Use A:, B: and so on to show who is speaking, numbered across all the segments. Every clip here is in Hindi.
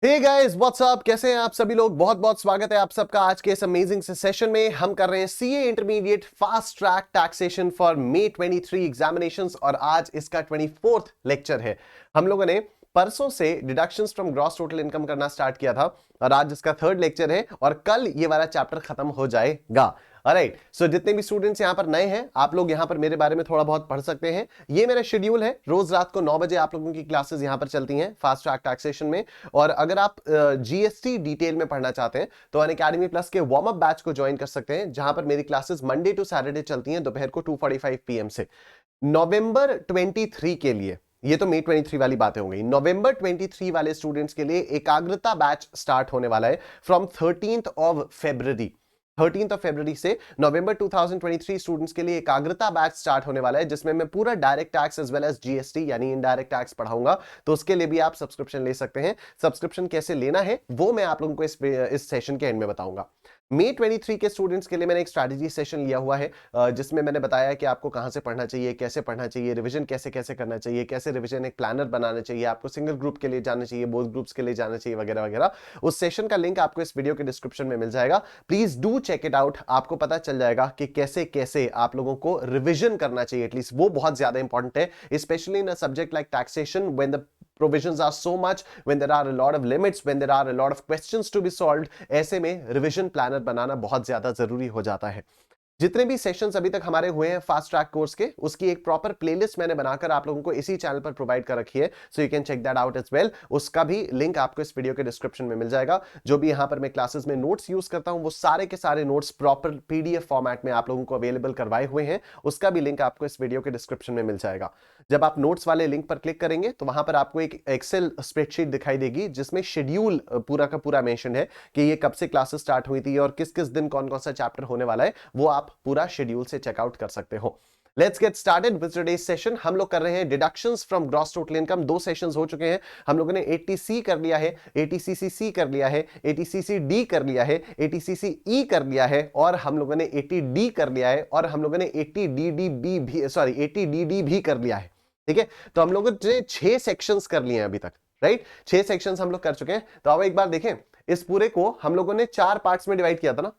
A: हे गाइस व्हाट्स अप, कैसे हैं आप सभी लोग। बहुत बहुत स्वागत है आप सबका आज के इस अमेजिंग से सेशन में। हम कर रहे हैं CA intermediate fast track taxation for may 23 examinations और आज इसका 24th लेक्चर है। हम लोगों ने परसों से deductions from gross total income करना स्टार्ट किया था और आज इसका थर्ड लेक्चर है और कल ये वाला चैप्टर खत्म हो जाएगा। ऑलराइट, सो जितने भी स्टूडेंट्स यहां पर नए हैं आप लोग यहां पर मेरे बारे में थोड़ा बहुत पढ़ सकते हैं। ये मेरा शेड्यूल है, रोज रात को 9 बजे आप लोगों की क्लासेस यहां पर चलती हैं फास्ट ट्रैक टैक्सेशन में। और अगर आप जीएसटी डिटेल में पढ़ना चाहते हैं तो अनअकैडमी प्लस के वार्म अप बैच को ज्वाइन कर सकते हैं, जहां पर मेरी क्लासेस मंडे टू सैटरडे चलती हैं दोपहर को 2:45 PM से। नवंबर 23 के लिए, ये तो मई 23 वाली बातें हो गई, नवंबर 23 वाले स्टूडेंट्स के लिए एकाग्रता बैच स्टार्ट होने वाला है फ्रॉम 13th फरवरी से नवंबर 2023 स्टूडेंट्स के लिए एकाग्रता बैच स्टार्ट होने वाला है, जिसमें मैं पूरा direct tax as well as GST यानी इनडायरेक्ट टैक्स पढ़ाऊंगा। तो उसके लिए भी आप सब्सक्रिप्शन ले सकते हैं। सब्सक्रिप्शन कैसे लेना है वो मैं आप लोगों को इस सेशन के एंड में बताऊंगा। मई 23 के स्टूडेंट्स के लिए मैंने एक स्ट्रैटेजी सेशन लिया हुआ है, जिसमें मैंने बताया कि आपको कहां से पढ़ना चाहिए, कैसे पढ़ना चाहिए, रिवीजन कैसे कैसे करना चाहिए, कैसे रिवीजन एक प्लानर बनाना चाहिए, आपको सिंगल ग्रुप के लिए जाना चाहिए, बोथ ग्रुप्स के लिए जाना चाहिए, वगैरह वगैरह। उस सेशन का लिंक आपको इस वीडियो के डिस्क्रिप्शन में मिल जाएगा। Please do check it out. आपको पता चल जाएगा कि कैसे कैसे आप लोगों को रिवीजन करना चाहिए, एटलीस्ट वो बहुत ज्यादा इंपॉर्टेंट है, specially in a subject like taxation when the provisions are so much, when there are a lot of limits, when there are a lot of questions to be solved। ऐसे में रिवीजन प्लानर बनाना बहुत ज्यादा जरूरी हो जाता है। जितने भी सेशंस अभी तक हमारे हुए हैं फास्ट ट्रैक कोर्स के, उसकी एक प्रॉपर प्लेलिस्ट मैंने बनाकर आप लोगों को इसी चैनल पर प्रोवाइड कर रखी है, so you can check that out as well. उसका भी लिंक आपको इस वीडियो के डिस्क्रिप्शन में मिल जाएगा। जो भी यहां पर मैं क्लासेस में नोट्स यूज करता हूं वो सारे के सारे नोट्स प्रॉपर पीडीएफ फॉर्मेट में आप लोगों को अवेलेबल करवाए हुए हैं, उसका भी लिंक आपको इस वीडियो के डिस्क्रिप्शन में मिल जाएगा। जब आप नोट्स वाले लिंक पर क्लिक करेंगे तो वहां पर आपको एक एक्सेल स्प्रेडशीट दिखाई देगी, जिसमें शेड्यूल पूरा का पूरा मेंशन है कि ये कब से क्लासेस स्टार्ट हुई थी और किस किस दिन कौन कौन सा चैप्टर होने वाला है, वो आप पूरा शेड्यूल से चेकआउट कर सकते हो। Let's get started with today's session. हम लोग कर रहे हैं deductions from gross total income. 2 sessions हो चुके हैं। हम लोगों ने एटीसी कर लिया है, एटीसीसी कर लिया है, एटीसीसी कर लिया है, एटीसीसी कर लिया है और हम लोगों ने एटीडी कर लिया है और हम लोगों ने एटीडीडी भी एटीडीडी भी कर लिया है। ठीक है, तो हम लोगों ने 6 सेक्शंस कर लिए हैं अभी तक, राइट। 6 सेक्शंस हम लोग कर चुके हैं। तो अब एक बार देखें, इस पूरे को हम लोगों ने 4 पार्ट्स में डिवाइड किया था ना,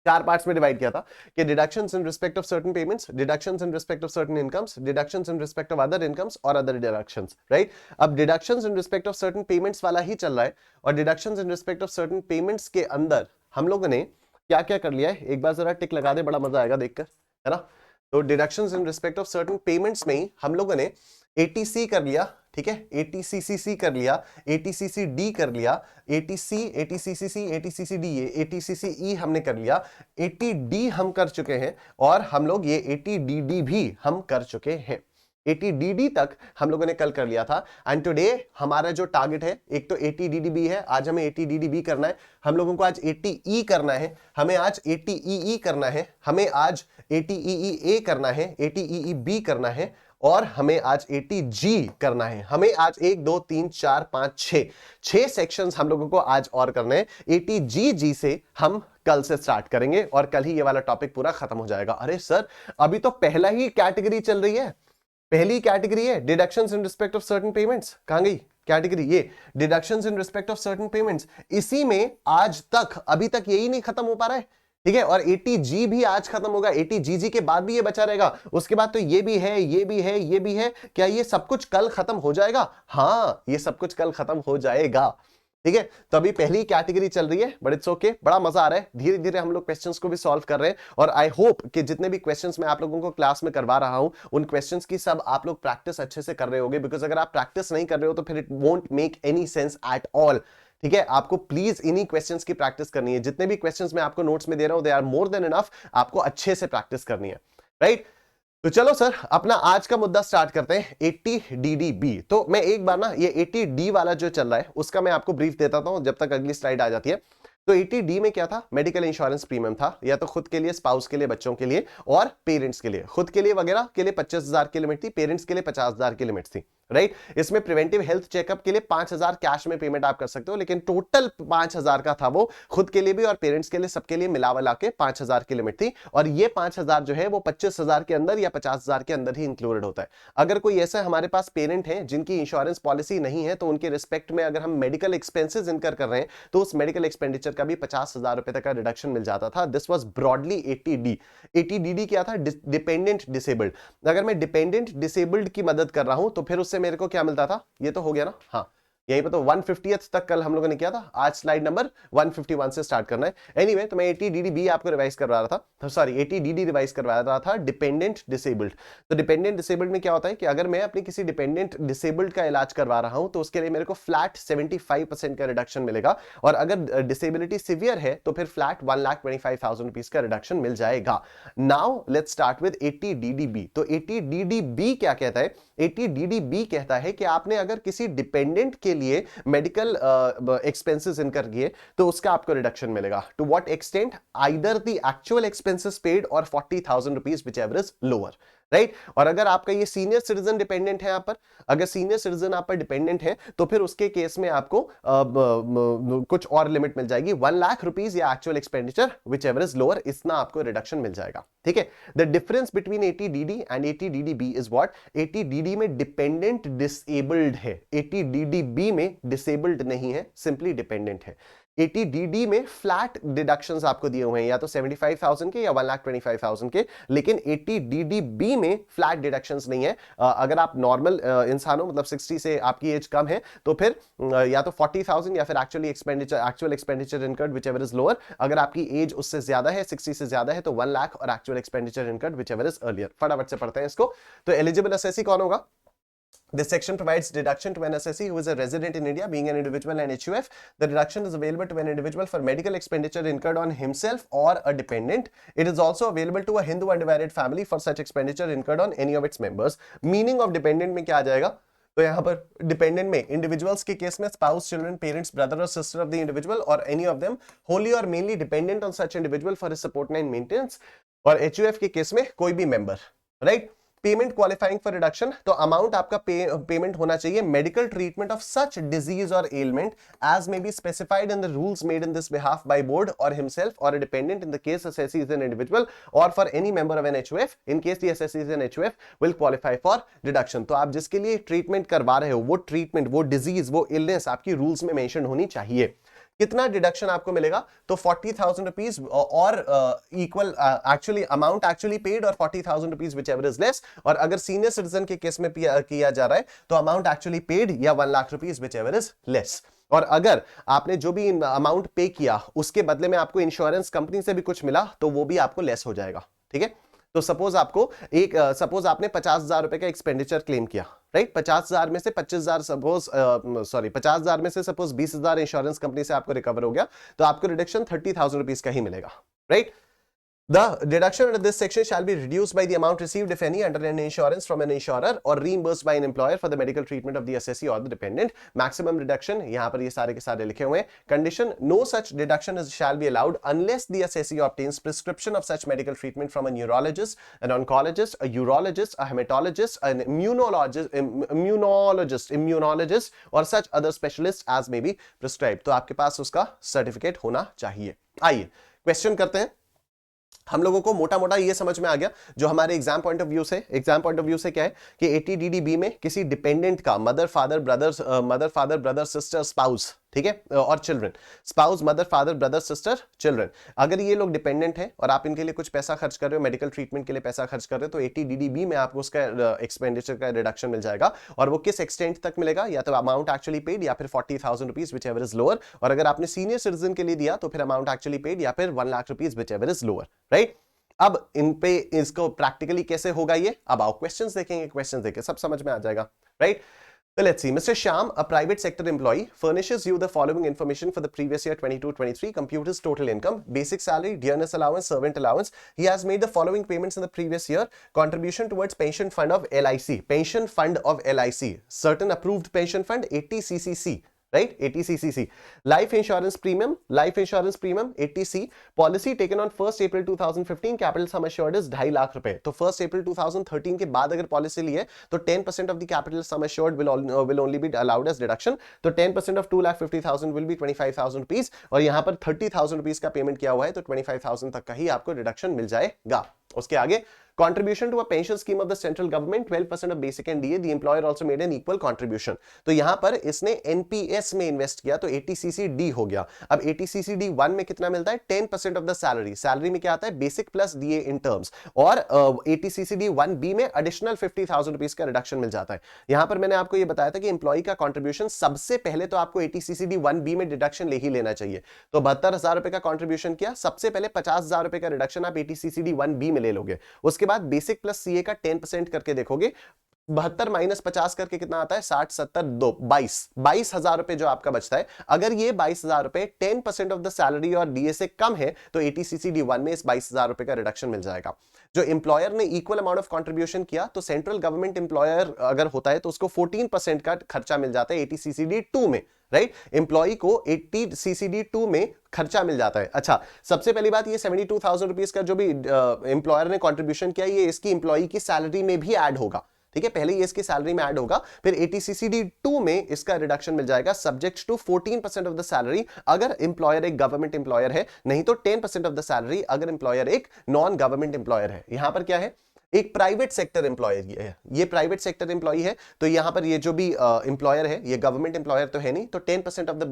A: 4 पार्ट्स में डिवाइड किया था कि deductions in respect of certain payments, deductions in respect of certain incomes, deductions in respect of other incomes और अदर डिडक्शंस, राइट। अब deductions in respect of certain payments वाला ही चल रहा है और deductions in respect of certain payments के अंदर हम लोगों ने क्या क्या कर लिया है, एक बार जरा टिक लगा दे, बड़ा मजा आएगा देखकर, है ना। तो deductions in respect of certain payments में ही हम लोगों ने एटीसी कर लिया, ठीक है, एटीसीसी कर लिया, एटीसीसी कर लिया, एटीसी, एटीसीसी, एटीसीसी एटीसीसी हमने कर लिया, एटीडी हम कर चुके हैं और हम लोग ये एटीडीडी भी हम कर चुके हैं। एटीडीडी तक हम लोगों ने कल कर लिया था एंड टुडे हमारा जो टारगेट है, एक तो एटीडीडी है, आज हमें एटीडीडी करना है, हम लोगों को आज एटीई करना है, हमें आज एटीई करना है, हमें आज एटीई करना है, एटीई बी करना है और हमें आज एटीजी करना है। हमें आज 1 2 3 4 5 6 सेक्शंस हम लोगों को आज और करने हैं। एटीजी से हम कल से स्टार्ट करेंगे और कल ही ये वाला टॉपिक पूरा खत्म हो जाएगा। अरे सर, अभी तो पहला ही कैटेगरी चल रही है, पहली कैटेगरी है deductions in respect of certain payments. कहां गई कैटेगरी, ये deductions in respect of certain payments. इसी में आज तक अभी तक यही नहीं खत्म हो पा रहा है, ठीक है। और एटीजी भी आज खत्म होगा, एटीजीजी के बाद भी ये बचा रहेगा, उसके बाद तो ये भी है, ये भी है, ये भी है। क्या ये सब कुछ कल खत्म हो जाएगा? हाँ, ये सब कुछ कल खत्म हो जाएगा, ठीक है। तो अभी पहली कैटेगरी चल रही है, बट इट्स ओके, बड़ा मजा आ रहा है। धीरे धीरे हम लोग क्वेश्चंस को भी सॉल्व कर रहे हैं और आई होप कि जितने भी क्वेश्चंस मैं आप लोगों को क्लास में करवा रहा हूं उन क्वेश्चंस की सब आप लोग प्रैक्टिस अच्छे से कर रहे होगे, बिकॉज अगर आप प्रैक्टिस नहीं कर रहे हो तो फिर it won't make any sense at all, ठीक है। आपको प्लीज इन्हीं क्वेश्चंस की प्रैक्टिस करनी है। जितने भी क्वेश्चंस मैं आपको नोट्स में दे रहा हूं they are more than enough, आपको अच्छे से प्रैक्टिस करनी है, राइट। तो चलो सर, अपना आज का मुद्दा स्टार्ट करते हैं, एटीडीडी। तो मैं एक बार ना ये एटीडी वाला जो चल रहा है उसका मैं आपको ब्रीफ देता हूं जब तक अगली स्लाइड आ जाती है। तो एटीडी में क्या था, मेडिकल इंश्योरेंस प्रीमियम था, या तो खुद के लिए, स्पाउस के लिए, बच्चों के लिए और पेरेंट्स के लिए। खुद के लिए वगैरह के लिए 25,000 की लिमिट थी, पेरेंट्स के लिए 50,000 की लिमिट थी, राइट। इसमें प्रिवेंटिव हेल्थ चेकअप के लिए 5,000 कैश में पेमेंट आप कर सकते हो, लेकिन टोटल 5,000 का था, वो खुद के लिए भी और पेरेंट्स के लिए सबके लिए मिला के 5,000 की लिमिट थी। और ये 5,000 जो है वो 25,000 के अंदर या 50,000 के अंदर ही इंक्लूडेड होता है। अगर कोई ऐसा हमारे पास पेरेंट है जिनकी इंश्योरेंस पॉलिसी नहीं है, तो उनके रिस्पेक्ट में अगर हम मेडिकल एक्सपेंसेस इनकर कर रहे हैं तो उस मेडिकल एक्सपेंडिचर का भी 50,000 रुपए तक का रिडक्शन मिल जाता था। This was broadly 80D। 80DD क्या था? Dependent disabled. अगर मैं डिपेंडेंट डिसेबल्ड की मदद कर रहा हूं तो फिर उससे मेरे को क्या मिलता था? ये तो हो गया ना, हाँ यहीं पे तो 150th तक कल हम लोगों ने किया था, आज स्लाइड नंबर 151 से स्टार्ट करना है। एनीवे तो मैं 80DDB आपको रिवाइज करवा रहा था, तो सॉरी 80DD रिवाइज करवा रहा था, डिपेंडेंट डिसेबल्ड। तो डिपेंडेंट डिसेबल्ड में क्या होता है कि अगर मैं अपनी किसी डिपेंडेंट डिसेबल्ड का इलाज करवा रहा हूं तो उसके लिए मेरे को फ्लैट 75% का रिडक्शन मिलेगा, और अगर डिसेबिलिटी सिवियर है तो फिर फ्लैट 1,25,000 रुपीज का रिडक्शन मिल जाएगा। Now let's start with 80DDB। तो 80DDB क्या कहता है? 80DDB कहता है कि आपने अगर किसी डिपेंडेंट के लिए मेडिकल एक्सपेंसेस इनकर किए तो उसका आपको रिडक्शन मिलेगा। To what extent? Either the actual expenses paid और 40,000 rupees which ever is, lower. Right अगर आपका ये सीनियर सिटीजन डिपेंडेंट है, आप पर अगर सीनियर सिटीजन आप पर डिपेंडेंट है तो फिर उसके केस में आपको कुछ और लिमिट मिल जाएगी, 1 लाख रुपीज या actual expenditure which ever ever lower, इतना आपको रिडक्शन मिल जाएगा। ठीक है। The difference between 80DD and 80DDB is what? 80DD में डिपेंडेंट डिसेबल्ड है, 80DDB में डिसेबल्ड नहीं है, सिंपली डिपेंडेंट है। 80DD में फ्लैट डिडक्शंस आपको दिए हुए हैं, या तो 75,000 के या 1,25,000 के, लेकिन 80DDB में फ्लैट डिडक्शंस नहीं है। अगर आप नॉर्मल इंसान हो, मतलब 60 से आपकी एज कम है, तो फिर या तो 40,000 या फिर actual expenditure incurred which ever ever lower. अगर आपकी एज उससे ज्यादा है, 60 से ज्यादा है, तो 1 लाख और actual expenditure incurred which ever is earlier. फटाफट से पढ़ते हैं इसको। तो एलिजिबल असेसी कौन होगा? This section provides deduction to an assessee who is a resident in India, being an individual and HUF. The deduction is available to an individual for medical expenditure incurred on himself or a dependent. It is also available to a Hindu undivided family for such expenditure incurred on any of its members. Meaning of dependent में क्या आ जाएगा? तो यहाँ पर डिपेंडेंट में इंडिविजुअल्स के केस में स्पाउस, चिल्ड्रन, पेरेंट्स, ब्रदर और sister of the individual or any of them wholly or mainly dependent on such individual for his support and maintenance. और HUF के केस में कोई भी member, right. Payment qualifying for deduction, तो अमाउंट आपका पेमेंट होना चाहिए medical treatment of such disease or ailment as may be specified in the rules made in this behalf by board or himself और a dependent in the case assessee is an individual or for any member of an HUF in case the assessee is an HUF will qualify for reduction। तो आप जिसके लिए ट्रीटमेंट करवा रहे हो वो ट्रीटमेंट, वो डिजीज, वो इलनेस आपकी रूल्स में मेंशन होनी चाहिए। कितना डिडक्शन आपको मिलेगा? तो 40,000 रुपीज और equal actually amount actually paid और 40,000 rupees which is less. और अगर सीनियर सिटीजन के केस में किया जा रहा है तो अमाउंट एक्चुअली पेड या 1 lakh rupees which is less. और अगर आपने जो भी अमाउंट पे किया उसके बदले में आपको इंश्योरेंस कंपनी से भी कुछ मिला तो वो भी आपको लेस हो जाएगा। ठीक है। तो सपोज आपने 50,000 रुपए का एक्सपेंडिचर क्लेम किया, राइट। 50,000 में से 25,000 50,000 में से सपोज 20,000 इंश्योरेंस कंपनी से आपको रिकवर हो गया, तो आपको रिडक्शन 30,000 रुपीज का ही मिलेगा, right. The deduction under this section shall be reduced by the amount received, if any, under an insurance from an insurer or reimbursed by an employer for the medical treatment of the assessee or the dependent. Maximum reduction, यहाँ पर ये सारे के सारे लिखे हुए हैं। Condition: no such deduction shall be allowed unless the assessee obtains prescription of such medical treatment from a neurologist, an oncologist, a urologist, a hematologist, an immunologist or such other specialists as may be prescribed। तो आपके पास उसका सर्टिफिकेट होना चाहिए। आइए क्वेश्चन करते हैं। हम लोगों को मोटा मोटा ये समझ में आ गया जो हमारे एग्जाम पॉइंट ऑफ व्यू से क्या है कि 80DDB में किसी डिपेंडेंट का mother father brother sister spouse, ठीक है, और children, spouse, mother father brother sister children, अगर ये लोग डिपेंडेंट हैं और आप इनके लिए कुछ पैसा खर्च कर रहे हो, मेडिकल ट्रीटमेंट के लिए पैसा खर्च कर रहे हो, तो 80DDB में आपको उसका एक्सपेंडिचर का रिडक्शन मिल जाएगा। और वो किस एक्सटेंट तक मिलेगा? या तो अमाउंट एक्चुअली पेड या फिर 40,000 rupees which ever lower. और अगर आपने सीनियर सिटीजन के लिए दिया तो फिर अमाउंट एक्चुअली पेड या फिर 1 lakh rupees which ever is, right. अब इन पे इसको प्रैक्टिकली कैसे होगा ये, अब आओ क्वेश्चंस देखेंगे, क्वेश्चंस देखें सब समझ में आ जाएगा, right. So let's see. Mr. Shyam, a private sector employee, furnishes you the following information for the previous year 22-23, compute his total income, basic salary, dearness allowance, servant allowance. He has made the following payments in the previous year: contribution towards pension fund of LIC, certain approved pension fund 80 CCC, right, 80cc। Life insurance premium 80C। Policy taken on 1 April 2015, capital sum assured is 2.5 lakh रुपए। तो 1 अप्रैल 2013 के बाद अगर पॉलिसी ली है तो 10% of the capital sum assured will only be allowed as deduction. तो 10% ऑफ 2,50,000 विल बी 25,000 रुपीज, और यहां पर 30,000 रुपीज का पेमेंट किया हुआ है तो 25,000 तक का ही आपको डिडक्शन मिल जाएगा। उसके आगे, contribution to a pension scheme of the central government 12% of basic and DA, the employer also made an equal contribution। तो यहां पर इसने एनपीएस में इन्वेस्ट किया तो 80cc डी हो गया। अब 80cc डी 1 में कितना मिलता है? 10% ऑफ द सैलरी। सैलरी में क्या आता है? Basic plus DA in terms. और 80cc डी 1B में एडिशनल 50,000 रुपीज का रिडक्शन मिल जाता है। यहां पर मैंने आपको ये बताया था कि एम्प्लॉय का कॉन्ट्रीब्यूशन सबसे पहले तो आपको 80cc डी 1B में डिडक्शन ले ही लेना चाहिए। तो 72,000 रुपए का कॉन्ट्रीब्यूशन किया, सबसे पहले 50,000 रुपए का रिडक्शन आप 80cc डी 1B में ले लोगे। उसके बाद बेसिक प्लस सीए का 10% करके देखोगे, 72 माइनस 50 करके कितना आता है? 60 70 2 22,000 रुपए जो आपका बचता है। अगर ये 22,000 रुपए 10% ऑफ द सैलरी और डीए से कम है तो 80cc डी 1 में इस 22,000 रुपए का रिडक्शन मिल जाएगा। जो एम्प्लॉयर ने इक्वल अमाउंट ऑफ कंट्रीब्यूशन किया तो सेंट्रल गवर्नमेंट एम्प्लॉयर अगर होता है तो उसको 14% का खर्चा मिल जाता है 80cc डी 2 में, राइट। एम्प्लॉय को 80cc डी 2 में खर्चा मिल जाता है। अच्छा, सबसे पहली बात, ये 72,000 रुपीज का जो भी एम्प्लॉयर ने कंट्रीब्यूशन किया ये इसकी एम्प्लॉय की सैलरी में भी ऐड होगा, ठीक है। पहले ये इसकी सैलरी में ऐड होगा, फिर 80cc डी 2 में इसका रिडक्शन मिल जाएगा subject to 14% of the salary अगर एम्प्लॉयर एक गवर्नमेंट एम्प्लॉयर है, नहीं तो 10% ऑफ द सैलरी अगर एम्प्लॉयर एक नॉन गवर्नमेंट एम्प्लॉयर है। यहां पर क्या है? एक प्राइवेट सेक्टर एम्प्लॉय है, ये प्राइवेट सेक्टर एम्प्लॉय है, तो यहां पर ये जो भी एम्प्लॉयर है ये गवर्नमेंट एम्प्लॉयर तो है नहीं, तो 10% of the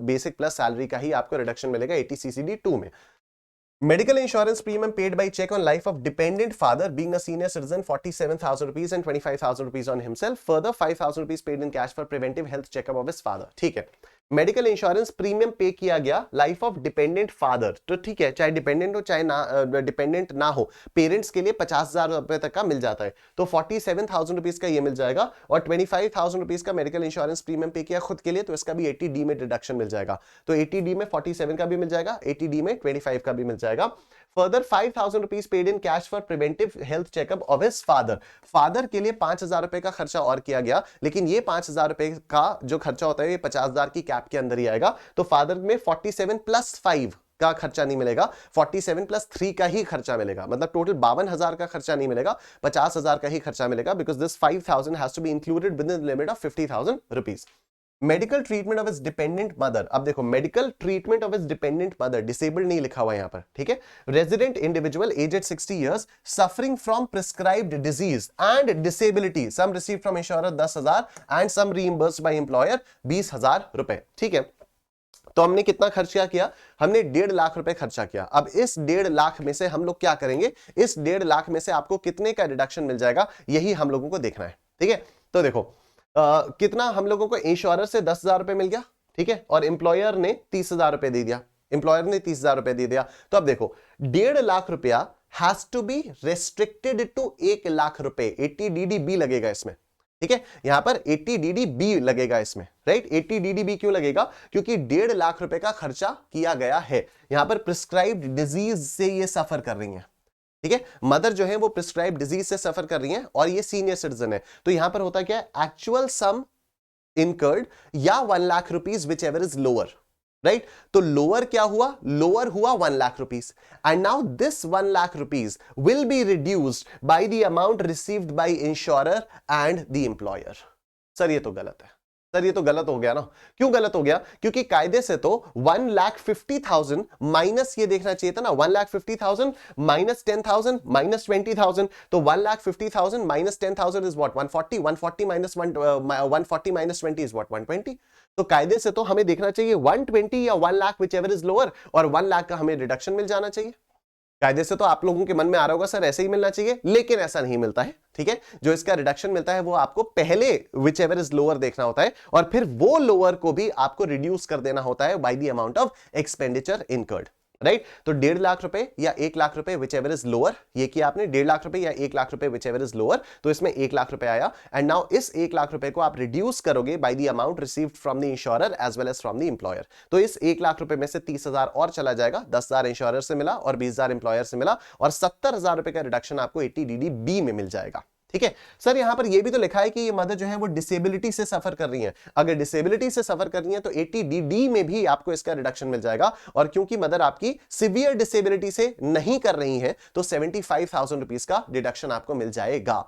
A: basic plus salary का ही आपको रिडक्शन मिलेगा 80cc डी 2 में। Medical insurance premium paid by check on life of dependent father being a senior citizen 47,000 rupees and 25,000 rupees on himself, further 5,000 rupees paid in cash for preventive health checkup of his father। ठीक है, मेडिकल इंश्योरेंस प्रीमियम पे किया गया लाइफ ऑफ डिपेंडेंट फादर, तो ठीक है, चाहे डिपेंडेंट हो चाहे ना डिपेंडेंट ना हो, पेरेंट्स के लिए 50,000 रुपए तक का मिल जाता है। तो 47,000 रुपीज का ये मिल जाएगा, और 25,000 रुपीज का मेडिकल इंश्योरेंस प्रीमियम पे किया खुद के लिए तो इसका भी 80D में डिडक्शन मिल जाएगा। तो 80D में 47 का भी मिल जाएगा, 80D में 25 का भी मिल जाएगा। Further 5,000 rupees paid in cash for preventive health checkup of his father. Father के लिए 5,000 रुपए का खर्चा और किया गया, लेकिन ये 5,000 रुपए का जो खर्चा होता है ये 50,000 की कैप के अंदर ही आएगा। तो फादर में 47 प्लस 5 का खर्चा नहीं मिलेगा, 47 प्लस 3 का ही खर्चा मिलेगा, मतलब टोटल 52,000 का खर्चा नहीं मिलेगा, 50,000 का ही खर्चा मिलेगा, because this 5,000 has to be included within the limit of 50,000 rupees. Medical treatment of is dependent mother, अब देखो medical treatment of is dependent mother, disabled नहीं लिखा हुआ यहां पर, ठीक है। Resident individual aged 60 years suffering from prescribed disease and disability, sum receive from insurer 10,000 and sum reimbursed by employer 20,000 रुपए, ठीक है। तो हमने कितना खर्चा किया? हमने 1.5 लाख रुपए खर्चा किया। अब इस 1.5 लाख में से हम लोग क्या करेंगे? इस 1.5 लाख में से आपको कितने का डिडक्शन मिल जाएगा, यही हम लोगों को देखना है, ठीक है। तो देखो कितना हम लोगों को इंश्योरर से 10,000 रुपए मिल गया, ठीक है, और एम्प्लॉयर ने 30,000 रुपए दे दिया, एम्प्लॉयर ने 30,000 रुपए दे दिया। तो अब देखो 1.5 लाख रुपया has to be restricted to 1 lakh रुपए, 80DDB लगेगा इसमें, ठीक है। यहां पर 80DDB लगेगा इसमें, राइट। 80DDB क्यों लगेगा? क्योंकि 1.5 लाख रुपए का खर्चा किया गया है। यहां पर प्रिस्क्राइब्ड डिजीज से ये सफर कर रही हैं, ठीक है। मदर जो है वो प्रिस्क्राइब डिजीज से सफर कर रही हैं और ये सीनियर सिटीजन है। तो यहां पर होता क्या है? एक्चुअल सम इनकर्ड या 1 lakh rupees which ever is, right. तो लोअर क्या हुआ? लोअर हुआ 1 lakh rupees, and now this 1 lakh rupees will be reduced by the amount received by insurer and the employer. Sir ये तो गलत है, सर ये तो गलत हो गया ना। क्यों गलत हो गया? क्योंकि कायदे से तो 1,50,000 माइनस ये देखना चाहिए था ना, 1,50,000 माइनस 10,000 माइनस 20,000, तो 1,50,000 minus 10,000 is what? 140, 140 minus 140 minus 20 is what? 120। तो कायदे से तो हमें देखना चाहिए 120 या 1 lakh which ever ever lower, और 1 लाख का हमें रिडक्शन मिल जाना चाहिए। कायदे से तो आप लोगों के मन में आ रहा होगा सर ऐसे ही मिलना चाहिए, लेकिन ऐसा नहीं मिलता है, ठीक है। जो इसका रिडक्शन मिलता है वो आपको पहले विच एवर इज लोअर देखना होता है, और फिर वो लोअर को भी आपको रिड्यूस कर देना होता है bye the amount of expenditure incurred, right. तो 1.5 लाख रुपए या 1 लाख रुपए विच एवर इज लोअर, ये किया आपने, 1.5 लाख रुपए या 1 लाख रुपए विच एवर इज लोअर, तो इसमें 1 लाख रुपए आया। एंड नाउ इस 1 लाख रुपए को आप रिड्यूस करोगे by the amount received from the insurer as well as from the employer. तो इस 1 लाख रुपए में से 30,000 और चला जाएगा, 10,000 इंश्योरर से मिला और 20,000 एम्प्लॉयर से मिला, और 70,000 रुपए का रिडक्शन आपको 80DDB में मिल जाएगा, ठीक है सर, यहां पर ये भी तो लिखा है कि ये मदर जो है वो डिसेबिलिटी से सफर कर रही है। अगर डिसेबिलिटी से सफर कर रही है तो 80DD में भी आपको इसका रिडक्शन मिल जाएगा, और क्योंकि मदर आपकी सिवियर डिसेबिलिटी से नहीं कर रही है तो 75,000 रुपीज का डिडक्शन आपको मिल जाएगा,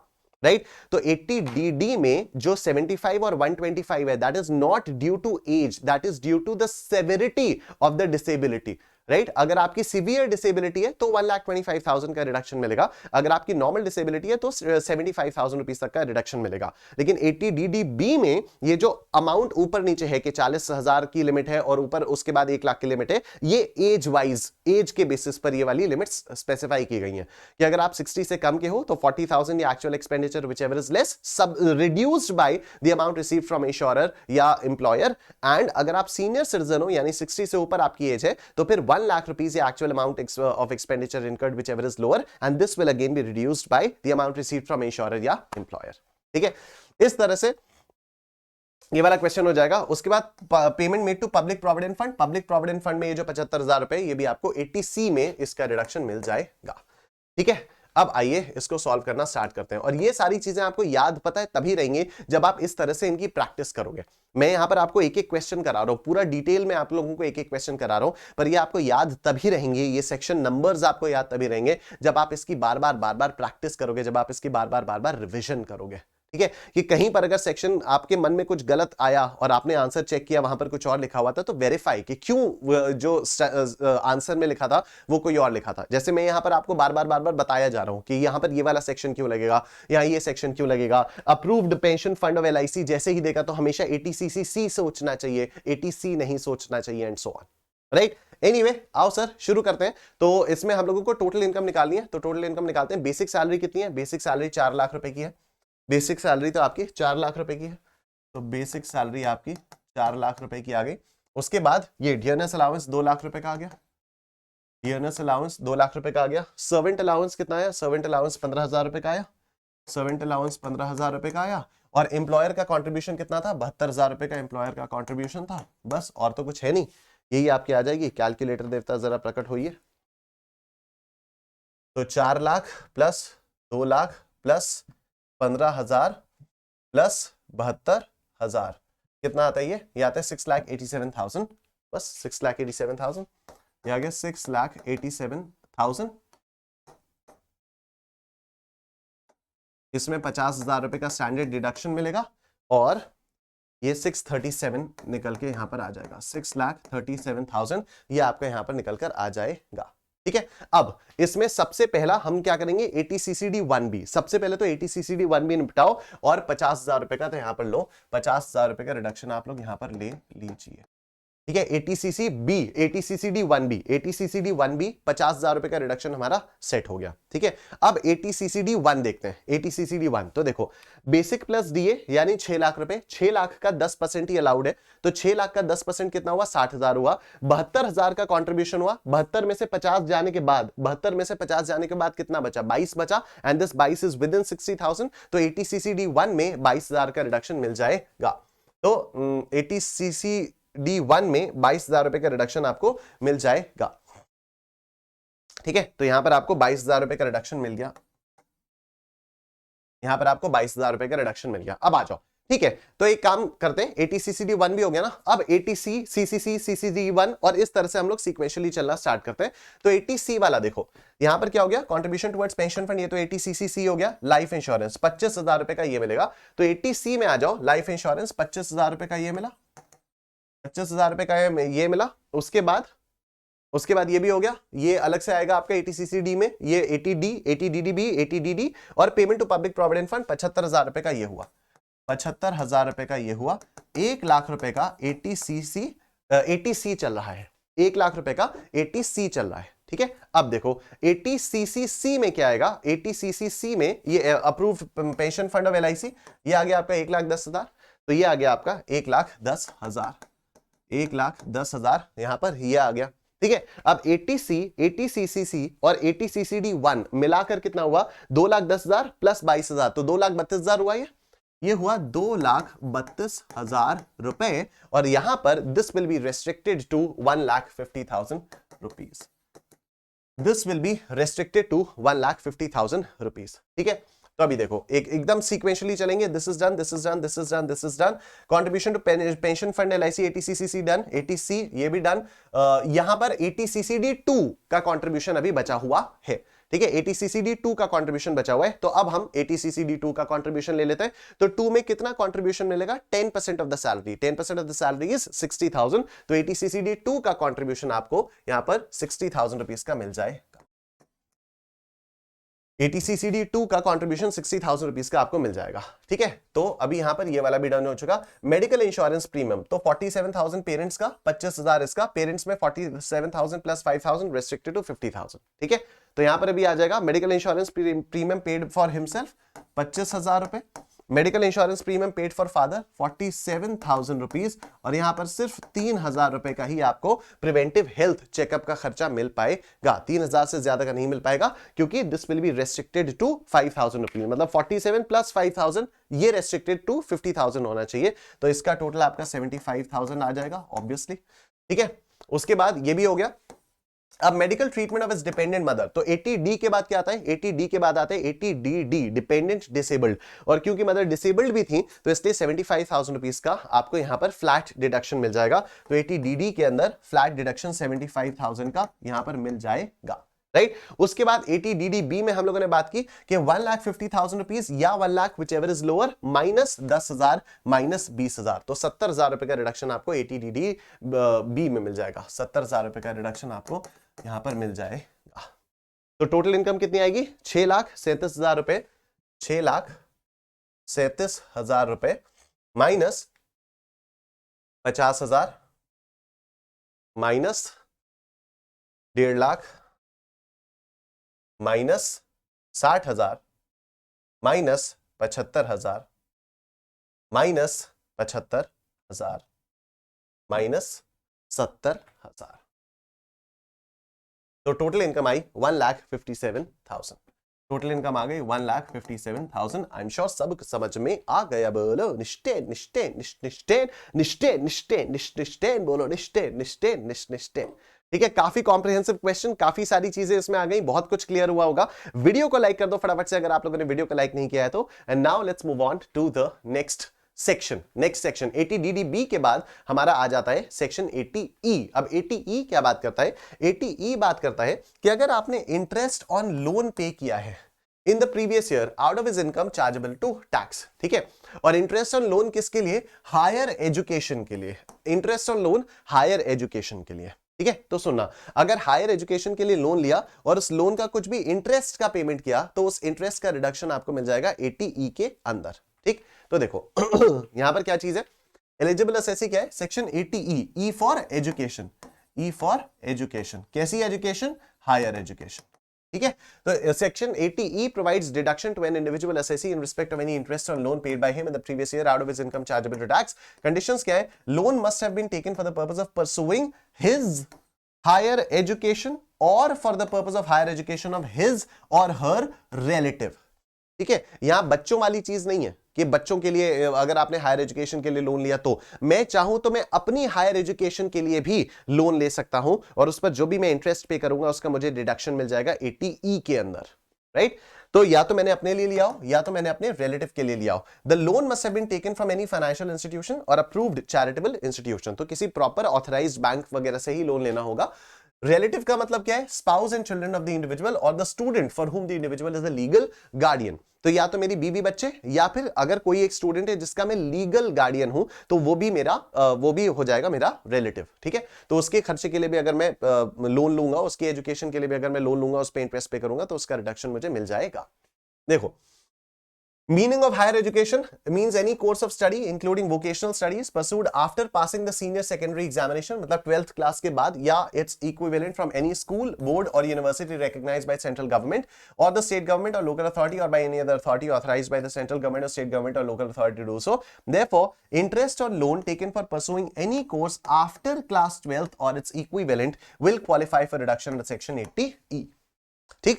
A: राइट। तो 80DD में जो 75 और 125 है, that is not due to age, that is due to the severity of the disability, right. अगर आपकी सीवियर डिसेबिलिटी है तो 1,25,000 का रिडक्शन मिलेगा, अगर आपकी नॉर्मल डिसेबिलिटी है तो 75,000 रुपीज तक का रिडक्शन मिलेगा। लेकिन 80DD में ये जो अमाउंट ऊपर नीचे है कि 40,000 की लिमिट है और ऊपर उसके बाद 1 लाख की लिमिट है, ये एज वाइज, एज के बेसिस पर ये वाली लिमिट्स स्पेसिफाई की गई हैं कि अगर आप 60 से कम के हो तो 40,000 या actual expenditure whichever is less, सब reduced by the amount received from insurer या एम्प्लॉयर। एंड अगर आप सीनियर सिटीजन हो यानी 60 से ऊपर आपकी एज है तो फिर 1 lakh rupees the actual amount of expenditure incurred whichever is lower, and this will again be reduced by the amount received from insurer या employer। ठीक है, इस तरह से ये वाला क्वेश्चन हो जाएगा। उसके बाद payment made to public provident fund, public provident fund में ये जो 75,000 रुपए ये भी आपको 80C में इसका रिडक्शन मिल जाएगा। ठीक है, अब आइए इसको सॉल्व करना स्टार्ट करते हैं, और ये सारी चीजें आपको याद पता है तभी रहेंगी जब आप इस तरह से इनकी प्रैक्टिस करोगे। मैं यहां पर आपको एक एक क्वेश्चन करा रहा हूं, पूरा डिटेल में आप लोगों को एक एक क्वेश्चन करा रहा हूं, पर ये आपको याद तभी रहेंगे, ये सेक्शन नंबर्स आपको याद तभी रहेंगे जब आप इसकी बार बार प्रैक्टिस करोगे, जब आप इसकी बार बार रिविजन करोगे। ठीक है, कि कहीं पर अगर सेक्शन आपके मन में कुछ गलत आया और आपने आंसर चेक किया वहां पर कुछ और लिखा हुआ था तो वेरीफाई कि क्यों जो आंसर में लिखा था वो कोई और लिखा था। जैसे मैं यहां पर आपको बार बार बताया जा रहा हूं कि यहां पर ये वाला सेक्शन क्यों लगेगा, यहां ये सेक्शन क्यों लगेगा। Approved pension fund of LIC जैसे ही देखा तो हमेशा 80CC सोचना चाहिए, 80C नहीं सोचना चाहिए, and so on, right. Anyway, आओ सर शुरू करते हैं। तो इसमें हम लोगों को टोटल इनकम निकालनी है, तो टोटल इनकम निकालते हैं। बेसिक सैलरी कितनी है? बेसिक सैलरी 4 लाख रुपए की है। बेसिक सैलरी तो आपकी 4 लाख रुपए की है, तो बेसिक सैलरी आपकी 4 लाख रुपए की आ गई। उसके बाद ये डियरनेस अलाउंस 2 लाख रुपए का आ गया, डियरनेस अलाउंस 2 लाख रुपए का आ गया। सर्वेंट अलाउंस कितना आया? सर्वेंट अलाउंस 15,000 रुपए का आया, सर्वेंट अलाउंस 15,000 रुपए का आया। और एम्प्लॉयर का कंट्रीब्यूशन कितना था? 72,000 रुपए का एम्प्लॉयर का कंट्रीब्यूशन था, बस और तो कुछ है नहीं। यही आपकी आ जाएगी। कैलकुलेटर देवता जरा प्रकट होइए। तो 4 lakh plus 2 lakh plus 15,000 plus 72,000 कितना आता है? ये आता है 6,87,000, बस 6,87,000 ये आ गया 6,87,000। इसमें 50,000 रुपए का स्टैंडर्ड डिडक्शन मिलेगा और ये 637 निकल के यहां पर आ जाएगा, 6,37,000 ये आपका यहां पर निकल कर आ जाएगा। ठीक है, अब इसमें सबसे पहला हम क्या करेंगे? 80CCD 1B, सबसे पहले तो 80CCD 1B निपटाओ और 50,000 रुपए का तो यहां पर लो, 50,000 रुपए का रिडक्शन आप लोग यहां पर ले लीजिए। ठीक है, 80CCD 1B, 80CCD 1B 50,000 रुपए का रिडक्शन हमारा सेट हो गया। ठीक है, अब 80CCD 1 देखते हैं। 80CCD 1 तो देखो, बेसिक प्लस डीए यानी 6 लाख रुपए, 6 लाख का 10% ही अलाउड है, तो 6 लाख का 10% कितना हुआ? 60,000 हुआ। 72,000 का कंट्रीब्यूशन हुआ, 72 में से 50 जाने के बाद, 72 में से 50 जाने के बाद कितना बचा? 22 बचा, and this 22 is with in 60,000, तो 80CCD 1 में 22,000 का रिडक्शन मिल जाएगा। तो 80CCD 1 में 22,000 रुपए का रिडक्शन आपको मिल जाएगा। ठीक है, तो यहां पर आपको 22,000 रुपए का रिडक्शन मिल गया, यहां पर आपको 22,000 रुपए का रिडक्शन मिल गया। अब आ जाओ, ठीक है, तो एक काम करते हैं, 80CCD 1 भी हो गया ना, अब 80C CCC CCD 1 और इस तरह से हम लोग सीक्वेंशियली चलना स्टार्ट करते हैं। तो 80C वाला देखो, यहां पर क्या हो गया? कंट्रीब्यूशन टुवर्ड्स पेंशन फंड, ये तो 80CCC हो गया। लाइफ इंश्योरेंस 25,000 रुपए का ये मिलेगा, तो 80C में आ जाओ। लाइफ इंश्योरेंस 25,000 रुपए का ये मिला, 25,000 रुपए का ये मिला। उसके बाद ये भी हो गया, ये अलग से आएगा आपका 80CCD में, ये 80DDB 80DD और payment to public provident fund 75,000 रुपए का ये हुआ, 75,000 रुपए का ये हुआ। 1 लाख रुपए का 80C चल रहा है, 1 लाख रुपए का 80C चल रहा है। ठीक है, अब देखो 80CCC में क्या आएगा? 80CCC में ये approved pension fund of LIC, ये आ गया आपका 1,10,000, तो ये आ गया आपका 1,10,000, 1,10,000 यहां पर ये आ गया। ठीक है, अब 80C 80CCC और 80CCD 1 मिलाकर कितना हुआ? 2,10,000 प्लस 22,000, तो 2,32,000 हुआ। ये हुआ 2,32,000 रुपए, और यहां पर this will be restricted to 1,50,000 rupees, this will be restricted to 1,50,000 rupees. ठीक है, तो अभी देखो एकदम सीक्वेंशियली चलेंगे, this is done, this is done, this is done, this is done. Contribution to pension fund LIC eighty CCC done, eighty C ये भी डन। यहां पर एटीसीसीडी 2 का कंट्रीब्यूशन अभी बचा हुआ है, ठीक है, एटीसीसीडी 2 का कंट्रीब्यूशन बचा हुआ है। तो अब हम एटीसीसीडी 2 का कंट्रीब्यूशन ले लेते हैं। तो 2 में कितना कंट्रीब्यूशन मिलेगा? 10% of the salary, 10% of the salary is 60,000। तो एटीसीसीडी 2 का कंट्रीब्यूशन आपको यहां पर 60,000 रुपीज का मिल जाएगा। एटीसीसीडी 2 का कंट्रीब्यूशन 60,000 रुपीज का आपको मिल जाएगा, ठीक है। तो अभी यहां पर ये वाला भी डन हो चुका। मेडिकल इंश्योरेंस प्रीमियम तो 47,000 पेरेंट्स का, 25,000 इसका, पेरेंट्स में 47,000 प्लस 5,000 रेस्ट्रिक्टेड टू 50,000, ठीक है। तो यहां पर अभी आ जाएगा medical insurance premium paid for himself 25,000 रुपए, medical insurance premium paid for father 47,000 rupees, और यहां पर सिर्फ 3,000 रुपए का ही आपको प्रिवेंटिव हेल्थ चेकअप का खर्चा मिल पाएगा। 3,000 से ज्यादा का नहीं मिल पाएगा, क्योंकि this will be restricted to 5,000 rupees, मतलब 47 प्लस 5,000 ये रेस्ट्रिक्टेड टू 50,000 होना चाहिए। तो इसका टोटल आपका 75,000 आ जाएगा ऑब्वियसली, ठीक है। उसके बाद ये भी हो गया। अब medical treatment of is dependent mother, तो 80D के बाद क्या आता है? 80D के बाद आता है 80DD, डिपेंडेंट डिसेबल्ड, और क्योंकि मदर डिसेबल्ड भी थी तो इसलिए 75,000 रुपीज का आपको यहां पर फ्लैट डिडक्शन मिल जाएगा। तो 80DD के अंदर फ्लैट डिडक्शन 75,000 का यहां पर मिल जाएगा, राइट। उसके बाद 80DDB में हम लोगों ने बात की कि 1,50,000 रुपीज या 1,00,000 whichever is lower, minus 10,000 minus 20,000, तो 70,000 रुपए का रिडक्शन आपको 80DDB में मिल जाएगा। 70,000 रुपए का रिडक्शन आपको यहां पर मिल जाएगा। तो टोटल इनकम कितनी आएगी? 6,37,000 रुपए, 6,37,000 रुपए minus 50,000 minus 1,50,000 minus 60,000 minus 75,000 minus 75,000 minus 70,000, तो टोटल इनकम आई 1,57,000। टोटल इनकम आ गई 1,57,000। आई एम श्योर सब समझ में आ गया। बोलो निष्ठेन निष्ठेन निष्ठेन निष्ठेन निष्ठेन निष्ठेन, बोलो निष्ठेन निष्ठेन निष्ठेन, ठीक है। काफी कॉम्प्रिहेंसिव क्वेश्चन, काफी सारी चीजें इसमें आ गई, बहुत कुछ क्लियर हुआ होगा। वीडियो को लाइक कर दो फटाफट से अगर आप लोगों ने वीडियो को लाइक नहीं किया है तो। And now let's move on to the next section. Next section 80DDB के बाद हमारा आ जाता है सेक्शन 80E। अब 80E क्या बात करता है? 80E बात करता है कि अगर आपने इंटरेस्ट ऑन लोन पे किया है in the previous year out of his income chargeable to tax, ठीक है। और इंटरेस्ट ऑन लोन किसके लिए? हायर एजुकेशन के लिए। Interest on loan higher education के लिए, ठीक है। तो सुनना, अगर हायर एजुकेशन के लिए लोन लिया और उस लोन का कुछ भी इंटरेस्ट का पेमेंट किया तो उस इंटरेस्ट का रिडक्शन आपको मिल जाएगा 80E के अंदर, ठीक। तो देखो यहां पर क्या चीज है? एलिजिबल असेसी क्या है? Section 80E, E for education, E for education. कैसी एजुकेशन? हायर एजुकेशन, ठीक है। तो section 80E provides deduction to an individual assessee in respect of any interest on loan paid by him in the previous year out of his income chargeable to tax. Conditions क्या है? Loan must have been taken for the purpose of pursuing his higher education or for the purpose of higher education of his और हर रिलेटिव, ठीक है। यहां बच्चों वाली चीज नहीं है कि बच्चों के लिए अगर आपने हायर एजुकेशन के लिए लोन लिया तो मैं चाहूं तो मैं अपनी हायर एजुकेशन के लिए भी लोन ले सकता हूं, और उस पर जो भी मैं इंटरेस्ट पे करूंगा उसका मुझे डिडक्शन मिल जाएगा 80E के अंदर, राइट। तो या तो मैंने अपने लिए लिया हो या तो मैंने अपने रिलेटिव के लिए लिया हो। The loan must have been taken from any financial institution और अप्रूव्ड चैरिटेबल इंस्टीट्यूशन, तो किसी प्रॉपर ऑथराइज्ड बैंक वगैरह से ही लोन लेना होगा। रिलेटिव का मतलब क्या है? Spouse and children of the individual or the student for whom the individual is the legal guardian. तो या तो मेरी बीवी बच्चे या फिर अगर कोई एक स्टूडेंट है जिसका मैं लीगल गार्डियन हूं तो वो भी हो जाएगा मेरा रिलेटिव, ठीक है। तो उसके खर्चे के लिए भी अगर मैं लोन लूंगा, उसकी एजुकेशन के लिए भी अगर मैं लोन लूंगा, उस पर इंटरेस्ट पे करूंगा तो उसका रिडक्शन मुझे मिल जाएगा। देखो, meaning of higher education means any course of study including vocational studies pursued after passing the senior secondary examination, मतलब 12th class के बाद, या its equivalent from any school, board or university recognized by central government or the state government or local authority or by any other authority authorized by the central government or state government or local authority to do so. Therefore, interest or loan taken for pursuing any course after class 12th or its equivalent will qualify for reduction under section 80E, ठीक।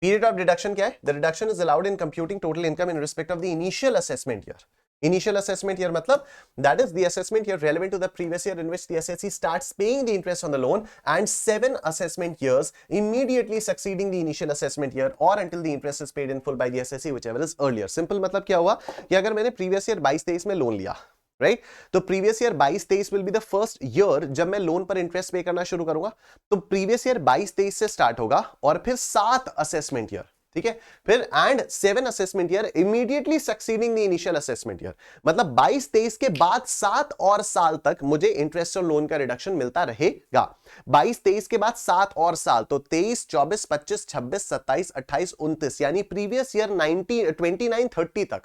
A: Period of deduction क्या है? The reduction is allowed in computing total income in respect of the initial assessment year. Initial assessment year matlab that is the assessment year relevant to the previous year in which the assessee starts paying the interest on the loan, and 7 assessment years immediately succeeding the initial assessment year or until the interest is paid in full by the assessee whichever is earlier. Simple मतलब क्या हुआ कि अगर मैंने previous year 22-23 में लोन लिया, राइट, तो previous year 22-23 will be the first year जब मैं लोन पर इंटरेस्ट पे करना शुरू करूंगा, तो प्रीवियस ईयर 22-23 से स्टार्ट होगा और फिर 7 असेसमेंट ईयर, ठीक है, फिर and 7 assessment year immediately succeeding the initial assessment year, मतलब 22-23 के बाद 7 और साल तक मुझे इंटरेस्ट और लोन का रिडक्शन मिलता रहेगा। 22-23 के बाद 7 और साल, तो 23, 24, 25, 26, 27, 28, 29, यानी प्रीवियस ईयर 29-30 तक,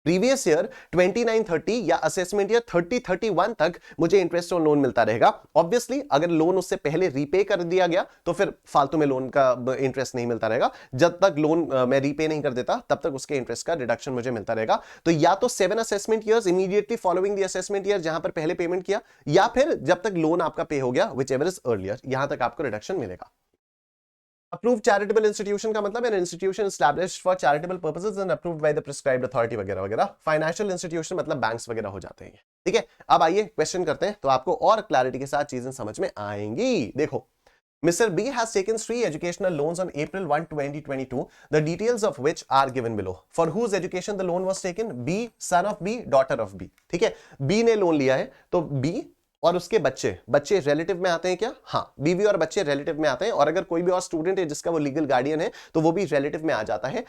A: प्रीवियस ईयर 29-30 या असेसमेंट ईयर 30-31 तक मुझे इंटरेस्ट और लोन मिलता रहेगा। ऑब्वियसली अगर लोन उससे पहले रीपे कर दिया गया तो फिर फालतू में लोन का इंटरेस्ट नहीं मिलता रहेगा। जब तक लोन मैं रीपे नहीं कर देता तब तक उसके इंटरेस्ट का रिडक्शन मुझे मिलता रहेगा। तो या तो 7 assessment years immediately following the assessment year जहां पर पहले पेमेंट किया, या फिर जब तक लोन आपका पे हो गया विच एवर इज अर्लियर, यहां तक आपको रिडक्शन मिलेगा। Approved charitable institution का मतलब an institution established for charitable purposes and approved by the prescribed authority वगैरह वगैरह। Financial institution मतलब बैंक्स वगैरह हो जाते हैं, ठीक है। अब आइए क्वेश्चन करते हैं तो आपको और क्लैरिटी के साथ चीजें समझ में आएंगी। देखो, Mr. B has taken 3 educational loans on April 1, 2022, the details of which are given below. For whose education the loan was taken? B, son of B, daughter of B, ठीक है। B ने लोन लिया है, तो B और उसके बच्चे रिलेटिव में आते हैं क्या? हाँ, बीवी और बच्चे रिलेटिव में आते हैं, और अगर कोई भी और स्टूडेंट है जिसका वो लीगल गार्डियन है तो वो भी रिलेटिव में आ जाता है।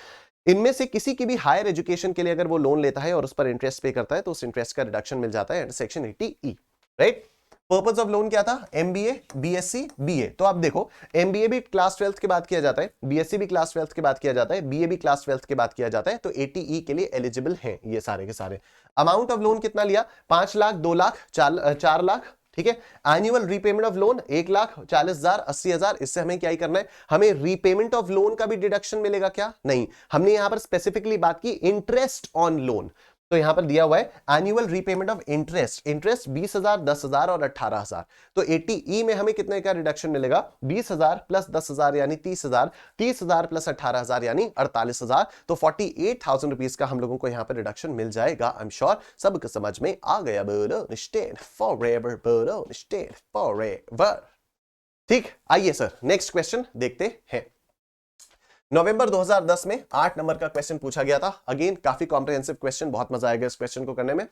A: इनमें से किसी की भी हायर एजुकेशन के लिए अगर वो लोन लेता है और उस पर इंटरेस्ट पे करता है तो उस इंटरेस्ट का रिडक्शन मिल जाता है under section 80E, right. Purpose of loan क्या था? MBA, BSc, BA. तो आप देखो, एमबीए भी क्लास 12 के बाद किया जाता है, बीएससी भी क्लास 12 के बाद किया जाता है, बीए भी क्लास 12 के बाद किया जाता है, तो 80E के लिए एलिजिबल हैं ये सारे के सारे। अमाउंट ऑफ लोन कितना लिया? 5 लाख, 2 लाख, 4 लाख, ठीक है। Annual repayment of loan 1,40,000, 80,000। इससे हमें क्या ही करना है? हमें रीपेमेंट ऑफ लोन का भी डिडक्शन मिलेगा क्या? नहीं, हमने यहां पर स्पेसिफिकली बात की इंटरेस्ट ऑन लोन। तो यहां पर दिया हुआ है एनुअल रीपेमेंट ऑफ इंटरेस्ट 20,000, 10,000 और 18,000। तो 80E में हमें कितने का रिडक्शन मिलेगा? 20,000 प्लस 10,000 यानी 30,000, 30,000 प्लस 18,000 यानी 48,000। तो 48,000 रुपीज का हम लोगों को यहां पर रिडक्शन मिल जाएगा। आई एम श्योर सबको समझ में आ गया। बोलो स्टेड फॉरएवर, बोलो स्टेड फॉरएवर। ठीक, आइए सर नेक्स्ट क्वेश्चन देखते हैं। नवंबर 2010 में 8 नंबर का क्वेश्चन पूछा गया था। अगेन काफी कॉम्प्रिहेंसिव क्वेश्चन, बहुत मजा आएगा इस क्वेश्चन को करने में।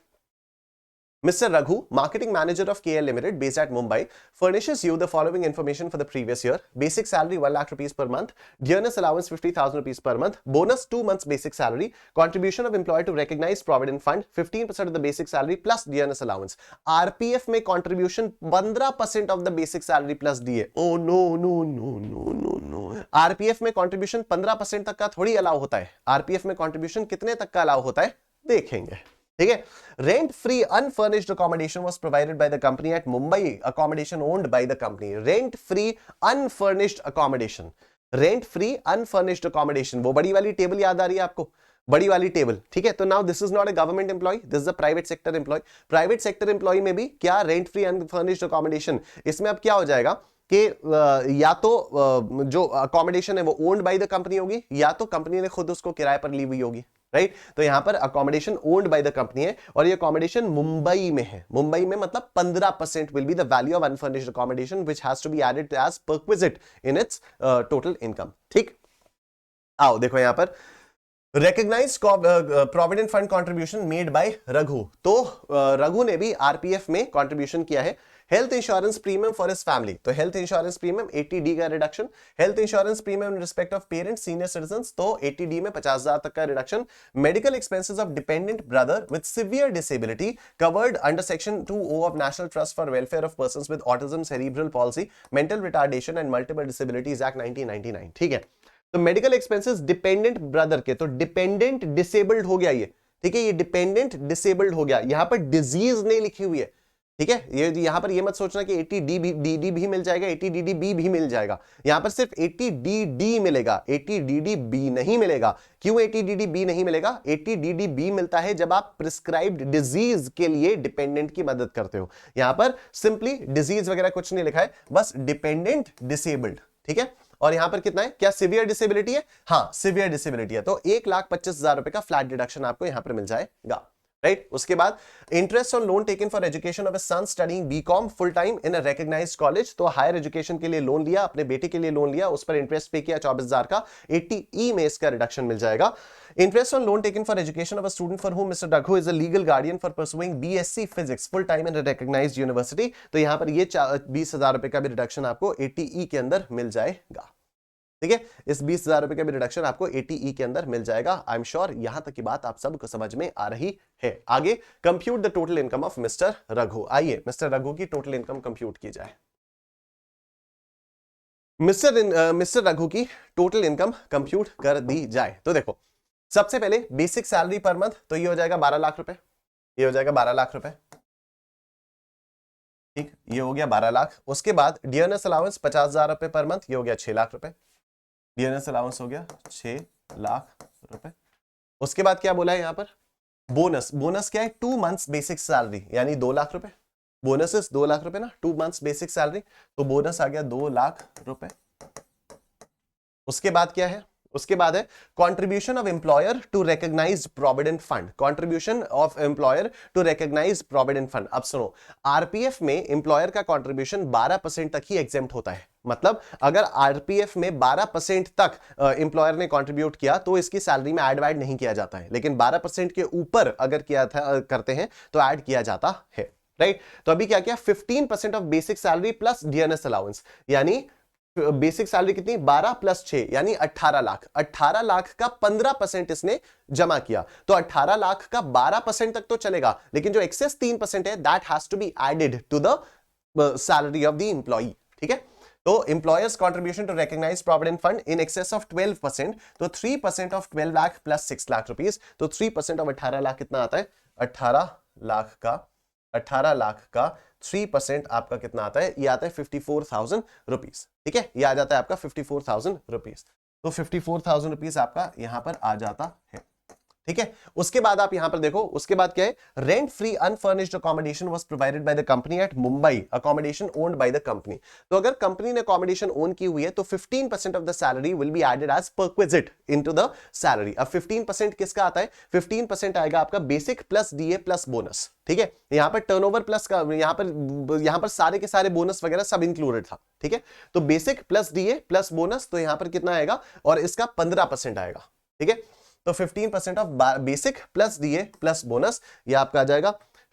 A: Mr. Raghu, marketing manager of KL Limited based at Mumbai, furnishes you the following information for the previous year. Basic salary 1 lakh rupees per month, dearness allowance 50,000 rupees per month, bonus 2 months basic salary, contribution of employer to recognized provident fund 15% of the basic salary plus dearness allowance. RPF में contribution 15% of the basic salary plus DA. Oh no no no no no no. RPF में contribution 15% तक का थोड़ी अलाउ होता है। RPF में contribution कितने तक का अलाउ होता है देखेंगे, ठीक है। Rent free unfurnished accommodation was provided by the company at Mumbai, accommodation owned by the company. Rent free unfurnished accommodation, rent free unfurnished accommodation, वो बड़ी वाली टेबल याद आ रही है आपको? बड़ी वाली टेबल, ठीक है। तो now this is not a government employee, this is a private sector employee. Private sector employee में भी क्या रेंट फ्री अनफर्निश्ड अकोमोडेशन, इसमें अब क्या हो जाएगा कि या तो जो अकोमोडेशन है वो ओन्ड बाय द कंपनी होगी, या तो कंपनी ने खुद उसको किराए पर ली हुई होगी, राइट। तो यहां पर accommodation owned by the company है और ये अकोमोडेशन मुंबई में है। मुंबई में मतलब 15% will be the value of unfurnished accommodation which has to be added as perquisite in its total income, ठीक। आओ देखो यहां पर recognised provident fund contribution made by Raghu. तो रघु ने भी आरपीएफ में कंट्रीब्यूशन किया है। Health insurance premium for his family, तो हेल्थ इंश्योरेंस प्रीमियम 80D का reduction. Health insurance premium in respect of parents senior citizens, तो 80D में 50,000 तक का reduction. Medical expenses of dependent brother with severe disability covered under section 2O of national trust for welfare of persons with autism, cerebral policy, mental retardation and multiple disabilities act 1999, ठीक है। तो मेडिकल एक्सपेंसेस डिपेंडेंट ब्रदर के, तो डिपेंडेंट डिसेबल्ड हो गया ये, ठीक है। ये डिपेंडेंट डिसेबल्ड हो गया, यहां पर डिजीज नहीं लिखी हुई है, ठीक है। ये यहां पर ये मत सोचना कि 80D भी मिल जाएगा, 80DD भी मिल जाएगा। यहां पर सिर्फ 80DD मिलेगा, 80DD नहीं मिलेगा। क्यों 80DD नहीं मिलेगा? 80DD मिलता है जब आप प्रिस्क्राइब्ड डिजीज के लिए डिपेंडेंट की मदद करते हो। यहां पर सिंपली डिजीज वगैरह कुछ नहीं लिखा है, बस डिपेंडेंट डिसेबल्ड, ठीक है। और यहां पर कितना है? क्या सिवियर डिसेबिलिटी है? हाँ सिवियर डिसेबिलिटी है, तो 1,25,000 रुपए का फ्लैट डिडक्शन आपको यहां पर मिल जाएगा, राइट। उसके बाद interest on loan taken for education of a son studying BCom full time in a recognised college, तो हायर एजुकेशन के लिए लोन लिया, अपने बेटे के लिए लोन लिया, उस पर इंटरेस्ट पे किया 24,000 का, 80E में इसका रिडक्शन मिल जाएगा। Interest on loan taken for education of a student for whom mister Raghu is a legal guardian for pursuing BSc physics full time in a recognised university, तो यहां पर ये 20,000 रुपए का भी रिडक्शन आपको 80E के अंदर मिल जाएगा। ठीक है, इस 20,000 रुपए का भी रिडक्शन आपको 80E के अंदर मिल जाएगा। आई एम श्योर यहां तक की बात आप सबको समझ में आ रही है। आगे compute the total income of mister Raghu. आइए मिस्टर रघु की टोटल इनकम कंप्यूट की जाए। मिस्टर रघु की टोटल इनकम कंप्यूट कर दी जाए तो देखो, सबसे पहले बेसिक सैलरी पर मंथ, तो ये हो जाएगा 12 लाख रुपए, ये हो जाएगा 12 लाख रुपए, ठीक, ये हो गया 12 लाख। उसके बाद डियरनेस अलाउंस 50,000 रुपए पर मंथ, ये हो गया 6 लाख रुपए, डियरनेस अलाउंस हो गया 6 लाख रुपए। उसके बाद क्या बोला है यहां पर, बोनस, बोनस क्या है, 2 मंथ्स बेसिक सैलरी यानी 2 लाख रुपए, बोनस 2 लाख रुपए ना, 2 मंथ्स बेसिक सैलरी, तो बोनस आ गया 2 लाख रुपए। उसके बाद क्या है, उसके बाद है contribution of employer to recognised provident fund, contribution of employer to recognised provident fund. अब सुनो, आरपीएफ में एम्प्लॉयर का कंट्रीब्यूशन 12% तक ही एग्जेम्प्ट होता है, मतलब अगर आरपीएफ में 12% तक एम्प्लॉयर ने कंट्रीब्यूट किया तो इसकी सैलरी में ऐड वैड नहीं किया जाता है, लेकिन 12% के ऊपर अगर किया था करते हैं तो ऐड किया जाता है, राइट। तो अभी क्या किया, 15% of basic salary plus dearness allowance, यानी बेसिक सैलरी कितनी, 12 प्लस 6 यानी 18 लाख, 18 लाख का 15% इसने जमा किया, तो 18 लाख का 12% तक तो चलेगा, लेकिन जो एक्सेस 3% है that has to be added to the salary of the employee, ठीक है। तो employer's contribution to recognised provident fund in excess of 12%, तो 3% of 12 lakh plus 6 lakh rupees, तो 3% ऑफ 18 लाख कितना आता है, 18 लाख का 3% आपका कितना आता है, ये आता है 54,000 रुपीस, ठीक है, ये आ जाता है आपका 54,000 रुपीस, तो 54,000 रुपीस आपका यहां पर आ जाता है, ठीक है। उसके बाद आप यहां पर देखो, उसके बाद क्या है, rent free unfurnished accommodation was provided by the company at Mumbai, accommodation owned by the company, तो अगर कंपनी ने अकोमोडेशन ओन की हुई है तो 15% of the salary will be added as perquisite into the salary. अब 15% किसका आता है, 15% आएगा आपका basic plus DA plus bonus, ठीक है। यहां पर टर्नओवर प्लस का, यहां पर सारे के सारे बोनस वगैरह सब इंक्लूडेड था, ठीक है। तो basic plus DA plus bonus, तो यहां पर कितना आएगा, और इसका 15% आएगा, ठीक है। तो 15% of basic plus DA plus bonus, ये आपका आ जाएगा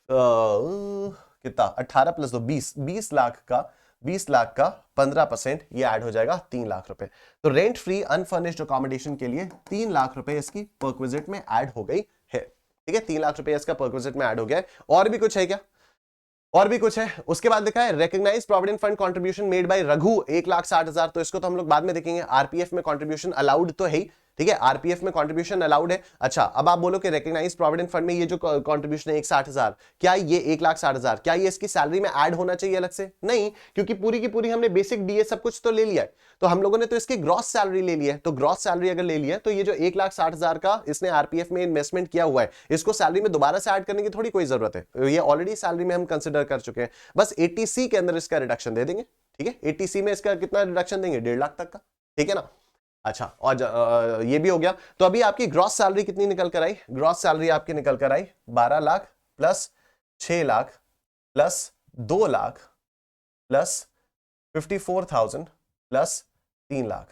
A: कितना, 18 प्लस 2 20 लाख का 15% ये ऐड हो जाएगा 3 लाख रुपए। तो रेंट फ्री अनफर्निश्ड अकोमोडेशन के लिए 3 लाख रुपए इसकी परक्विजिट में ऐड हो गई है, ठीक है, 3 लाख रुपए इसका परक्विजिट में ऐड हो गया है। और भी कुछ है क्या, और भी कुछ है। उसके बाद लिखा है recognised provident fund contribution made by Raghu 1,60,000, तो इसको तो हम लोग बाद में देखेंगे, आरपीएफ में कंट्रीब्यूशन अलाउड तो है ही, ठीक है, आरपीएफ में कंट्रीब्यूशन अलाउड है। अच्छा, अब आप बोलो कि रिकॉग्नाइज्ड प्रोविडेंट फंड में ये जो कंट्रीब्यूशन है 1,60,000, क्या ये 1,60,000 क्या ये इसकी सैलरी में ऐड होना चाहिए अलग से, नहीं, क्योंकि पूरी की पूरी हमने बेसिक डीए सब कुछ तो ले लिया है, तो हम लोगों ने तो इसकी ग्रॉस सैलरी ले ली है, तो ग्रॉस सैलरी अगर ले लिया तो ये जो 1,60,000 का इसने आरपीएफ में इन्वेस्टमेंट किया हुआ है, इसको सैलरी में दोबारा से ऐड करने की थोड़ी कोई जरूरत है, ये ऑलरेडी सैलरी में हम कंसिडर कर चुके हैं, बस 80C के अंदर इसका रिडक्शन दे देंगे, ठीक है, 80C में इसका कितना रिडक्शन देंगे, 1.5 लाख तक का, ठीक है ना। अच्छा, और ये भी हो गया, तो अभी आपकी ग्रॉस सैलरी कितनी निकल कर आई, ग्रॉस सैलरी आपकी निकल कर आई 12 lakh plus 6 lakh plus 2 lakh plus 54,000 plus 3 lakh,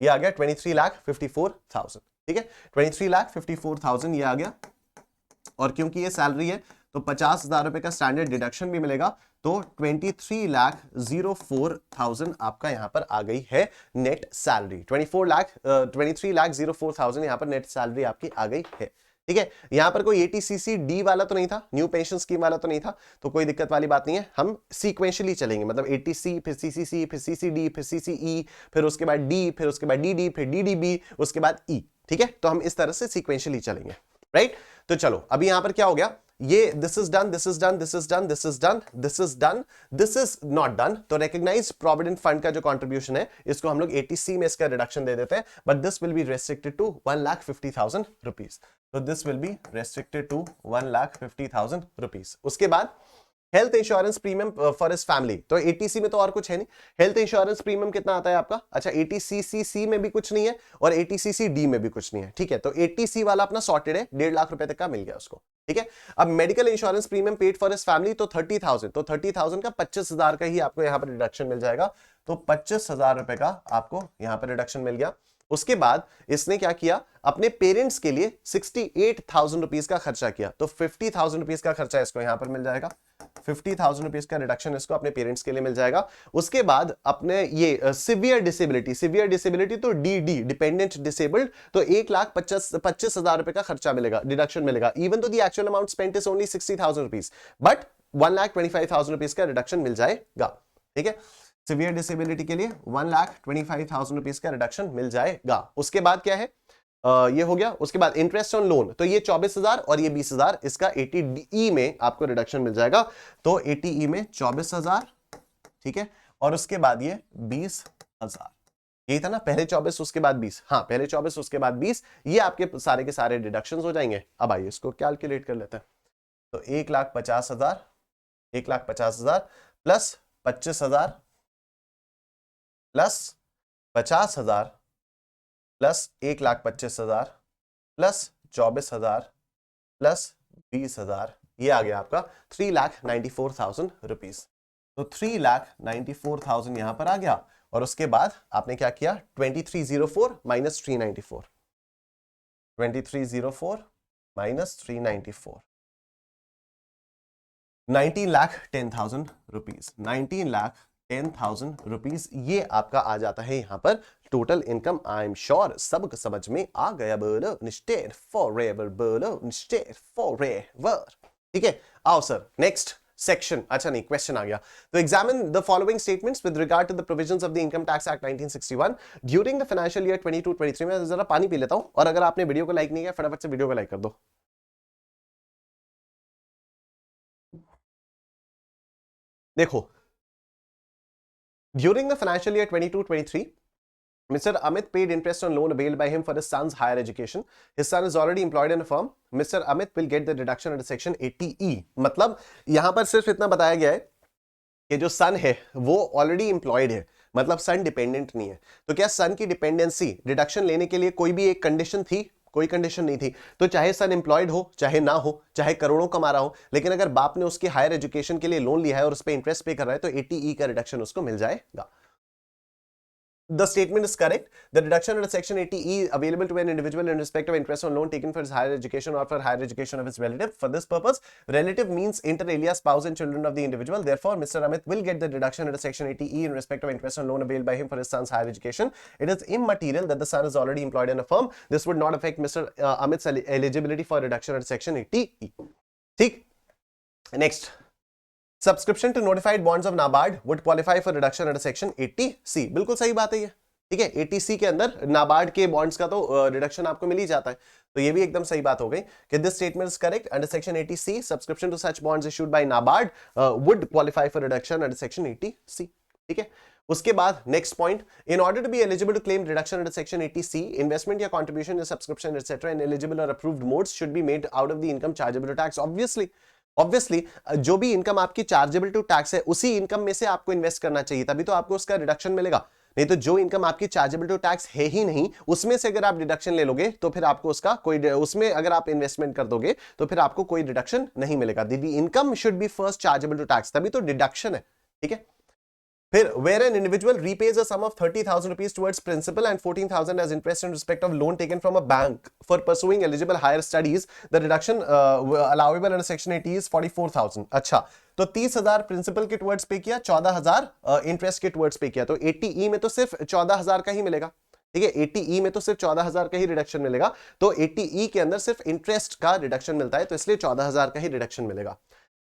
A: ये आ गया 23,54,000, ठीक है, 23,54,000 ये आ गया। और क्योंकि ये सैलरी है तो 50,000 रुपए का स्टैंडर्ड डिडक्शन भी मिलेगा, तो 23,04,000 आपका यहां पर आ गई है नेट सैलरी, 23,04,000 यहां पर नेट सैलरी आपकी आ गई है, ठीक है। यहां पर कोई एटीसीसी डी वाला तो नहीं था, न्यू पेंशन स्कीम वाला तो नहीं था, तो कोई दिक्कत वाली बात नहीं है, हम सीक्वेंशियली चलेंगे, मतलब एटीसी फिर सीसीसी फिर सीसीडी फिर सीसीई फिर उसके बाद डी फिर उसके बाद डीडी फिर डीडीबी उसके बाद ई, ठीक है, तो हम इस तरह से सीक्वेंशियली चलेंगे, राइट। तो चलो अभी यहां पर क्या हो गया, ये this is done, this is done, this is done, this is done, this is done, this is not done, तो रिकॉग्नाइज्ड प्रोविडेंट फंड का जो कंट्रीब्यूशन है इसको हम लोग 80C में इसका रिडक्शन दे देते हैं, but this will be restricted to 1,50,000 rupees, तो this will be restricted to 1,50,000 rupees. उसके बाद health insurance premium for his family, तो 80C में तो और कुछ है नहीं, हेल्थ इंश्योरेंस प्रीमियम कितना आता है आपका, अच्छा 80CC में भी कुछ नहीं है और 80CCD में भी कुछ नहीं है, ठीक है, तो 80C वाला अपना सॉर्टेड है, 1.5 लाख रुपए तक का मिल गया उसको, ठीक है। अब medical insurance premium paid for his family तो 30,000, तो 30,000 का 25,000 का ही आपको यहां पर रिडक्शन मिल जाएगा। तो 25,000 रुपए का आपको यहां पर रिडक्शन मिल गया। उसके बाद इसने क्या किया, अपने पेरेंट्स के लिए 68,000 रुपीज का खर्चा किया, तो 50,000 रुपीज का खर्चा इसको यहां पर मिल जाएगा। 50,000 रुपीज का रिडक्शन इसको अपने पेरेंट्स के लिए मिल जाएगा। उसके बाद अपने ये सिवियर डिसेबिलिटी तो डी डिपेंडेंट डिसेबल्ड, तो 1,25,000 रुपए का खर्चा मिलेगा, डिडक्शन मिलेगा। इवन तो the actual amount spent is only 60,000 rupees, but 1,25,000 rupees का रिडक्शन मिल जाएगा। ठीक है, सिवियर डिसेबिलिटी के लिए 1,25,000 रुपीज का रिडक्शन मिल जाएगा। उसके बाद क्या है, ये हो गया। उसके बाद इंटरेस्ट ऑन लोन, तो ये 24,000 और ये 20,000, इसका 80E में आपको रिडक्शन मिल जाएगा। तो 80E में 24,000, ठीक है, और उसके बाद ये 20,000, यही था ना, पहले 24 उसके बाद 20, हाँ पहले 24 उसके बाद 20, ये आपके सारे के सारे डिडक्शंस हो जाएंगे। अब आइए इसको कैलकुलेट कर लेते हैं। तो 1,50,000, 1,50,000 plus 25,000 plus 50,000 plus 1,25,000 plus 24,000 plus 20,000, ये आ गया आपका 3,94,000 रुपीज। तो 3,94,000 यहां पर आ गया। और उसके बाद आपने क्या किया, 2304 माइनस 394, 2304 माइनस 394, 19,10,000 रुपीज, 19,10,000 रुपीज, ये आपका आ जाता है यहां पर total income. I am sure सब समझ में आ गया। बोलो निश्चय फॉरएवर, बोलो निश्चय फॉरएवर। ठीक है, आओ सर नेक्स्ट सेक्शन, अच्छा नहीं क्वेश्चन आ गया। तो examine the following statements with regard to the provisions of the income tax act 1961 during the financial year 22-23। मैं जरा पानी पी लेता हूं, और अगर आपने वीडियो को लाइक नहीं किया फटाफट से वीडियो को लाइक कर दो। देखो, during the financial year 22-23, Mr. Amit paid interest on loan availed by him for his son's higher education. His son is already employed in a firm. Mr. Amit will get the deduction under section 80E. मतलब यहां पर सिर्फ इतना बताया गया है कि जो सन है वो ऑलरेडी एम्प्लॉयड है, मतलब सन डिपेंडेंट नहीं है। तो क्या सन की डिपेंडेंसी डिडक्शन लेने के लिए कोई भी एक कंडीशन थी? कोई कंडीशन नहीं थी। तो चाहे सन एम्प्लॉयड हो, चाहे ना हो, चाहे करोड़ों कमा रहा हो, लेकिन अगर बाप ने उसकी हायर एजुकेशन के लिए लोन लिया है और उस पर इंटरेस्ट पे कर रहा है, तो 80E का रिडक्शन उसको मिल जाएगा। The statement is correct. The deduction under section 80E available to an individual in respect of interest on loan taken for his higher education or for higher education of his relative. For this purpose, relative means inter alia spouse and children of the individual. Therefore, Mr. Amit will get the deduction under section 80E in respect of interest on loan availed by him for his son's higher education. It is immaterial that the son is already employed in a firm. This would not affect Mr. Amit's eligibility for reduction under section 80E. ठीक, next. Subscription to notified bonds of NABARD would qualify for reduction under section 80C. बिल्कुल सही बात है ये, ठीक है। 80C के अंदर नाबार्ड के बॉन्ड्स का तो रिडक्शन आपको मिल ही जाता है, तो ये भी एकदम सही बात हो गई कि this statement is correct. Under section 80C, subscription to such bonds issued by NABARD would qualify for reduction under section 80C। ठीक है, उसके बाद next point, in order to be eligible to claim reduction under section 80C, investment या कंट्रीब्यूशन या सब्सक्रिप्शन एटसेट्रा इन एलिजिबल और approved modes should be made out of the income chargeable to tax. Obviously जो भी इनकम आपकी चार्जेबल टू टैक्स है उसी इनकम में से आपको इन्वेस्ट करना चाहिए, तभी तो आपको उसका रिडक्शन मिलेगा। नहीं तो जो इनकम आपकी चार्जेबल टू टैक्स है ही नहीं, उसमें से अगर आप डिडक्शन ले लोगे तो फिर आपको उसका कोई, उसमें अगर आप इन्वेस्टमेंट कर दोगे तो फिर आपको कोई डिडक्शन नहीं मिलेगा। The income should be first chargeable to tax, तभी तो डिडक्शन है। ठीक है, फिर where an individual repays a sum of 30,000 rupees towards principal and 14,000 as interest in respect of loan taken from a bank for pursuing eligible higher studies, the reduction allowable under section 80 is 44,000. अच्छा, तो 30,000 प्रिंसिपल के टुवर्ड्स पे किया, 14,000 इंटरेस्ट के टुवर्ड्स पे किया, तो 80E में तो सिर्फ 14,000 का ही मिलेगा। ठीक है, 80E में तो सिर्फ 14,000 का ही रिडक्शन मिलेगा, तो 80E के अंदर सिर्फ इंटरेस्ट का रिडक्शन मिलता है, तो इसलिए 14,000 का ही रिडक्शन मिलेगा।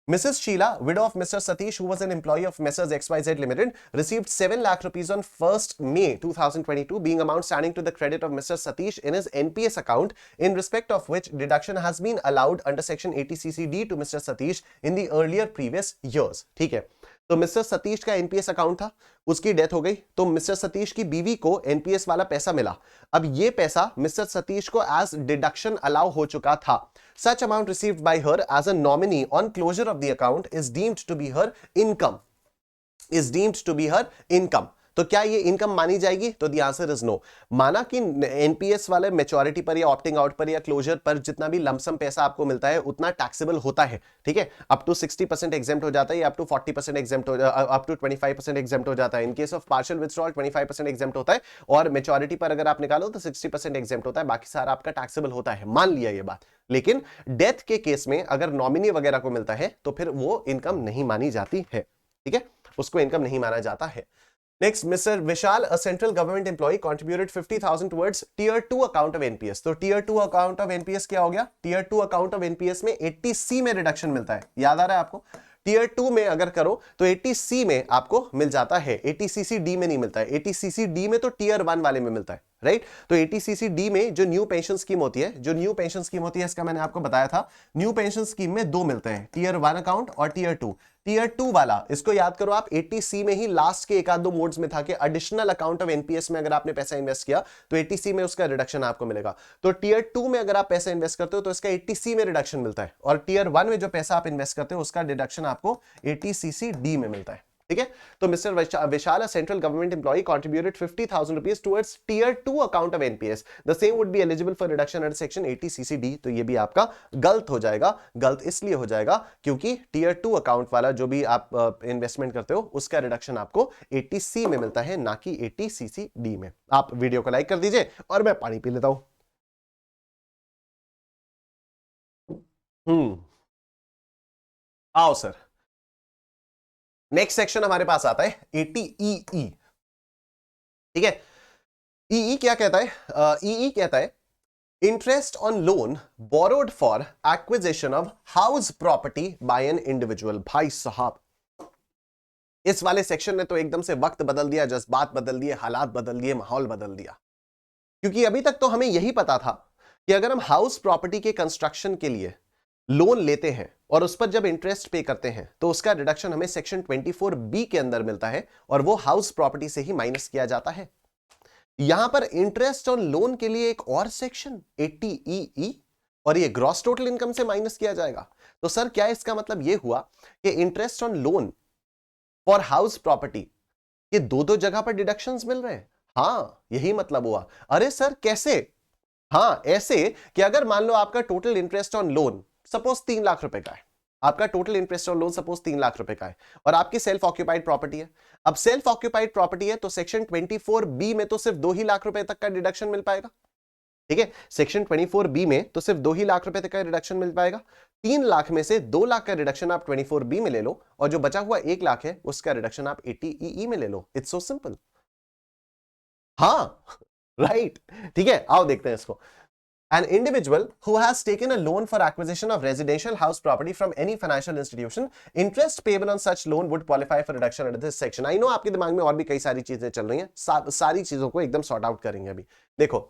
A: Mrs. Sheila, widow of Mr. Satish, who was an employee of Messrs. XYZ Limited, received 7 lakh rupees on 1st May 2022, being amount standing to the credit of Mr. Satish in his NPS account, in respect of which deduction has been allowed under section 80CCD to Mr. Satish in the earlier previous years. ठीक है, तो मिस्टर सतीश का एनपीएस अकाउंट था, उसकी डेथ हो गई, तो मिस्टर सतीश की बीवी को एनपीएस वाला पैसा मिला। अब ये पैसा मिस्टर सतीश को एज डिडक्शन अलाउ हो चुका था। Such amount received by her as a nominee on closure of the account is deemed to be her income. तो क्या ये इनकम मानी जाएगी? तो द आंसर इज नो। माना कि एनपीएस वाले मैच्योरिटी पर या ऑप्टिंग आउट पर या क्लोजर पर जितना भी लमसम पैसा आपको मिलता है उतना टैक्सेबल होता है, ठीक है। अप टू 60% एग्जेम्प्ट हो जाता है, अप टू 40% एग्जेम्प्ट हो, अप टू 25% एग्जेम्प्ट हो जाता है। In case of partial withdrawal 25% exempt होता है, और मैच्योरिटी पर अगर आप निकालो तो 60% एग्जेम्प्ट होता है, बाकी सारा आपका टैक्सेबल होता है, मान लिया ये बात। लेकिन डेथ के केस में अगर नॉमिनी वगैरह को मिलता है तो फिर वो इनकम नहीं मानी जाती है, ठीक है, उसको इनकम नहीं माना जाता है। Next, Mr. Vishal, a central government employee, contributed 50,000 towards Tier 2 account of NPS. तो Tier 2 account of NPS क्या हो गया? Tier 2 account of NPS में 80C में रिडक्शन मिलता है, याद आ रहा है आपको? Tier 2 में अगर करो तो 80C में आपको मिल जाता है, 80CC-D में नहीं मिलता है। 80CC-D में तो Tier 1 वाले में मिलता है, राइट? तो 80CC-D में जो न्यू पेंशन स्कीम होती है, जो न्यू पेंशन स्कीम होती है, इसका मैंने आपको बताया था, न्यू पेंशन स्कीम में दो मिलते हैं, Tier 1 अकाउंट और Tier 2। टीयर 2 वाला, इसको याद करो आप, 80C में ही लास्ट के एक आध दो मोड्स में था कि एडिशनल अकाउंट ऑफ एनपीएस में अगर आपने पैसा इन्वेस्ट किया तो 80C में उसका रिडक्शन आपको मिलेगा। तो टीयर 2 में अगर आप पैसा इन्वेस्ट करते हो तो इसका 80C में रिडक्शन मिलता है, और टीयर 1 में जो पैसा आप इन्वेस्ट करते हो उसका डिडक्शन आपको 80CC-D में मिलता है, ठीक है। तो mister Vishal, central government employee, contributed 50,000 rupees towards Tier 2 account of NPS. The same would be eligible for reduction under section 80CC-D. तो ये भी आपका गलत हो जाएगा। गलत इसलिए हो जाएगा क्योंकि Tier 2 अकाउंट वाला जो भी आप इन्वेस्टमेंट करते हो उसका रिडक्शन आपको 80C में मिलता है, ना कि 80CC-D में। आप वीडियो को लाइक कर दीजिए और मैं पानी पी लेता हूं। आओ सर, नेक्स्ट सेक्शन हमारे पास आता है 80EE, ठीक है। ईई क्या कहता है? ईई कहता है interest on loan borrowed for acquisition of house property bye an individual. भाई साहब, इस वाले सेक्शन ने तो एकदम से वक्त बदल दिया, जज्बात बदल दिए, हालात बदल दिए, माहौल बदल दिया। क्योंकि अभी तक तो हमें यही पता था कि अगर हम हाउस प्रॉपर्टी के कंस्ट्रक्शन के लिए लोन लेते हैं और उस पर जब इंटरेस्ट पे करते हैं तो उसका रिडक्शन हमें सेक्शन 24B के अंदर मिलता है, और वो हाउस प्रॉपर्टी से ही माइनस किया जाता है। यहां पर इंटरेस्ट ऑन लोन के लिए एक और सेक्शन 80EE, और ये ग्रॉस टोटल इनकम से माइनस किया जाएगा। तो सर क्या इसका मतलब यह हुआ कि interest on loan for house property ये दो दो जगह पर डिडक्शंस मिल रहे हैं? हाँ, यही मतलब हुआ। अरे सर कैसे? हाँ, ऐसे कि अगर मान लो आपका total interest on loan suppose 3 lakh रुपए का है, आपका total interest on loan suppose 3 lakh रुपए का है, और आपकी सेल्फ ऑक्यूपाइड प्रॉपर्टी है। अब सेल्फ ऑक्यूपाइड प्रॉपर्टी है तो सेक्शन 24B में तो सिर्फ 2 ही लाख रुपए तक का डिडक्शन मिल पाएगा, ठीक है। सेक्शन 24B में तो सिर्फ 2 ही लाख रुपए तक का रिडक्शन मिल पाएगा। 3 लाख में से 2 लाख का रिडक्शन आप 24B में ले लो, और जो बचा हुआ 1 लाख है उसका रिडक्शन आप 80EE में ले लो। It's so simple. हाँ, राइट, ठीक है। आओ देखते हैं इसको। An individual who has taken a loan for acquisition of residential house property from any financial institution, interest payable on such loan would qualify for reduction under this section. I know आपके दिमाग में और भी कई सारी चीजें चल रही हैं, सारी चीजों को एकदम सॉर्ट आउट करेंगे अभी। देखो,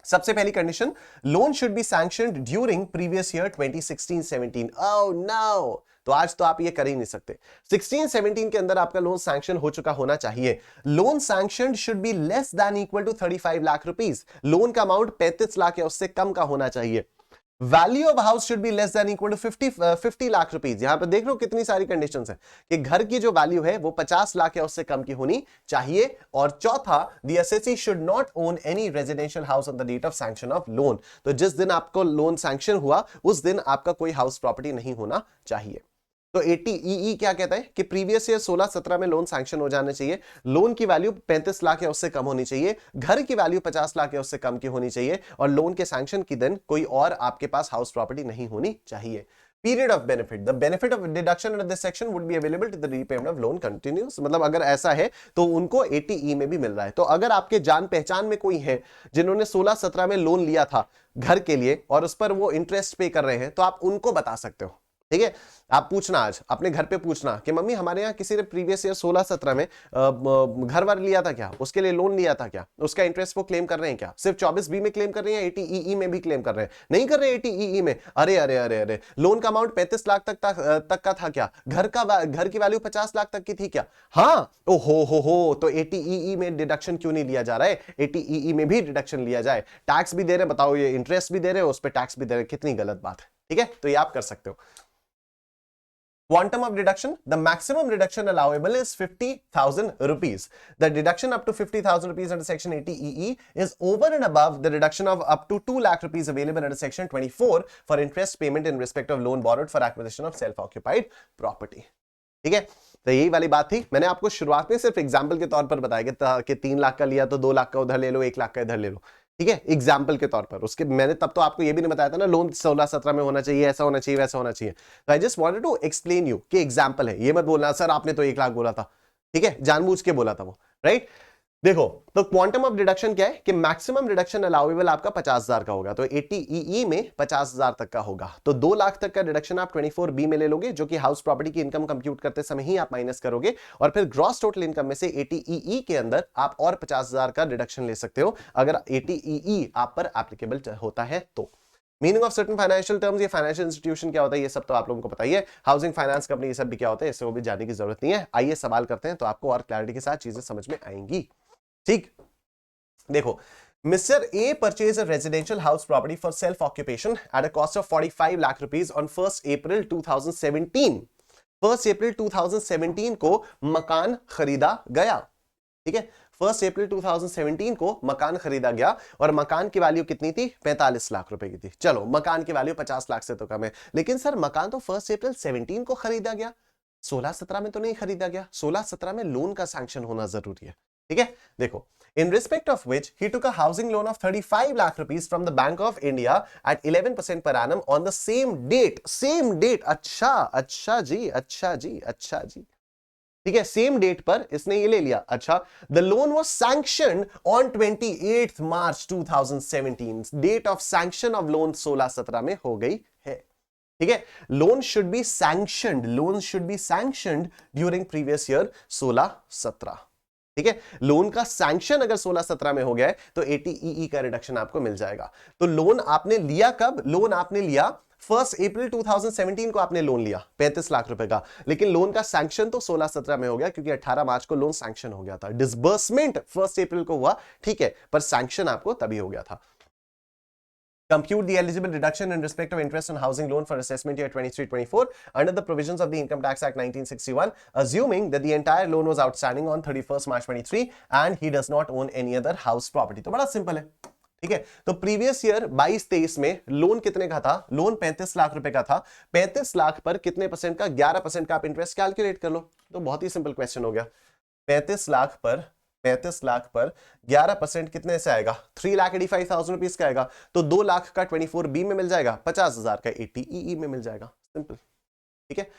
A: सबसे पहली condition, loan should be sanctioned during previous year 2016-17। Oh no, तो आज तो आप ये कर ही नहीं सकते। 16-17 के अंदर आपका लोन सैंक्शन हो चुका होना चाहिए। Loan sanction should be less than equal to 35 lakh rupees. Loan का अमाउंट 35 लाख या उससे कम का होना चाहिए। Value of house should be less than equal to 50 lakh rupees. यहां पर देख लो कितनी सारी कंडीशंस है कि घर की जो वैल्यू है वो 50 लाख या उससे कम की होनी चाहिए। और चौथा, the assessee should not own any residential house on the date of sanction of loan. तो जिस दिन आपको लोन सैंक्शन हुआ उस दिन आपका कोई हाउस प्रॉपर्टी नहीं होना चाहिए। तो 80EE क्या कहता है कि प्रीवियस ईयर 16-17 में लोन सैंक्शन हो जाने चाहिए, लोन की वैल्यू 35 लाख या उससे कम होनी चाहिए, घर की वैल्यू 50 लाख या उससे कम की होनी चाहिए, और लोन के सैंक्शन की दिन कोई और आपके पास हाउस प्रॉपर्टी नहीं होनी चाहिए। Period of benefit. The benefit of deduction under this section would be available to the repayment of loan continues. मतलब अगर ऐसा है तो उनको 80E में भी मिल रहा है। तो अगर आपके जान पहचान में कोई है जिन्होंने 16-17 में लोन लिया था घर के लिए और उस पर वो इंटरेस्ट पे कर रहे हैं तो आप उनको बता सकते हो, ठीक है। आप पूछना, आज अपने घर पे पूछना कि मम्मी हमारे यहाँ किसी ने प्रीवियस ईयर 16-17 में घर वार लिया था क्या, उसके लिए लोन लिया था क्या, उसका इंटरेस्ट वो क्लेम कर रहे हैं क्या, सिर्फ 24B में क्लेम कर रहे हैं, 80EE में भी क्लेम कर रहे हैं, नहीं कर रहे 80EE में, अरे अरे अरे अरे, लोन का अमाउंट 35 लाख तक का था क्या, घर की वैल्यू 50 लाख तक की थी क्या, हाँ, ओ हो, तो 80EE में डिडक्शन क्यों नहीं लिया जा रहा है, 80EE में भी डिडक्शन लिया जाए। टैक्स भी दे रहे, बताओ, ये इंटरेस्ट भी दे रहे, उस पर टैक्स भी दे रहे, कितनी गलत बात है, ठीक है। तो ये आप कर सकते हो। Quantum of deduction, the maximum deduction allowable is 50,000 rupees. The deduction up to 50,000 rupees under section 80EE is over and above the deduction of up to 2 lakh rupees available under section 24 for interest payment in respect of loan borrowed for acquisition of self-occupied property. ठीक है, तो यही वाली बात थी। मैंने आपको शुरुआत में सिर्फ एग्जाम्पल के तौर पर बताया कि 3 लाख का लिया तो 2 लाख का उधर ले लो, 1 लाख का इधर ले लो, ठीक है, एग्जाम्पल के तौर पर। उसके मैंने तब तो आपको ये भी नहीं बताया था ना लोन 16-17 में होना चाहिए, ऐसा होना चाहिए, वैसा होना चाहिए। तो I just wanted to explain you कि एग्जाम्पल है, ये मत बोलना सर आपने तो 1 लाख बोला था, ठीक है, जानबूझ के बोला था वो, राइट। देखो तो क्वांटम ऑफ डिडक्शन क्या है कि मैक्सिमम डिडक्शन अलाउएबल आपका 50,000 का होगा, तो 80EE में 50,000 तक का होगा। तो 2 लाख तक का डिडक्शन आप 24B में ले लोगे, जो कि हाउस प्रॉपर्टी की इनकम कंप्यूट करते समय ही आप माइनस करोगे, और फिर ग्रॉस टोटल इनकम में से 80EE के अंदर आप और 50,000 का डिडक्शन ले सकते हो अगर 80EE आप पर एप्लीकेबल होता है तो। Meaning of certain financial terms, ये फाइनेंशियल इंस्टीट्यूशन क्या होता है ये सब तो आप लोगों को पता ही है, हाउसिंग फाइनेंस कंपनी ये सब भी क्या होता है, इससे वो भी जानने की जरूरत नहीं है। आइए सवाल करते हैं तो आपको और क्लैरिटी के साथ चीजें समझ में आएंगी। ठीक, देखो, Mr. A purchased a residential house property for self-occupation at a cost of 45 lakh rupees on 1st April 2017. 1st April 2017 को मकान खरीदा गया, ठीक है, 1st April 2017 को मकान खरीदा गया और मकान की वैल्यू कितनी थी, 45 लाख रुपए की थी। चलो मकान की वैल्यू 50 लाख से तो कम है, लेकिन सर मकान तो 1st April 17 को खरीदा गया, 16-17 में तो नहीं खरीदा गया। 16-17 में लोन का सैंक्शन होना जरूरी है, ठीक है। देखो, in respect of which he took a housing loan of 35 lakh rupees from the Bank of India at 11% per annum on the same date. अच्छा जी, ठीक है, सेम डेट पर इसने ये ले लिया। अच्छा, the loan was sanctioned on 28 March 2017। Date of sanction of loan 16-17 में हो गई है, ठीक है। Loan should be sanctioned during previous year 16-17, ठीक है। लोन का सैंक्शन अगर 16-17 में हो गया है तो 80EE का रिडक्शन आपको मिल जाएगा। तो लोन आपने लिया कब, लोन आपने लिया 1 अप्रैल 2017 को आपने लोन लिया 35 लाख रुपए का, लेकिन लोन का सैंक्शन तो 16-17 में हो गया क्योंकि 18 मार्च को लोन सैंक्शन हो गया था। डिसबर्समेंट 1 अप्रैल को हुआ, ठीक है, पर सैंक्शन आपको तभी हो गया था। Compute the eligible deduction in respect of interest on housing loan for assessment year 23-24 under the provisions of the Income Tax Act 1961, assuming that the entire loan was outstanding on 31st March 23 and he does not own any other house property. तो बड़ा सिंपल है, ठीक है। तो प्रीवियस ईयर 22-23 में लोन कितने का था, लोन 35 लाख रुपए का था। 35 लाख पर कितने परसेंट का, 11% का आप इंटरेस्ट कैलकुलेट कर लो, तो बहुत ही सिंपल क्वेश्चन हो गया। 35 लाख पर 11% कितने से आएगा, 3,85,000 रुपीज का आएगा, तो 2 लाख का 24B में मिल जाएगा, 50,000 का 80EE में मिल जाएगा, सिंपल, ठीक है।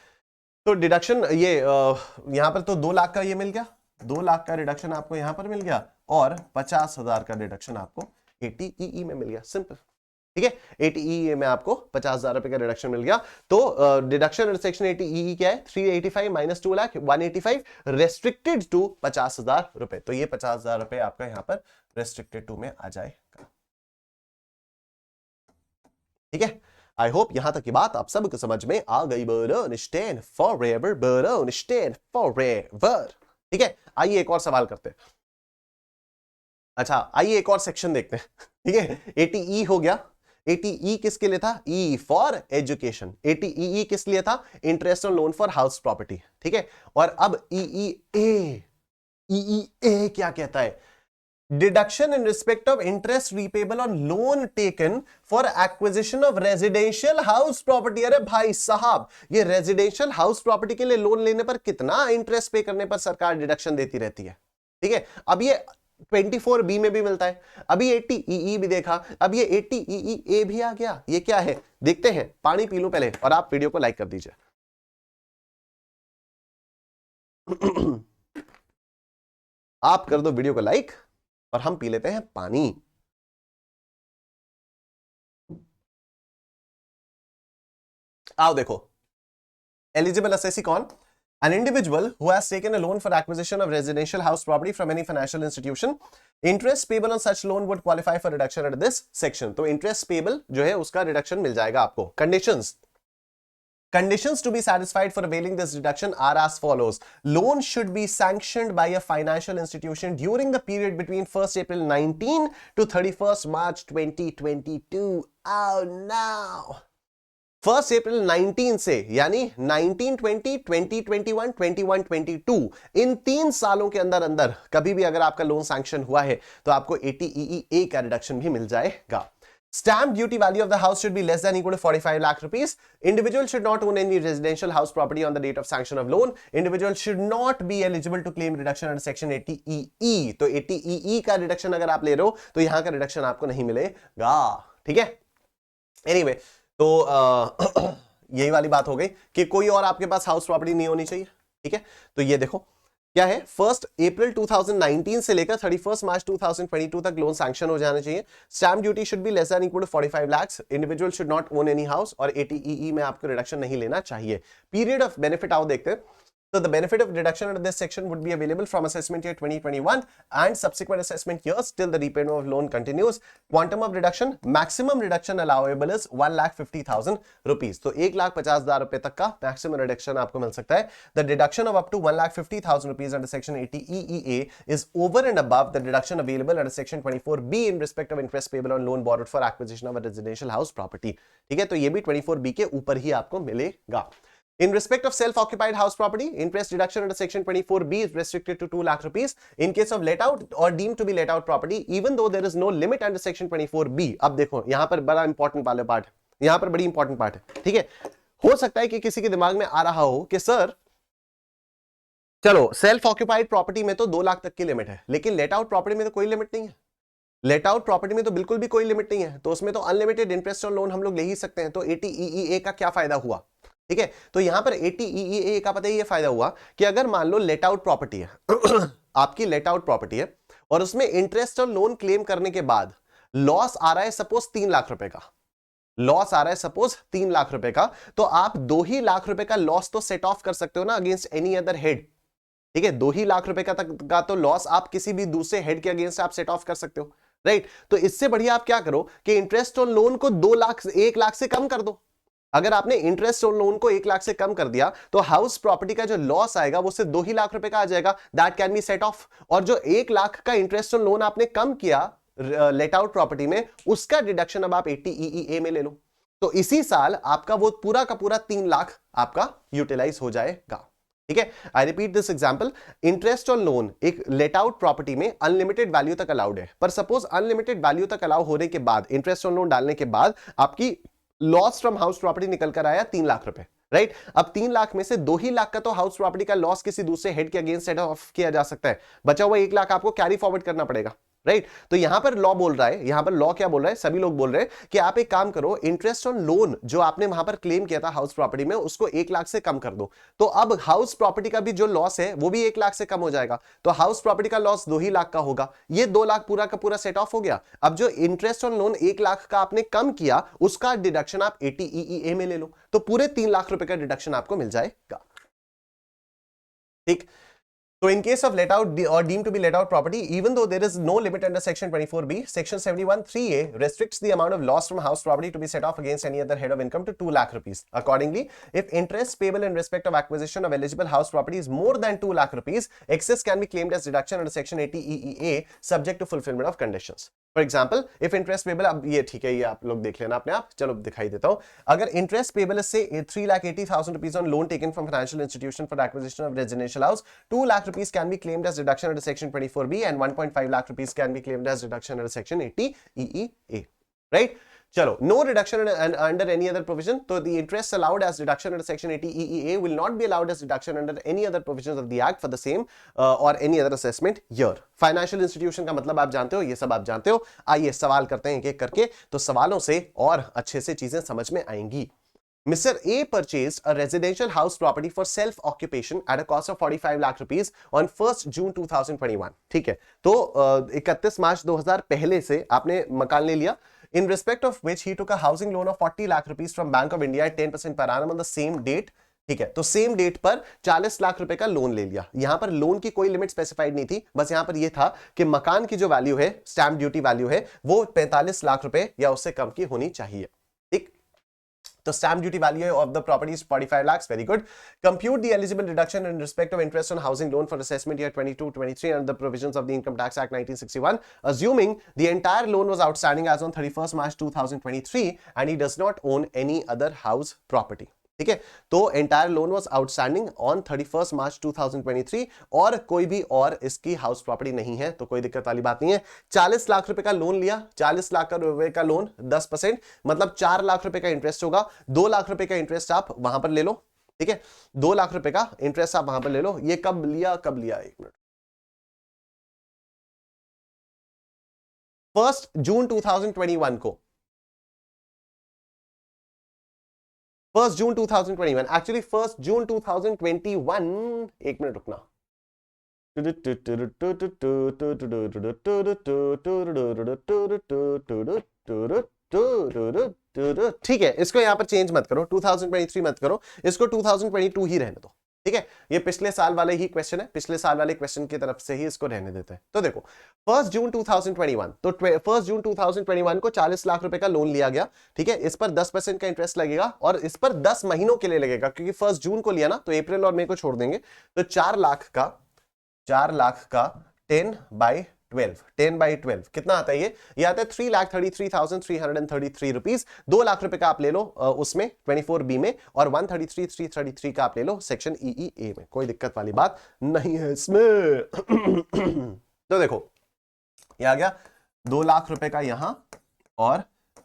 A: तो डिडक्शन ये यहां पर तो 2 लाख का ये मिल गया, 2 लाख का डिडक्शन आपको यहां पर मिल गया और 50,000 का डिडक्शन आपको 80EE में मिल गया, सिंपल, ठीक है। 80EE में आपको 50,000 रुपए का रिडक्शन मिल गया। तो डिडक्शन सेक्शन 80EE क्या है, 385 माइनस 2 लाख 185 रेस्ट्रिक्टेड टू 50,000 रुपए। तो ये 50,000 रुपए आपका यहां पर रेस्ट्रिक्टेड टू में आ जाएगा, ठीक है। आई होप यहां तक की बात आप सबको समझ में आ गई। अंडरस्टैंड फॉरएवर, ठीक है। आइए एक और सवाल करते हैं। अच्छा, आइए एक और सेक्शन देखते हैं, ठीक है। 80E हो गया, 80E किसके लिए था, E फॉर एजुकेशन। 80EE किस लिए था, interest on loan for house property, ठीक है। और अब EEA क्या कहता है, deduction in respect of interest repayable on loan taken for acquisition of residential house property. अरे भाई साहब, ये रेजिडेंशियल हाउस प्रॉपर्टी के लिए लोन लेने पर कितना इंटरेस्ट पे करने पर सरकार डिडक्शन देती रहती है, ठीक है। अब ये 24B में भी मिलता है, अभी 80EE भी देखा, अब ये 80EEA भी आ गया। ये क्या है देखते हैं, पानी पी लूं पहले और आप वीडियो को लाइक कर दीजिए। आप कर दो वीडियो को लाइक और हम पी लेते हैं पानी। आओ देखो, एलिजिबल असेसी कौन, an individual who has taken a loan for acquisition of residential house property from any financial institution. Interest payable on such loan would qualify for reduction under this section. तो interest payable जो है उसका reduction मिल जाएगा आपको। Conditions to be satisfied for availing this reduction are as follows. Loan should be sanctioned by a financial institution during the period between 1st April 19 to 31st March 2022. Oh no! 1 अप्रैल 19 से, यानी 1920, 2021, 21-22 इन 3 सालों के अंदर अंदर कभी भी अगर आपका लोन सैंक्शन हुआ है तो आपको ATEEA का रिडक्शन भी मिल जाएगा। Stamp duty value of the house should be less than equal to 45 lakh rupees. Individual should not own any residential house property on the date of sanction of loan. Individual should not be eligible to claim reduction under section 80EE. तो 80EE का रिडक्शन अगर आप ले रहे हो तो यहां का रिडक्शन आपको नहीं मिलेगा, ठीक है। Anyway, तो यही वाली बात हो गई कि कोई और आपके पास हाउस प्रॉपर्टी नहीं होनी चाहिए, ठीक है। तो ये देखो क्या है, 1 अप्रैल 2019 से लेकर 31 मार्च 2022 तक लोन सैंक्शन हो जाना चाहिए। Stamp duty should be less than equal to 45 lakh. Individual should not own any house और ATEE में आपको रिडक्शन नहीं लेना चाहिए। पीरियड ऑफ बेनिफिट आओ देखते हैं। So the benefit of reduction under this section would be available from assessment year 2021 and subsequent assessment years till the repayment of loan continues. Quantum of reduction, maximum reduction allowable is 1,50,000 rupees. तो 1,50,000 रुपए तक का maximum reduction आपको मिल सकता है। The deduction of up to 1,50,000 rupees under section 80EEA is over and above the deduction available under section 24B in respect of interest payable on loan borrowed for acquisition of a residential house property. ठीक है, तो ये भी 24B के ऊपर ही आपको मिलेगा। In respect of self-occupied house property, interest deduction under section 24B is restricted to 2 lakh rupees. In case of let out or deemed to be let out property, even though there is no limit under section 24B. अब देखो यहां पर बड़ा इंपॉर्टेंट वाला पार्ट है, यहां पर बड़ी इंपॉर्टेंट पार्ट है, ठीक है। हो सकता है कि किसी के दिमाग में आ रहा हो कि सर चलो सेल्फ ऑक्यूपाइड प्रॉपर्टी में तो 2 लाख तक की लिमिट है, लेकिन लेट आउट प्रॉपर्टी में तो कोई लिमिट नहीं है। लेट आउट प्रॉपर्टी में तो बिल्कुल भी कोई लिमिट नहीं है, तो उसमें तो अनलिमिटेड इंटरेस्ट और लोन हम लोग ले ही सकते हैं। तो ATEEA का क्या फायदा हुआ, ठीक है। तो यहां पर ATEEA का पता ही ये फायदा हुआ कि अगर मान लो लेट आउट प्रॉपर्टी है आपकी लेट आउट प्रॉपर्टी है और उसमें इंटरेस्ट और लोन क्लेम करने के बाद लॉस आ रहा है सपोज 3 लाख रुपए का, लॉस आ रहा है सपोज 3 लाख रुपए का, तो आप 2 ही लाख रुपए का लॉस तो सेट ऑफ कर सकते हो ना अगेंस्ट एनी अदर हेड, ठीक है। 2 ही लाख रुपए का तक का तो लॉस आप किसी भी दूसरे हेड के अगेंस्ट आप सेट ऑफ कर सकते हो, राइट। तो इससे बढ़िया आप क्या करो कि इंटरेस्ट और लोन को 1 लाख से कम कर दो। अगर आपने इंटरेस्ट और लोन को 1 लाख से कम कर दिया तो हाउस प्रॉपर्टी का जो लॉस आएगा वो सिर्फ 2 ही लाख रुपए का आ जाएगा, that can be set of. और जो 1 लाख का इंटरेस्ट और लोन आपने कम किया लेट आउट प्रॉपर्टी में, उसका डिडक्शन अब आप ATEEA में ले लो, तो इसी साल आपका वो पूरा का पूरा 3 लाख आपका यूटिलाइज हो जाएगा, ठीक है। I repeat this example, interest और लोन एक लेट आउट प्रॉपर्टी में अनलिमिटेड वैल्यू तक अलाउड है, पर सपोज अनलिमिटेड वैल्यू तक अलाउ होने के बाद, इंटरेस्ट और लोन डालने के बाद आपकी लॉस फ्रॉम हाउस प्रॉपर्टी निकल कर आया 3 लाख रुपए, राइट। अब 3 लाख में से 2 ही लाख का तो हाउस प्रॉपर्टी का लॉस किसी दूसरे हेड के अगेंस्ट सेट ऑफ किया जा सकता है, बचा हुआ 1 लाख आपको कैरी फॉरवर्ड करना पड़ेगा, राइट। तो यहां पर लॉ बोल रहा है, यहां पर लॉ क्या बोल रहा है, सभी लोग बोल रहे हैं कि आप एक काम करो, इंटरेस्ट ऑन लोन जो आपने वहां पर क्लेम किया था हाउस प्रॉपर्टी में उसको 1 लाख से कम कर दो, तो अब हाउस प्रॉपर्टी का भी जो लॉस है वो भी 1 लाख से कम हो जाएगा, तो हाउस प्रॉपर्टी का लॉस 2 ही लाख का होगा, ये 2 लाख पूरा का पूरा सेट ऑफ हो गया। अब जो इंटरेस्ट ऑन लोन 1 लाख का आपने कम किया उसका डिडक्शन आप ATEEA में ले लो, तो पूरे 3 लाख रुपए का डिडक्शन आपको मिल जाएगा, ठीक। So in case of let out or deemed to be let out property, even though there is no limit under section 24B, section 71(3)(a) restricts the amount of loss from house property to be set off against any other head of income to 2 lakh rupees. Accordingly, if interest payable in respect of acquisition of eligible house property is more than 2 lakh rupees, excess can be claimed as deduction under section 80EEA subject to fulfillment of conditions. For example, if interest payable, अब ये ठीक है, ये आप लोग देख लेना अपने आप, चलो दिखाई देता हूं। अगर interest payable is say 3,80,000 rupees on loan taken from financial institution for acquisition of residential house, 2 lakh rupees can be claimed as deduction under section 24B and 1.5 lakh rupees can be claimed as deduction under section 80EEA, right? चलो, no reduction under any other provision, तो the interest allowed as deduction under section 80EEA will not be allowed as deduction under any other provisions of the act for the same or any other assessment year. Financial institution का मतलब आप जानते हो, ये सब आप जानते हो। आइए सवाल करते हैं एक-एक करके, तो सवालों से और अच्छे से चीजें समझ में आएंगी। Mr. A purchased a residential house property for self-occupation at a cost of 45 lakh rupees on 1st June 2021. ठीक है, तो 31 मार्च 2000 पहले से आपने मकान ले लिया, in respect of which he took a housing loan of 40 lakh rupees from Bank of India at 10% per annum on the same date. ठीक है, तो सेम डेट पर 40 लाख रुपए का लोन ले लिया। यहां पर लोन की कोई लिमिट स्पेसिफाइड नहीं थी, बस यहां पर यह था कि मकान की जो वैल्यू है, स्टैंप ड्यूटी वैल्यू है, वो 45 लाख रुपए या उससे कम की होनी चाहिए, ठीक। तो stamp duty value of the property is 45 lakhs. Very good. Compute the eligible reduction in respect of interest on housing loan for assessment year 22-23 under the provisions of the income tax act 1961, assuming the entire loan was outstanding as on 31st March 2023 and he does not own any other house property. ठीक है, तो entire loan was outstanding on 31st मार्च 2023 और कोई भी और इसकी हाउस प्रॉपर्टी नहीं है, तो कोई दिक्कत वाली बात नहीं है. 40 लाख रुपए का लोन लिया, 40 लाख रुपए का लोन 10%, मतलब 4 लाख रुपए का इंटरेस्ट होगा. 2 लाख रुपए का इंटरेस्ट आप वहां पर ले लो. ठीक है, 2 लाख रुपए का इंटरेस्ट आप वहां पर ले लो. ये कब लिया, एक मिनट, 1 जून 2021 को, 1 जून 2021, एक्चुअली 1 जून 2021, एक मिनट रुकना. ठीक है, इसको यहां पर चेंज मत करो, 2023 मत करो, इसको 2022 ही रहने दो. ठीक है, ये पिछले साल वाले ही क्वेश्चन है, पिछले साल वाले क्वेश्चन की तरफ से ही इसको रहने देते हैं. तो देखो 1 जून 2021, तो 1 जून 2021 को 40 लाख रुपए का लोन लिया गया. ठीक है, इस पर 10% का इंटरेस्ट लगेगा और इस पर 10 महीनों के लिए लगेगा, क्योंकि 1 जून को लिया ना, तो अप्रैल और मई को छोड़ देंगे. तो 4 लाख का 10/12 कितना आता है? ये आता है 3,33,333 रुपीज. 2 लाख रुपए का आप ले लो उसमें 24B में, और 133,333 का आप ले लो सेक्शन EEA में. कोई दिक्कत वाली बात नहीं है इसमें. तो देखो ये आ गया 2 लाख रुपए का यहां और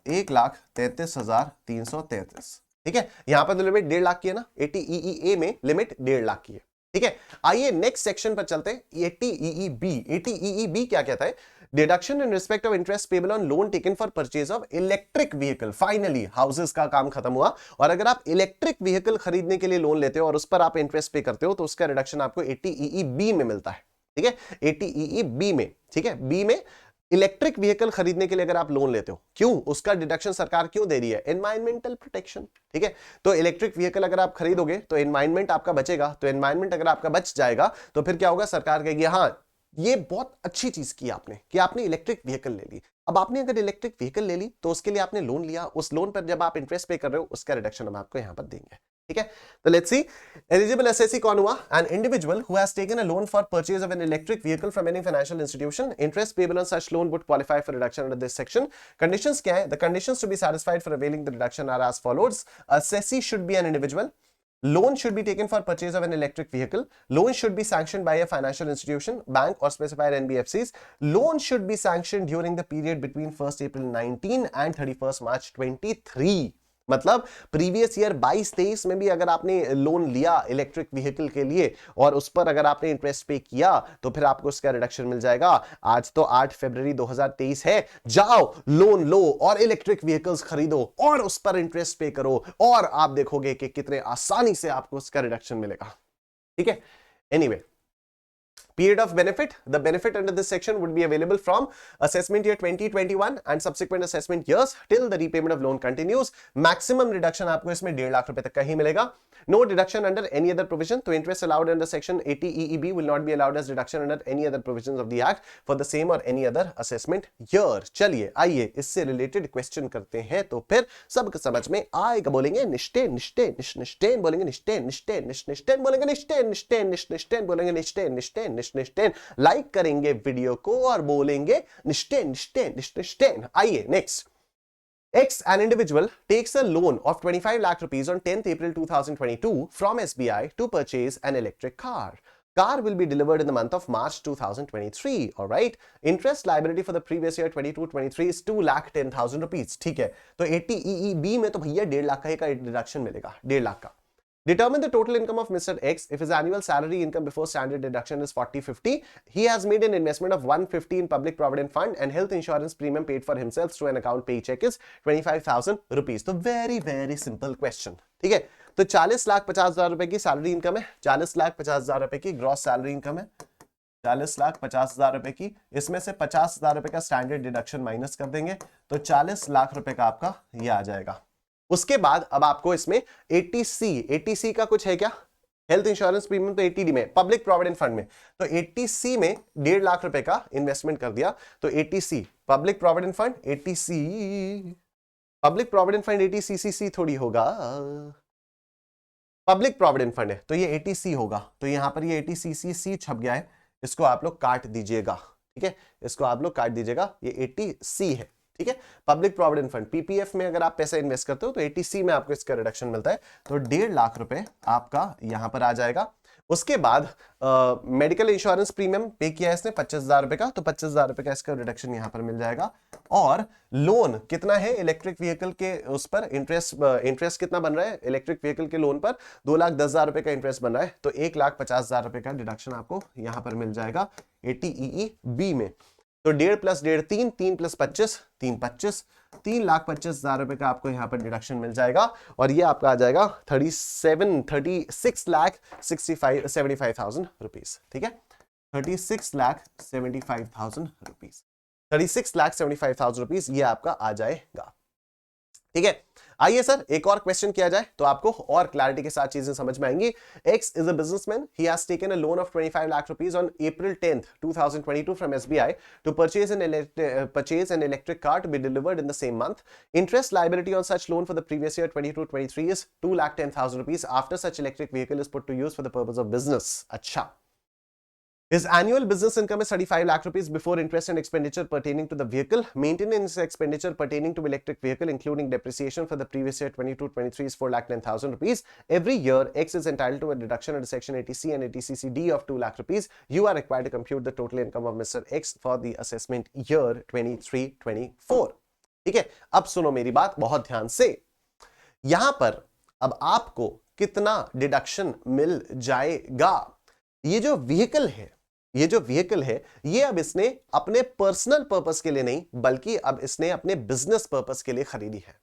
A: 1,33,333. ठीक है, यहां पर तो लिमिट 1.5 लाख की है ना, 80EEA में लिमिट 1.5 लाख की है. ठीक है, आइए नेक्स्ट सेक्शन पर चलते हैं. 80EEB क्या कहता है? Deduction in respect of interest payable on loan taken for purchase of electric vehicle. Finally houses का काम खत्म हुआ, और अगर आप इलेक्ट्रिक व्हीकल खरीदने के लिए लोन लेते हो और उस पर आप इंटरेस्ट पे करते हो, तो उसका रिडक्शन आपको 80EEB में मिलता है. ठीक है, 80EEB में. ठीक है, बी में इलेक्ट्रिक व्हीकल खरीदने के लिए अगर आप लोन लेते हो, क्यों? उसका डिडक्शन सरकार क्यों दे रही है? Environmental protection. ठीक है, तो इलेक्ट्रिक व्हीकल अगर आप खरीदोगे तो एनवायरमेंट आपका बचेगा. तो एनवायरमेंट अगर आपका बच जाएगा तो फिर क्या होगा? सरकार कहेगी हाँ ये बहुत अच्छी चीज की आपने, कि आपने इलेक्ट्रिक व्हीकल ले ली. अब आपने अगर इलेक्ट्रिक व्हीकल ले ली तो उसके लिए आपने लोन लिया, उस लोन पर जब आप इंटरेस्ट पे कर रहे हो उसका रिडक्शन हम आपको यहां पर देंगे. ठीक है, तो लेट्स सी. एलिजिबल एसएससी कौन हुआ? An individual who has taken a loan for purchase of an electric vehicle from any financial institution. Interest payable on such loan would qualify for reduction under this section. Conditions क्या है? The conditions to be satisfied for availing the reduction are as follows. Assessee should be an individual. Loan should be taken for purchase of an electric vehicle. Loan should be sanctioned by a financial institution, bank or specified NBFCs. Loan should be sanctioned during the period between 1st April 19 and 31st March 23. मतलब प्रीवियस ईयर 22-23 में भी अगर आपने लोन लिया इलेक्ट्रिक व्हीकल के लिए और उस पर अगर आपने इंटरेस्ट पे किया तो फिर आपको उसका रिडक्शन मिल जाएगा. आज तो 8 फरवरी 2023 है. जाओ लोन लो और इलेक्ट्रिक व्हीकल्स खरीदो और उस पर इंटरेस्ट पे करो, और आप देखोगे कि कितने आसानी से आपको उसका रिडक्शन मिलेगा. ठीक है, anyway, period of benefit. The benefit under this section would be available from assessment year 2021 and subsequent assessment years till the repayment of loan continues. Maximum reduction आपको इसमें 1.5 लाख रुपए तक का ही मिलेगा. No deduction under any other provision. तो interest allowed under section 80 EEB will not be allowed as deduction under any other provisions of the act for the same or any other assessment year. चलिए आइए इससे related question करते हैं, तो फिर सबको समझ में आएगा. बोलेंगे निष्ठे निष्ठे निष्ठेन, बोलेंगे निष्ठे निष्ठे निष्ठेन, बोलेंगे निष्ठे निष्ठे निष्ठेन, बोलेंगे निष्ठे निष्ठे निष्ठेन. लाइक करेंगे वीडियो को और बोलेंगे निष्ठे निष्ठे निष्ठेन. आइए next. X, an individual, takes a loan of 25 lakh rupees on 10th April 2022 from SBI to purchase an electric car. Car will be delivered in the month of March 2023. All right. Interest liability for the previous year 22-23 is 2,10,000 rupees. ठीक है, तो 80 EEB में तो भैया 1.5 लाख का डिडक्शन मिलेगा, 1.5 लाख का. Determine the total income of Mr. X if his annual salary income before standard deduction is 40-50. He has made an investment of 150 in public provident fund and health insurance premium paid for himself through an account paycheck is 25,000 rupees. तो very simple question. ठीक है, तो 40,50,000 रुपए की सैलरी इनकम है, 40,50,000 रुपए की ग्रॉस सैलरी इनकम है, 40,50,000 रुपए की. इसमें से 50,000 रुपए का स्टैंडर्ड डिडक्शन माइनस कर देंगे तो 40 लाख रुपए का आपका ये आ जाएगा. उसके बाद अब आपको इसमें 80C का कुछ है क्या? हेल्थ इंश्योरेंस प्रीमियम तो 80D में, पब्लिक प्रोविडेंट फंड में, तो 80C में 1.5 लाख रुपए का इन्वेस्टमेंट कर दिया. तो 80C public provident fund, 80C public provident fund eighty CC थोड़ी होगा, पब्लिक प्रोविडेंट फंड है तो ये एटीसी होगा, तो यहां पर ये एटीसीसी छप गया है, इसको आप लोग काट दीजिएगा, ठीक है, इसको आप लोग काट दीजिएगा, ये एटीसी है, ठीक है। पब्लिक प्रोविडेंट फंड पीपीएफ में अगर आप पैसा इन्वेस्ट करते हो तो एटीसी में आपको इसका रिडक्शन मिलता है, तो 1.5 लाख रुपए आपका यहां पर आ जाएगा। उसके बाद मेडिकल इंश्योरेंस प्रीमियम पे किया है इसने 25,000 रुपए का, तो 25,000 रुपए का इसका रिडक्शन यहां पर मिल जाएगा। और लोन कितना है इलेक्ट्रिक व्हीकल के उस पर, इंटरेस्ट कितना बन रहा है इलेक्ट्रिक व्हीकल के लोन पर, 2,10,000 रुपए का इंटरेस्ट बन रहा है, तो 1,50,000 रुपए का डिडक्शन आपको यहां पर मिल जाएगा एटीईई बी में। तो 1.5 + 1.5 3, 3 + 25 3 25, 3,25,000 रुपए का आपको यहां पर डिडक्शन मिल जाएगा, और ये आपका आ जाएगा 36,75,000 रुपीज, ठीक है, 36,75,000 रुपीज, 36,75,000 रुपीज ये आपका आ जाएगा, ठीक है। आइए सर एक और क्वेश्चन किया जाए तो आपको और क्लैरिटी के साथ चीजें समझ में आएंगी। X is a businessman. He has taken a loan of 25 lakh rupees on April 10th, 2022 from SBI to purchase an electric car to be delivered in the same month. Interest liability on such loan for the previous year 22-23 is 2,10,000 rupees after such electric vehicle is put to use for the purpose of business. अच्छा, his annual business income is 35 lakh rupees before interest and expenditure pertaining to the vehicle. Maintenance expenditure pertaining to electric vehicle including depreciation for the previous year 22-23 is 4,10,000 rupees. Every year X is entitled to a deduction under section 80C and 80CCD of 2 lakh rupees. You are required to compute the total income of Mr. X for the assessment year 23-24. ठीक है, अब सुनो मेरी बात बहुत ध्यान से। यहां पर अब आपको कितना डिडक्शन मिल जाएगा? ये जो व्हीकल है, ये जो व्हीकल है, ये अब इसने अपने पर्सनल पर्पस के लिए नहीं बल्कि अब इसने अपने बिजनेस पर्पस के लिए खरीदी है।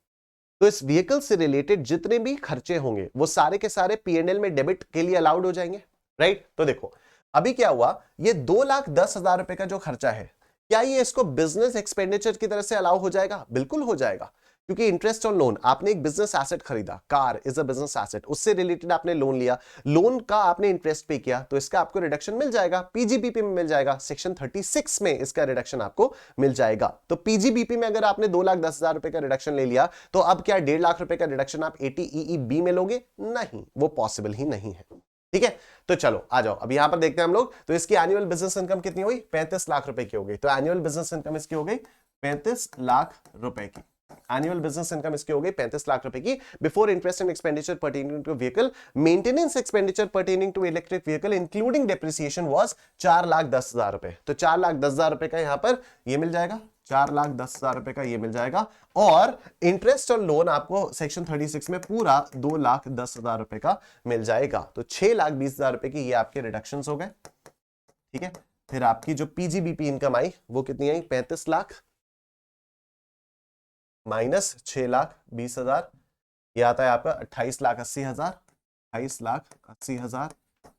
A: तो इस व्हीकल से रिलेटेड जितने भी खर्चे होंगे वो सारे के सारे पीएनएल में डेबिट के लिए अलाउड हो जाएंगे, राइट। तो देखो अभी क्या हुआ, ये 2,10,000 रुपए का जो खर्चा है, क्या ये इसको बिजनेस एक्सपेंडिचर की तरह से अलाउ हो जाएगा? बिल्कुल हो जाएगा, क्योंकि इंटरेस्ट ऑन लोन, आपने एक बिजनेस एसेट खरीदा, car is a business asset, उससे रिलेटेड आपने लोन लिया, लोन का आपने इंटरेस्ट पे किया, तो इसका आपको रिडक्शन मिल जाएगा, पीजीबीपी में मिल जाएगा, सेक्शन 36 में इसका रिडक्शन आपको मिल जाएगा। तो पीजीबीपी में अगर आपने 2,10,000 रुपए का रिडक्शन ले लिया, तो अब क्या 1.5 लाख रुपए का रिडक्शन आप एटीईई बी में लोगे? नहीं, वो पॉसिबल ही नहीं है, ठीक है। तो चलो आ जाओ, अब यहां पर देखते हैं हम लोग, तो इसकी एनुअल बिजनेस इनकम कितनी हुई? 35 लाख रुपए की हो गई। तो एनुअल बिजनेस इनकम इसकी हो गई 35 लाख रुपए की, एनुअल बिजनेस इनकम इसकी हो गई 35 लाख रुपए की before interest and expenditure pertaining to vehicle. Maintenance expenditure pertaining to electric vehicle including depreciation was 4,10,000 रुपए। तो 4,10,000 रुपए का यहां पर ये मिल जाएगा, 4,10,000 रुपए का ये मिल जाएगा, और इंटरेस्ट ऑन लोन आपको सेक्शन 36 में पूरा 2,10,000 रुपए का मिल जाएगा। तो 6,20,000 रुपए की ये आपके रिडक्शंस हो गए, ठीक है। फिर आपकी जो पीजीबीपी इनकम आई वो कितनी आई? 35 लाख माइनस 6,20,000, ये आता है आपका 28,80,000, 28,80,000,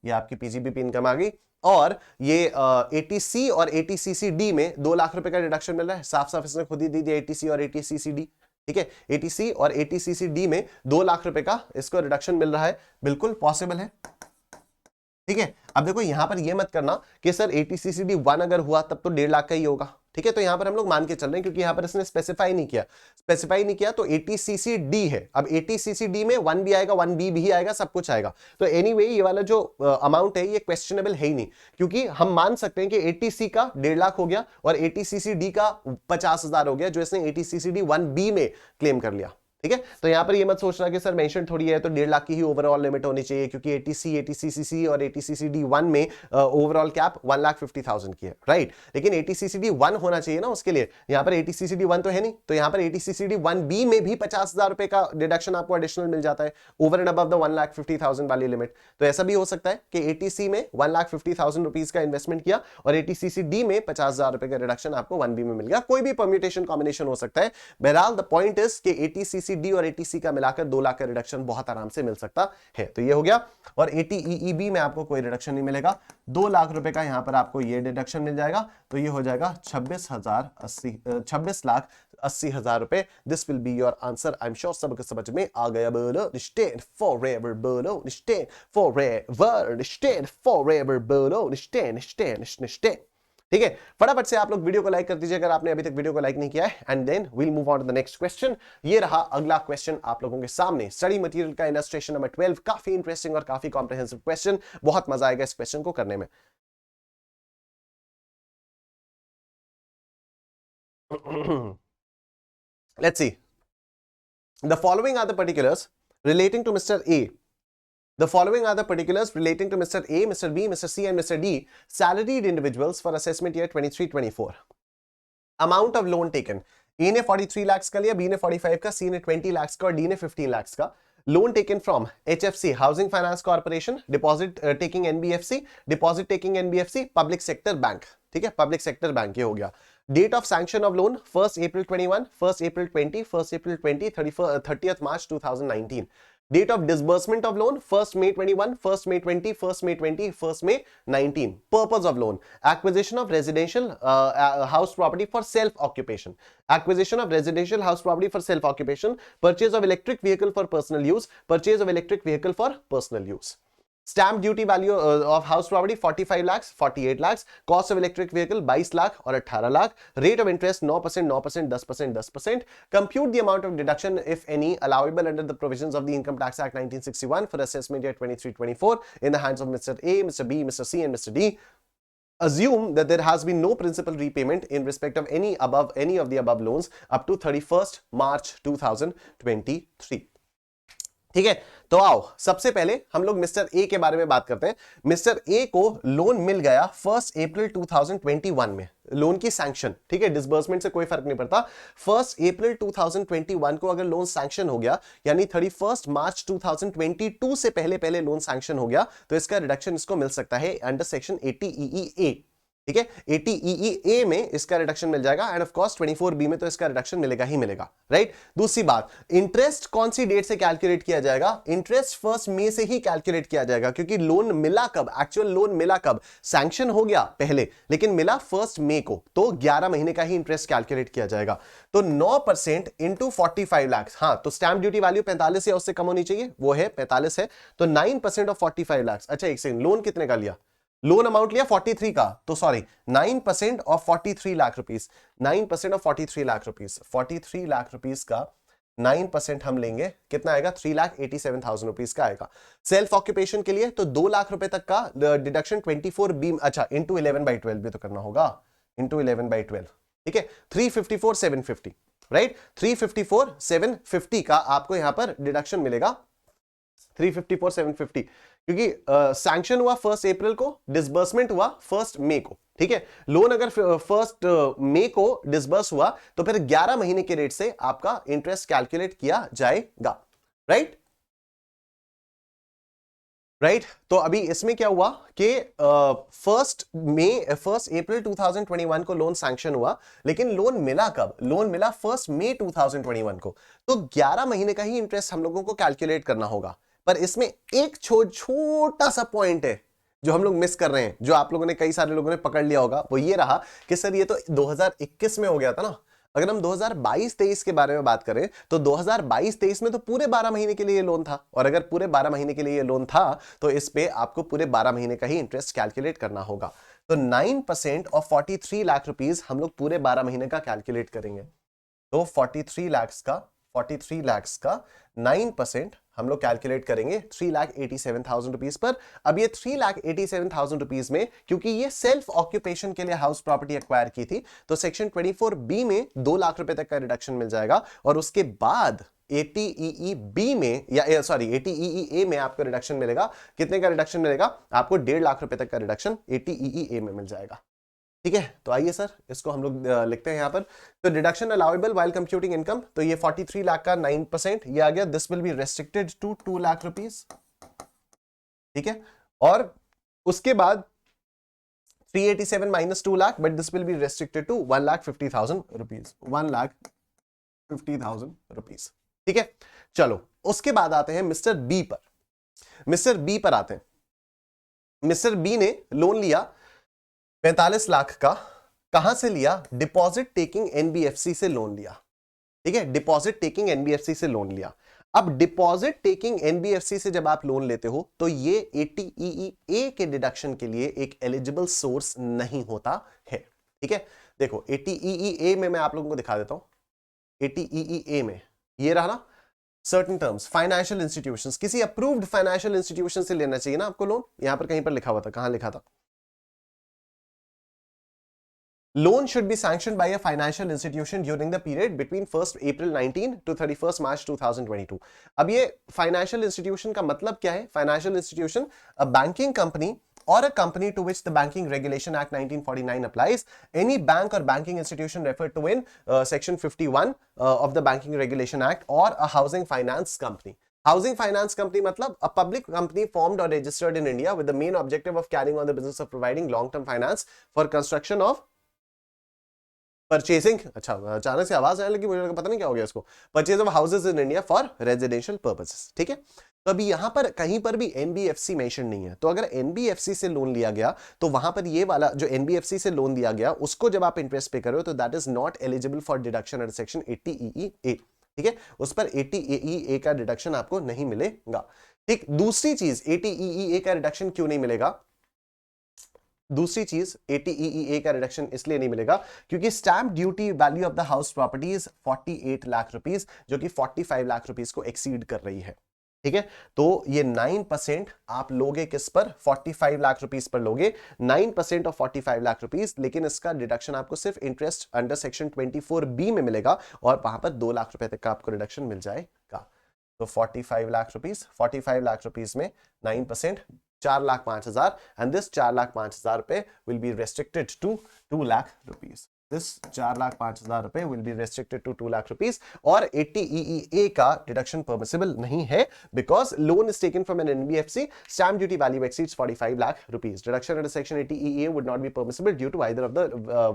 A: ये आपकी पीजीबीपी इनकम आ गई। और ये एटीसी और एटीसीसीडी में 2 लाख रुपए का डिडक्शन मिल रहा है, साफ साफ इसने खुद ही दी दिया एटीसी और एटीसीसीडी, ठीक है। एटीसी और एटीसीसीडी में 2 लाख रुपए का इसको रिडक्शन मिल रहा है, बिल्कुल पॉसिबल है, ठीक है। अब देखो यहां पर ये मत करना कि सर एटीसीसीडी 1 अगर हुआ तब तो 1.5 लाख का ही होगा, ठीक है। तो यहां पर हम लोग मान के चल रहे हैं क्योंकि यहां पर इसने स्पेसिफाई नहीं किया, तो एटीसीसीडी है। अब एटीसीसीडी में 1 भी आएगा, 1B भी आएगा, सब कुछ आएगा। तो एनीवे ये वाला जो अमाउंट है ये क्वेश्चनेबल है ही नहीं, क्योंकि हम मान सकते हैं कि एटीसी का 1.5 लाख हो गया और एटीसीसीडी का 50,000 हो गया जो इसने एटीसीसीडी 1B में क्लेम कर लिया, ठीक है। तो यहां पर ये मत सोचना कि सर मेंशन थोड़ी है तो 1.5 लाख की ही ओवरऑल लिमिट होनी चाहिए, क्योंकि एटीसी, एटीसीसीसी और एटीसीसीडी 1 में ओवरऑल कैप 1,50,000 की है, राइट। लेकिन एटीसीसीडी 1 होना चाहिए ना उसके लिए, यहां पर एटीसीसीडी 1 तो है नहीं, तो यहां पर एटीसीसीडी 1B में भी 50,000 रुपए का डिडक्शन आपको एडिशनल मिल जाता है ओवर एंड अबव द 1,50,000 वाली लिमिट। तो ऐसा भी हो सकता है कि एटीसी में 1,50,000 रुपीज का इन्वेस्टमेंट किया और एटीसीसीडी में 50,000 रुपए का रिडक्शन आपको 1B में मिल गया, कोई भी परम्यूटेशन कॉम्बिनेशन हो सकता है। बहरहाल द पॉइंट इज कि एटीसीसी डी और एटीसी का मिलाकर 2 लाख का रिडक्शन बहुत आराम से मिल सकता है। तो ये हो गया, और एटीईई में आपको कोई रिडक्शन नहीं मिलेगा, 2 लाख रुपए का यहां पर आपको ये डिडक्शन मिल जाएगा, तो ये हो जाएगा 26,80,000 रुपए। This will be your answer. I am sure सबको समझ में आ गया। बोलो स्टैंड फॉरएवर, बोलो स्टैंड फॉरएवर, स्टैंड फॉरएवर, बोलो स्टैंड स्टैंड स्टैंड। ठीक है, फटाफट से आप लोग वीडियो को लाइक कर दीजिए अगर आपने अभी तक वीडियो को लाइक नहीं किया है, and then we'll move on to the next question. ये रहा अगला क्वेश्चन आप लोगों के सामने, स्टडी मटेरियल का इलस्ट्रेशन नंबर 12। काफी इंटरेस्टिंग और काफी कॉम्प्रिहेंसिव क्वेश्चन, बहुत मजा आएगा इस क्वेश्चन को करने में। Let's see. The following are the particulars relating to Mr. A. The following are the particulars relating to Mr. A, Mr. B, Mr. C, and Mr. D, salaried individuals for assessment year 23-24. Amount of loan taken. A ने 43 lakhs का लिया, B ने 45 का, C ने 20 lakhs का और D ने 15 lakhs का. Loan taken from HFC, Housing Finance Corporation, deposit taking NBFC, deposit taking NBFC, public sector bank. ठीक है, public sector bank ये हो गया. Date of sanction of loan 1st April 21, 1st April 20, 1st April 20, 30th March 2019. Date of disbursement of loan 1st May 21, 1st May 20, 1st May 20, 1st May 19. Purpose of loan: acquisition of residential house property for self occupation, acquisition of residential house property for self occupation, purchase of electric vehicle for personal use, purchase of electric vehicle for personal use. Stamp duty value of house property 45 lakhs, 48 lakhs, cost of electric vehicle 22 lakh और 18 lakh, rate of interest 9%, 9%, 10%, 10%. Compute the amount of deduction, if any, allowable under the provisions of the Income Tax Act 1961 for assessment year 23-24 in the hands of Mr. A, Mr. B, Mr. C, and Mr. D. Assume that there has been no principal repayment in respect of any of the above loans up to 31st March 2023. ठीक है, तो आओ सबसे पहले हम लोग मिस्टर ए के बारे में बात करते हैं। मिस्टर ए को लोन मिल गया 1 अप्रैल 2021 में, लोन की सैंक्शन, ठीक है, डिसबर्समेंट से कोई फर्क नहीं पड़ता। 1 अप्रैल 2021 को अगर लोन सैंक्शन हो गया, यानी 31 मार्च 2022 से पहले पहले लोन सैंक्शन हो गया, तो इसका रिडक्शन इसको मिल सकता है अंडर सेक्शन 80EE। ठीक है, 80EE में इसका रिडक्शन मिल जाएगा, एंड ऑफ कोर्स 24B में तो इसका रिडक्शन मिलेगा ही मिलेगा, राइट। दूसरी बात, इंटरेस्ट कौन सी डेट से कैलकुलेट किया जाएगा? इंटरेस्ट 1 मई से ही कैलकुलेट किया जाएगा, क्योंकि लोन मिला कब, एक्चुअल लोन मिला कब, सैंक्शन हो गया पहले लेकिन मिला 1 मई को, तो 11 महीने का ही इंटरेस्ट कैलकुलेट किया जाएगा। तो 9% इंटू 45 लाख, हाँ, तो स्टैंप ड्यूटी वैल्यू 45 या उससे कम होनी चाहिए, वो है 45 है, तो 9% ऑफ 45 लाख। अच्छा एक सेकंड, लोन कितने का लिया? लोन अमाउंट लिया 43 का, तो sorry 9% of 43 lakh rupees, 9% of 43 lakh rupees, 43 lakh rupees का 9% हम लेंगे, कितना आएगा? 3,87,000 रुपीस का आएगा। सेल्फ ऑक्यूपेशन के लिए तो 2 लाख रुपए तक का डिडक्शन 24B, अच्छा इंटू 11/12 भी तो करना होगा, इंटू 11/12, ठीक है, 354,750, राइट, 354,750 का आपको यहां पर डिडक्शन मिलेगा, 354,750, क्योंकि सैंक्शन हुआ 1 अप्रैल को, डिसबर्समेंट हुआ 1 मई को, ठीक है। लोन अगर 1 मई को डिसबर्स हुआ तो फिर 11 महीने के रेट से आपका इंटरेस्ट कैलकुलेट किया जाएगा, राइट। तो अभी इसमें क्या हुआ कि 1 अप्रैल 2021 को लोन सैंक्शन हुआ, लेकिन लोन मिला कब? लोन मिला 1 मई 2021 को, तो 11 महीने का ही इंटरेस्ट हम लोगों को कैलकुलेट करना होगा। पर इसमें एक छोटा सा पॉइंट है जो हम लोग मिस कर रहे हैं, जो आप लोगों ने, कई सारे लोगों ने पकड़ लिया होगा, वो ये रहा कि सर ये तो 2021 में हो गया था ना। अगर हम 2022-23 के बारे में बात करें तो 2022-23 में तो पूरे 12 महीने के लिए लोन था, और अगर पूरे 12 महीने के लिए लोन था तो इस पे आपको पूरे 12 महीने का ही इंटरेस्ट कैलकुलेट करना होगा। तो 9% ऑफ 43 लाख रुपीस हम लोग पूरे 12 महीने का कैलकुलेट करेंगे, तो 43 लाख का 9% हम लोग कैलकुलेट करेंगे 3,87,000 रुपीस पर। अब ये 3,87,000 रुपीस में, क्योंकि ये सेल्फ ऑक्यूपेशन के लिए हाउस प्रॉपर्टी एक्वायर की थी, तो सेक्शन 24B में 2 लाख रुपए तक का रिडक्शन मिल जाएगा, और उसके बाद 80EE में, या सॉरी 80EE में आपको रिडक्शन मिलेगा। कितने का रिडक्शन मिलेगा? आपको 1.5 लाख रुपए तक का रिडक्शन 80EE में मिल जाएगा, ठीक है। तो आइए सर इसको हम लोग लिखते हैं यहां पर। तो deduction allowable while computing income, तो ये 43 लाख का 9% ये आ गया, this will be restricted to 2 lakh rupees, ठीक है। और उसके बाद 387 minus 2 lakh, but this will be restricted to 1,50,000 rupees, 1,50,000 rupees, ठीक है। चलो उसके बाद आते हैं मिस्टर बी पर। मिस्टर बी पर आते हैं। मिस्टर बी ने लोन लिया 45 लाख का, कहां से लिया? डिपॉजिट टेकिंग एनबीएफसी से लोन लिया, ठीक है, डिपॉजिट टेकिंग एनबीएफसी से लोन लिया। अब डिपॉजिट टेकिंग एनबीएफसी से जब आप लोन लेते हो तो ये 80EE के डिडक्शन के लिए एक एलिजिबल सोर्स नहीं होता है। ठीक है, देखो 80EE में मैं आप लोगों को दिखा देता हूं। 80EE में ये रहा ना, सर्टेन टर्म्स, फाइनेंशियल इंस्टीट्यूशंस, किसी अप्रूव्ड फाइनेंशियल इंस्टीट्यूशन से लेना चाहिए ना आपको लोन। यहां पर कहीं पर लिखा हुआ था, कहां लिखा था? Loan should be sanctioned by a financial institution during the period between 1st April 19 to 31st March 2022. अब ये फाइनेंशियल इंस्टीट्यूशन का मतलब क्या है? Financial institution, a banking company or a company to which the Banking Regulation Act 1949 applies, any bank or banking institution referred to in section 51 of the Banking Regulation Act, or a housing finance company. Housing finance company मतलब a public company formed or registered in India with the main objective of carrying on the business of providing long-term finance for construction of purchasing. अच्छा, अचानक से आवाज आने लगी, मुझे पता नहीं क्या हो गया इसको। Purchase of houses in India for residential purposes. ठीक है, तो अभी यहां पर कहीं पर भी एनबीएफसी मेंशन नहीं है। तो अगर एनबीएफसी से लोन लिया गया तो वहां पर ये वाला जो एनबीएफसी से लोन दिया गया उसको जब आप इंटरेस्ट पे करो तो that is not eligible for deduction under section 80EE। ठीक है, उस पर 80EE का डिडक्शन आपको नहीं मिलेगा। ठीक, दूसरी चीज 80EE का रिडक्शन क्यों नहीं मिलेगा? दूसरी चीज 80EE का रिडक्शन इसलिए नहीं मिलेगा क्योंकि stamp duty value of the house property is 48 lakh rupees, जो कि 45 लाख रुपीस को एक्सीड कर रही है। ठीक है, तो ये 9% आप लोगे किस पर? 45 लाख रुपीस पर लोगे, 9% ऑफ 45 लाख रुपीस। लेकिन इसका डिडक्शन आपको सिर्फ इंटरेस्ट अंडर सेक्शन 24B में मिलेगा और वहां पर 2 लाख रुपए तक का आपको रिडक्शन मिल जाएगा। तो 45 लाख रुपीस, 45 लाख रुपीस में 9%, 4,05,000, and this 4,05,000 रुपए will be restricted to 2 lakh rupees. This 4,05,000 रुपए will be restricted to 2 lakh rupees. और 80EE का डिडक्शन परमिसिबल नहीं है because loan is taken from an NBFC, stamp duty value exceeds 45 lakh rupees. Deduction under section 80EE would not be permissible due to either of the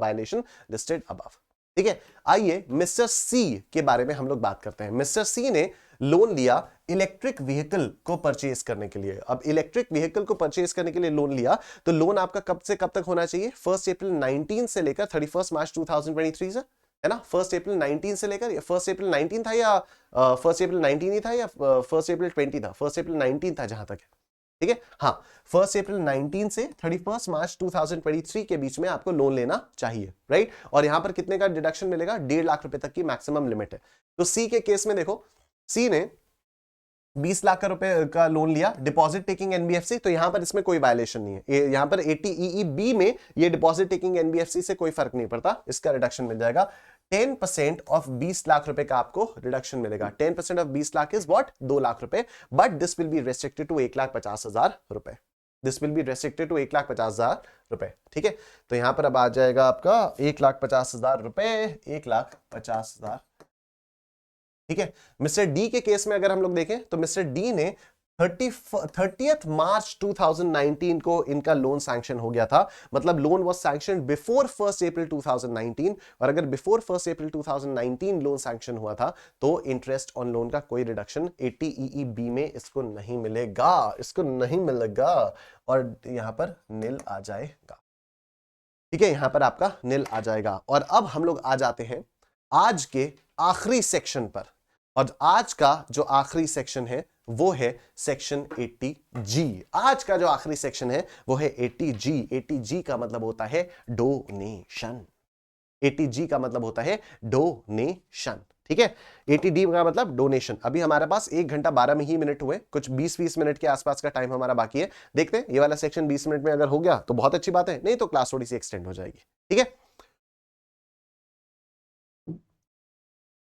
A: violation listed above. ठीक है, आइए मिस्टर सी के बारे में हम लोग बात करते हैं। मिस्टर सी ने लोन लिया इलेक्ट्रिक व्हीकल को परचेज करने के लिए। अब इलेक्ट्रिक व्हीकल को परचेज करने के लिए लोन लिया तो लोन आपका कब से कब तक होना चाहिए? 1 अप्रैल 19 से लेकर 31 मार्च 2023 से, है ना? 1 अप्रैल 19 से लेकर, 1 अप्रैल 19 था या 1 अप्रैल 19 ही था या 1 अप्रैल 20 था? 1 अप्रैल 19 था जहां तक है। ठीक है, हाँ, 1 अप्रैल 19 से 31 मार्च 2023 के बीच में आपको लोन लेना चाहिए, राइट? और यहां पर कितने का डिडक्शन मिलेगा? 1.5 लाख रुपए तक की मैक्सिमम लिमिट है। तो सी के केस में देखो, सी ने 20 लाख का रुपए का लोन लिया, डिपॉजिट टेकिंग एनबीएफसी, तो यहां पर इसमें कोई वायलेशन नहीं है। यहां पर 80EE में ये डिपॉजिट टेकिंग एनबीएफसी से कोई फर्क नहीं पड़ता, इसका रिडक्शन मिल जाएगा। 10% ऑफ 20 लाख रुपए का आपको रिडक्शन मिलेगा। 10% of 20 lakh is what? 2 lakh रुपए, but this will be restricted to 1,50,000 रुपए। This will be restricted to 1,50,000 रुपए। ठीक है, तो यहां पर अब आ जाएगा आपका 1,50,000 रुपए, 1,50,000। ठीक है, मिस्टर डी के केस में अगर हम लोग देखें तो मिस्टर डी ने 30th मार्च 2019 को इनका लोन सैंक्शन हो गया था। मतलब लोन वाज सैंक्शन बिफोर 1 अप्रैल 2019, और अगर बिफोर 1 अप्रैल 2019 लोन सैंक्शन हुआ था तो इंटरेस्ट ऑन लोन का कोई रिडक्शन 80EE में इसको नहीं मिलेगा, इसको नहीं मिलेगा, और यहां पर नील आ जाएगा। ठीक है, यहां पर आपका नील आ जाएगा। और अब हम लोग आ जाते हैं आज के आखिरी सेक्शन पर, और आज का जो आखिरी सेक्शन है वो है सेक्शन 80G। आज का जो आखिरी सेक्शन है वो है 80G। 80G का मतलब होता है डोनेशन। 80G का मतलब होता है डोनेशन। ठीक है, 80D का मतलब डोनेशन। अभी हमारे पास 1 घंटा 12 ही मिनट हुए, कुछ 20-20 मिनट के आसपास का टाइम हमारा बाकी है। देखते हैं ये वाला सेक्शन 20 मिनट में अगर हो गया तो बहुत अच्छी बात है, नहीं तो क्लास थोड़ी सी एक्सटेंड हो जाएगी। ठीक है,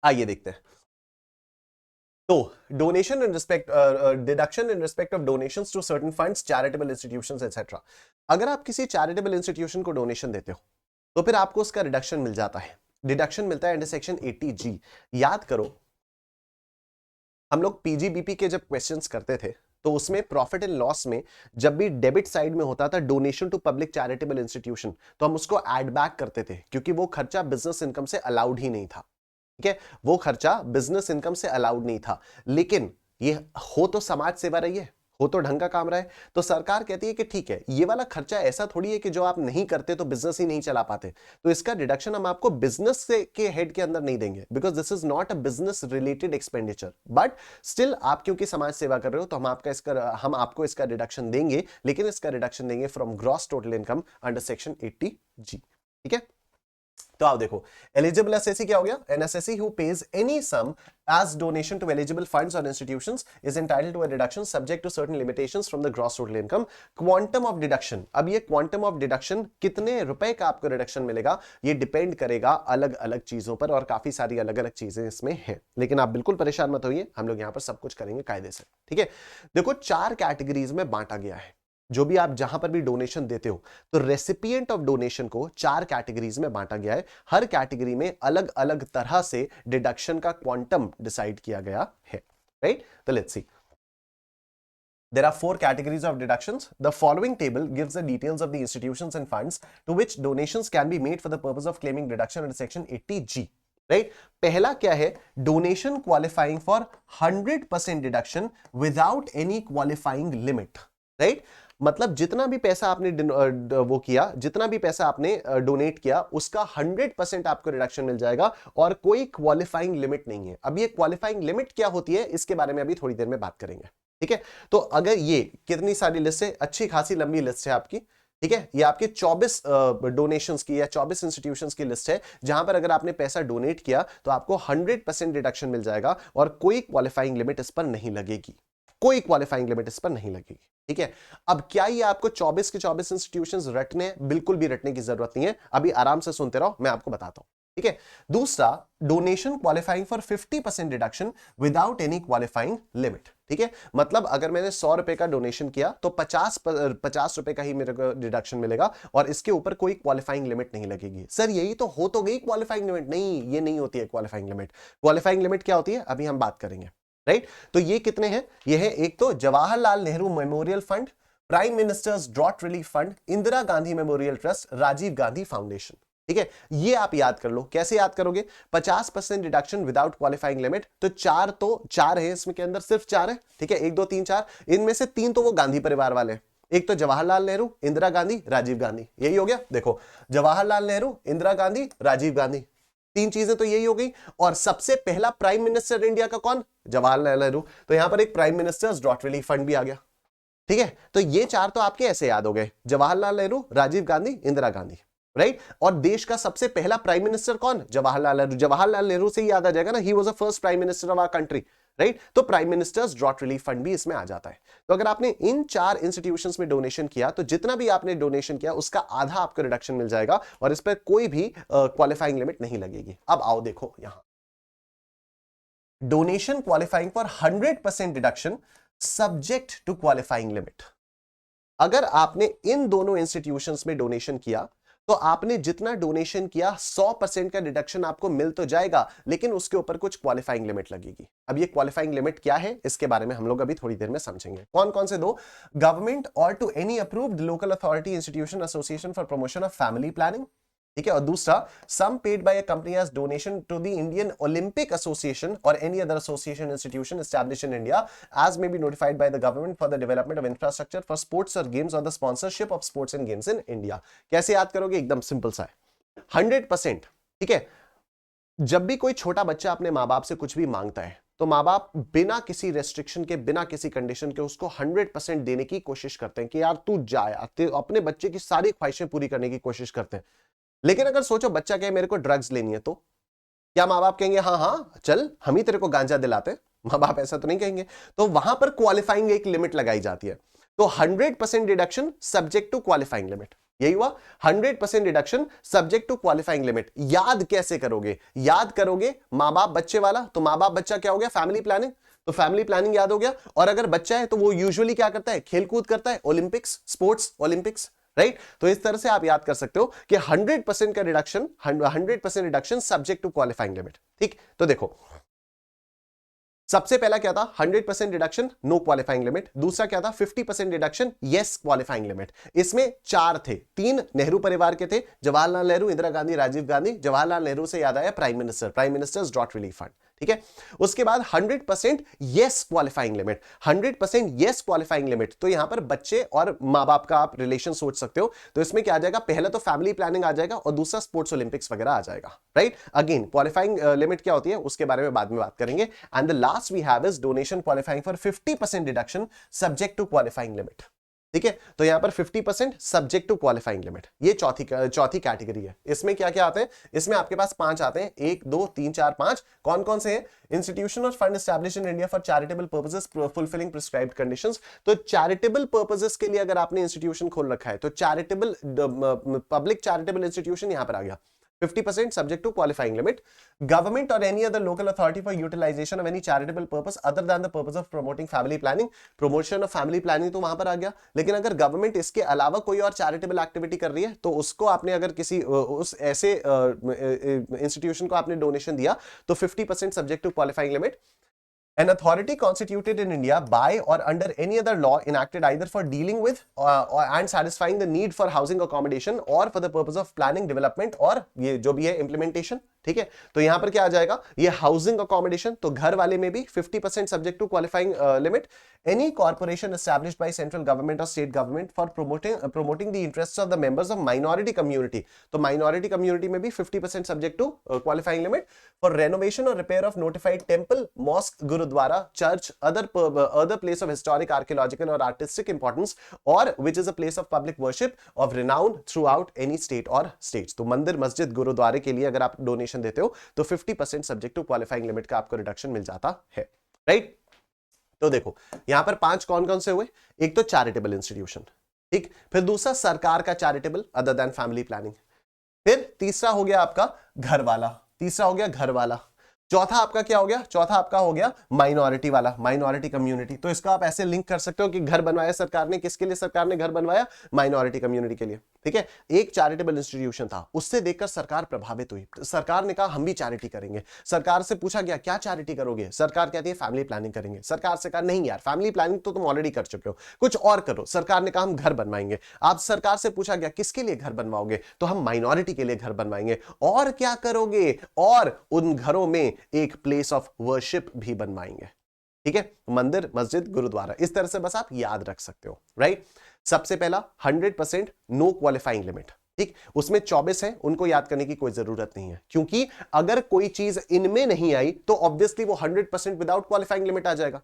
A: आइए देखते हैं। तो donation in respect, deduction in respect of donations to certain funds, charitable institutions etcetera. अगर आप किसी चैरिटेबल इंस्टीट्यूशन को डोनेशन देते हो तो फिर आपको उसका रिडक्शन मिल जाता है। डिडक्शन मिलता है अंडर सेक्शन 80G। याद करो, हम लोग पीजीबीपी के जब क्वेश्चंस करते थे तो उसमें प्रॉफिट एंड लॉस में जब भी डेबिट साइड में होता था donation to public charitable institution, तो हम उसको एड बैक करते थे क्योंकि वो खर्चा बिजनेस इनकम से अलाउड ही नहीं था। ठीक है, वो खर्चा बिजनेस इनकम से अलाउड नहीं था। लेकिन ये हो तो समाज सेवा रही है, हो तो ढंग का काम रहा है। तो सरकार कहती है कि ठीक है, ये वाला खर्चा ऐसा थोड़ी है कि जो आप नहीं करते तो बिजनेस ही नहीं चला पाते, तो इसका डिडक्शन हम आपको बिजनेस से के हेड के अंदर नहीं देंगे, because this is not a business related expenditure, but still आप क्योंकि समाज सेवा कर रहे हो तो हम आपको इसका डिडक्शन देंगे, लेकिन इसका डिडक्शन देंगे from gross total income under section 80G। ठीक है, तो आप देखो एलिजिबल एसएससी क्या हो गया, an SSC who pays any sum as donation to eligible funds or institutions is entitled to a deduction subject to certain limitations from the gross total income. Quantum of deduction, अब ये क्वांटम ऑफ डिडक्शन कितने रुपए का आपको रिडक्शन मिलेगा, ये डिपेंड करेगा अलग अलग चीजों पर, और काफी सारी अलग अलग चीजें इसमें हैं, लेकिन आप बिल्कुल परेशान मत होइए, हम लोग यहां पर सब कुछ करेंगे कायदे से। ठीक है, देखो 4 कैटेगरीज में बांटा गया है, जो भी आप जहां पर भी डोनेशन देते हो तो रेसिपिएंट ऑफ डोनेशन को 4 कैटेगरीज में बांटा गया है, हर कैटेगरी में अलग अलग तरह से डिडक्शन का क्वांटम डिसाइड किया गया है, राइट। तो let's see, there are 4 categories of deductions. The following table gives the details of the institutions and funds to which donations can be made for the purpose of claiming deduction under section 80G, right? पहला क्या है, donation qualifying for 100% deduction without any qualifying limit, right. मतलब जितना भी पैसा आपने वो किया, जितना भी पैसा आपने डोनेट किया, उसका 100% आपको रिडक्शन मिल जाएगा और कोई क्वालिफाइंग लिमिट नहीं है। अब ये क्वालिफाइंग लिमिट क्या होती है, इसके बारे में अभी थोड़ी देर में बात करेंगे। ठीक है, तो अगर ये कितनी सारी लिस्ट है, अच्छी खासी लंबी लिस्ट है आपकी। ठीक है, ये आपके 24 डोनेशंस की या 24 इंस्टीट्यूशंस की लिस्ट है, जहां पर अगर आपने पैसा डोनेट किया तो आपको 100% डिडक्शन मिल जाएगा और कोई क्वालिफाइंग लिमिट इस पर नहीं लगेगी, कोई क्वालिफाइंग लिमिट इस पर नहीं लगेगी। ठीक है, अब क्या ये आपको 24 के 24 इंस्टीट्यूशंस रटने हैं? बिल्कुल भी रटने की जरूरत नहीं है, अभी आराम से सुनते रहो, मैं आपको बताता हूं। ठीक है, दूसरा, donation qualifying for 50% deduction without any qualifying limit. ठीक है, मतलब अगर मैंने 100 रुपए का डोनेशन किया तो 50 रुपए का ही मेरे को डिडक्शन मिलेगा और इसके ऊपर कोई क्वालिफाइंग लिमिट नहीं लगेगी। सर यही तो हो तो गई क्वालिफाइंग लिमिट, नहीं ये नहीं होती है क्वालिफाइंग लिमिट। क्वालिफाइंग लिमिट क्या होती है अभी हम बात करेंगे, राइट। तो ये कितने हैं, ये है एक तो Jawaharlal Nehru memorial fund, prime minister's drought relief fund, Indira Gandhi memorial trust, Rajiv Gandhi foundation. ठीक है, ये आप याद कर लो। कैसे याद करोगे, 50% डिडक्शन विदाउट क्वालिफाइंग लिमिट, तो चार है इसमें के अंदर, सिर्फ 4 है। ठीक है, 1 2 3 4, इनमें से 3 तो वो गांधी परिवार वाले, एक तो जवाहरलाल नेहरू, इंदिरा गांधी, राजीव गांधी, यही हो गया। देखो जवाहरलाल नेहरू, इंदिरा गांधी, राजीव गांधी, 3 चीजें तो यही हो गई। और सबसे पहला प्राइम मिनिस्टर इंडिया का कौन, जवाहरलाल नेहरू, तो यहां पर एक prime minister's drought relief fund भी आ गया। ठीक है, तो ये 4 तो आपके ऐसे याद हो गए, जवाहरलाल नेहरू, राजीव गांधी, इंदिरा गांधी, राइट। और देश का सबसे पहला प्राइम मिनिस्टर कौन, जवाहरलाल नेहरू। जवाहरलाल नेहरू से ही याद आ जाएगा ना, he was the first prime minister of our country, right. तो prime minister's drought relief fund भी इसमें आ जाता है। तो अगर आपने इन 4 इंस्टीट्यूशंस में डोनेशन किया तो जितना भी आपने डोनेशन किया उसका आधा आपको रिडक्शन मिल जाएगा और इस पर कोई भी क्वालिफाइंग लिमिट नहीं लगेगी। अब आओ देखो यहां, donation qualifying for 100% deduction subject to qualifying limit. अगर आपने इन दोनों इंस्टीट्यूशंस में डोनेशन किया तो आपने जितना डोनेशन किया 100% का डिडक्शन आपको मिल तो जाएगा, लेकिन उसके ऊपर कुछ क्वालिफाइंग लिमिट लगेगी। अब ये क्वालिफाइंग लिमिट क्या है इसके बारे में हम लोग अभी थोड़ी देर में समझेंगे। कौन कौन से दो, government or to any approved local authority institution association for promotion of family planning. ठीक है, और दूसरा, sum paid by a company as donation to the Indian Olympic association or any other association institution established in India as may be notified by the government for the development of infrastructure for sports और games or the sponsorship of sports and games in India. कैसे याद करोगे, एकदम सिंपल सा है, 100%। ठीक है, जब भी कोई छोटा बच्चा अपने माँ बाप से कुछ भी मांगता है तो माँ बाप बिना किसी रेस्ट्रिक्शन के, बिना किसी कंडीशन के उसको 100% देने की कोशिश करते हैं कि यार तू जा, अपने बच्चे की सारी ख्वाहिशें पूरी करने की कोशिश करते हैं। लेकिन अगर सोचो बच्चा कहे मेरे को ड्रग्स लेनी है, तो क्या माँ बाप कहेंगे हाँ हाँ चल हम ही तेरे को गांजा दिलाते हैं? माँ बाप ऐसा तो नहीं कहेंगे। तो वहां पर क्वालिफाइंग एक लिमिट लगाई जाती है। तो 100% deduction subject to qualifying limit, यही हुआ 100% deduction subject to qualifying limit. याद कैसे करोगे, याद करोगे माँ बाप बच्चे वाला, तो माँ बाप बच्चा क्या हो गया, फैमिली प्लानिंग, तो फैमिली प्लानिंग याद हो गया। और अगर बच्चा है तो वो यूजुअली क्या करता है, खेलकूद करता है, ओलंपिक्स, स्पोर्ट्स, ओलंपिक्स, राइट। तो इस तरह से आप याद कर सकते हो कि 100% का reduction, 100% reduction subject to qualifying limit. ठीक, तो देखो सबसे पहला क्या था, 100% डिडक्शन नो क्वालिफाइंग लिमिट। दूसरा क्या था, 50% डिडक्शन यस क्वालिफाइंग लिमिट। इसमें 4 थे, 3 नेहरू परिवार के थे, जवाहरलाल नेहरू, इंदिरा गांधी, राजीव गांधी। जवाहरलाल नेहरू से याद आया prime minister, prime minister's drought relief fund. ठीक है। उसके बाद 100% yes qualifying limit, 100% yes qualifying limit. तो यहां पर बच्चे और मां बाप का आप रिलेशन सोच सकते हो। तो इसमें क्या आ जाएगा, पहला तो फैमिली प्लानिंग आ जाएगा और दूसरा स्पोर्ट्स ओलंपिक्स वगैरह आ जाएगा, राइट। अगेन क्वालिफाइंग लिमिट क्या होती है उसके बारे में बाद में बात करेंगे। And the last we have is donation qualifying for 50% deduction subject to qualifying limit. ठीक है, तो यहां पर 50% सब्जेक्ट टू क्वालिफाइंग लिमिट, ये चौथी कैटेगरी है। इसमें क्या क्या आते हैं, इसमें आपके पास 5 आते हैं, 1 2 3 4 5। कौन कौन से हैं, इंस्टीट्यूशन और fund established in India for charitable purposes fulfilling prescribed conditions. तो चैरिटेबल पर्पसेस के लिए अगर आपने इंस्टीट्यूशन खोल रखा है तो चैरिटेबल पब्लिक चैरिटेबल इंस्टीट्यूशन यहां पर आ गया, 50% subject to qualifying limit. Government or any other local authority for utilization of any charitable purpose other than the purpose of promoting family planning. Promotion of family planning तो वहां पर आ गया, लेकिन अगर गवर्नमेंट इसके अलावा कोई और चैरिटेबल एक्टिविटी कर रही है तो उसको आपने अगर किसी उस ऐसे इंस्टीट्यूशन को आपने डोनेशन दिया तो 50% subject to qualifying limit. An authority constituted in India by or under any other law enacted either for dealing with and satisfying the need for housing accommodation or for the purpose of planning development और ये जो भी है implementation। ठीक है, तो यहां पर क्या आ जाएगा, ये हाउसिंग अकोमोडेशन, तो घर वाले में भी 50% subject to qualifying limit. Any corporation established by central government or state government for promoting the interests of the members of minority community, तो माइनॉरिटी कम्युनिटी में भी 50% subject to qualifying limit. For renovation or repair of notified temple, mosque, gurdwara, church, other place of historic, archaeological or artistic importance or which is a place of public worship of renown throughout any state or states। तो मंदिर, मस्जिद, गुरुद्वारे के लिए अगर आप डोनेशन देते हो तो 50% सब्जेक्ट टू क्वालिफाइंग लिमिट का आपको रिडक्शन मिल जाता है, राइट। तो देखो यहां पर 5 कौन कौन से हुए, एक तो चैरिटेबल इंस्टीट्यूशन, ठीक, फिर दूसरा सरकार का charitable other than family planning, फिर तीसरा हो गया आपका घर वाला, तीसरा हो गया घर वाला, चौथा आपका क्या हो गया, चौथा आपका हो गया माइनॉरिटी वाला, माइनॉरिटी कम्युनिटी। तो इसको आप ऐसे लिंक कर सकते हो कि घर बनवाया सरकार ने, किसके लिए सरकार ने घर बनवाया, माइनॉरिटी कम्युनिटी के लिए। ठीक है, एक चैरिटेबल इंस्टीट्यूशन था, उससे देखकर सरकार प्रभावित हुई, सरकार ने कहा हम भी चैरिटी करेंगे। सरकार से पूछा गया क्या चैरिटी करोगे, सरकार कहती है फैमिली प्लानिंग करेंगे। सरकार से कहा नहीं यार फैमिली प्लानिंग तो तुम ऑलरेडी कर चुके हो, कुछ और करो। सरकार ने कहा हम घर बनवाएंगे। आप सरकार से पूछा गया किसके लिए घर बनवाओगे, तो हम माइनॉरिटी के लिए घर बनवाएंगे। और क्या करोगे, और उन घरों में एक प्लेस ऑफ वर्शिप भी बनवाएंगे। ठीक है, मंदिर, मस्जिद, गुरुद्वारा, इस तरह से बस आप याद रख सकते हो, राइट। सबसे पहला 100% नो क्वालिफाइंग लिमिट, ठीक, उसमें 24 है, उनको याद करने की कोई जरूरत नहीं है, क्योंकि अगर कोई चीज इनमें नहीं आई तो ऑब्वियसली वो 100% विदाउट क्वालिफाइंग लिमिट आ जाएगा।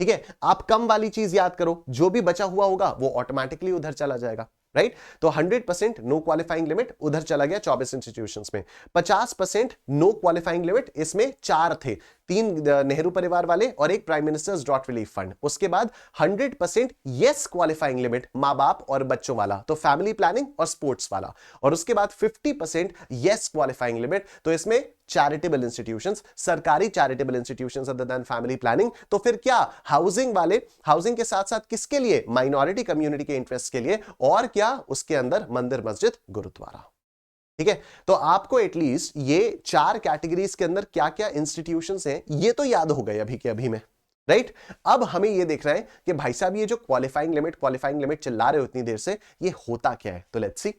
A: ठीक है, आप कम वाली चीज याद करो, जो भी बचा हुआ होगा वो ऑटोमेटिकली उधर चला जाएगा, राइट। तो 100% नो क्वालिफाइंग लिमिट उधर चला गया 24 इंस्टीट्यूशंस में। 50% नो क्वालिफाइंग लिमिट, इसमें 4 थे, 3 नेहरू परिवार वाले और एक prime minister's drought relief fund. उसके बाद 100% यस क्वालिफाइंग लिमिट, मां बाप और बच्चों वाला, तो फैमिली प्लानिंग और स्पोर्ट्स वाला। और उसके बाद 50% यस क्वालिफाइंग लिमिट, तो इसमें चैरिटेबल इंस्टीट्यूशंस, सरकारी charitable institutions other than family planning. तो फिर क्या, हाउसिंग वाले, हाउसिंग के साथ साथ किसके लिए, माइनॉरिटी कम्युनिटी के इंटरेस्ट के लिए, और क्या उसके अंदर मंदिर, मस्जिद, गुरुद्वारा। ठीक है, तो आपको एटलीस्ट ये 4 कैटेगरीज के अंदर क्या क्या इंस्टीट्यूशंस हैं ये तो याद हो गए अभी के अभी में, राइट। अब हमें ये देखना है कि भाई साहब ये जो क्वालिफाइंग लिमिट चिल्ला रहे हो इतनी देर से, ये होता क्या है। तो लेट्स सी।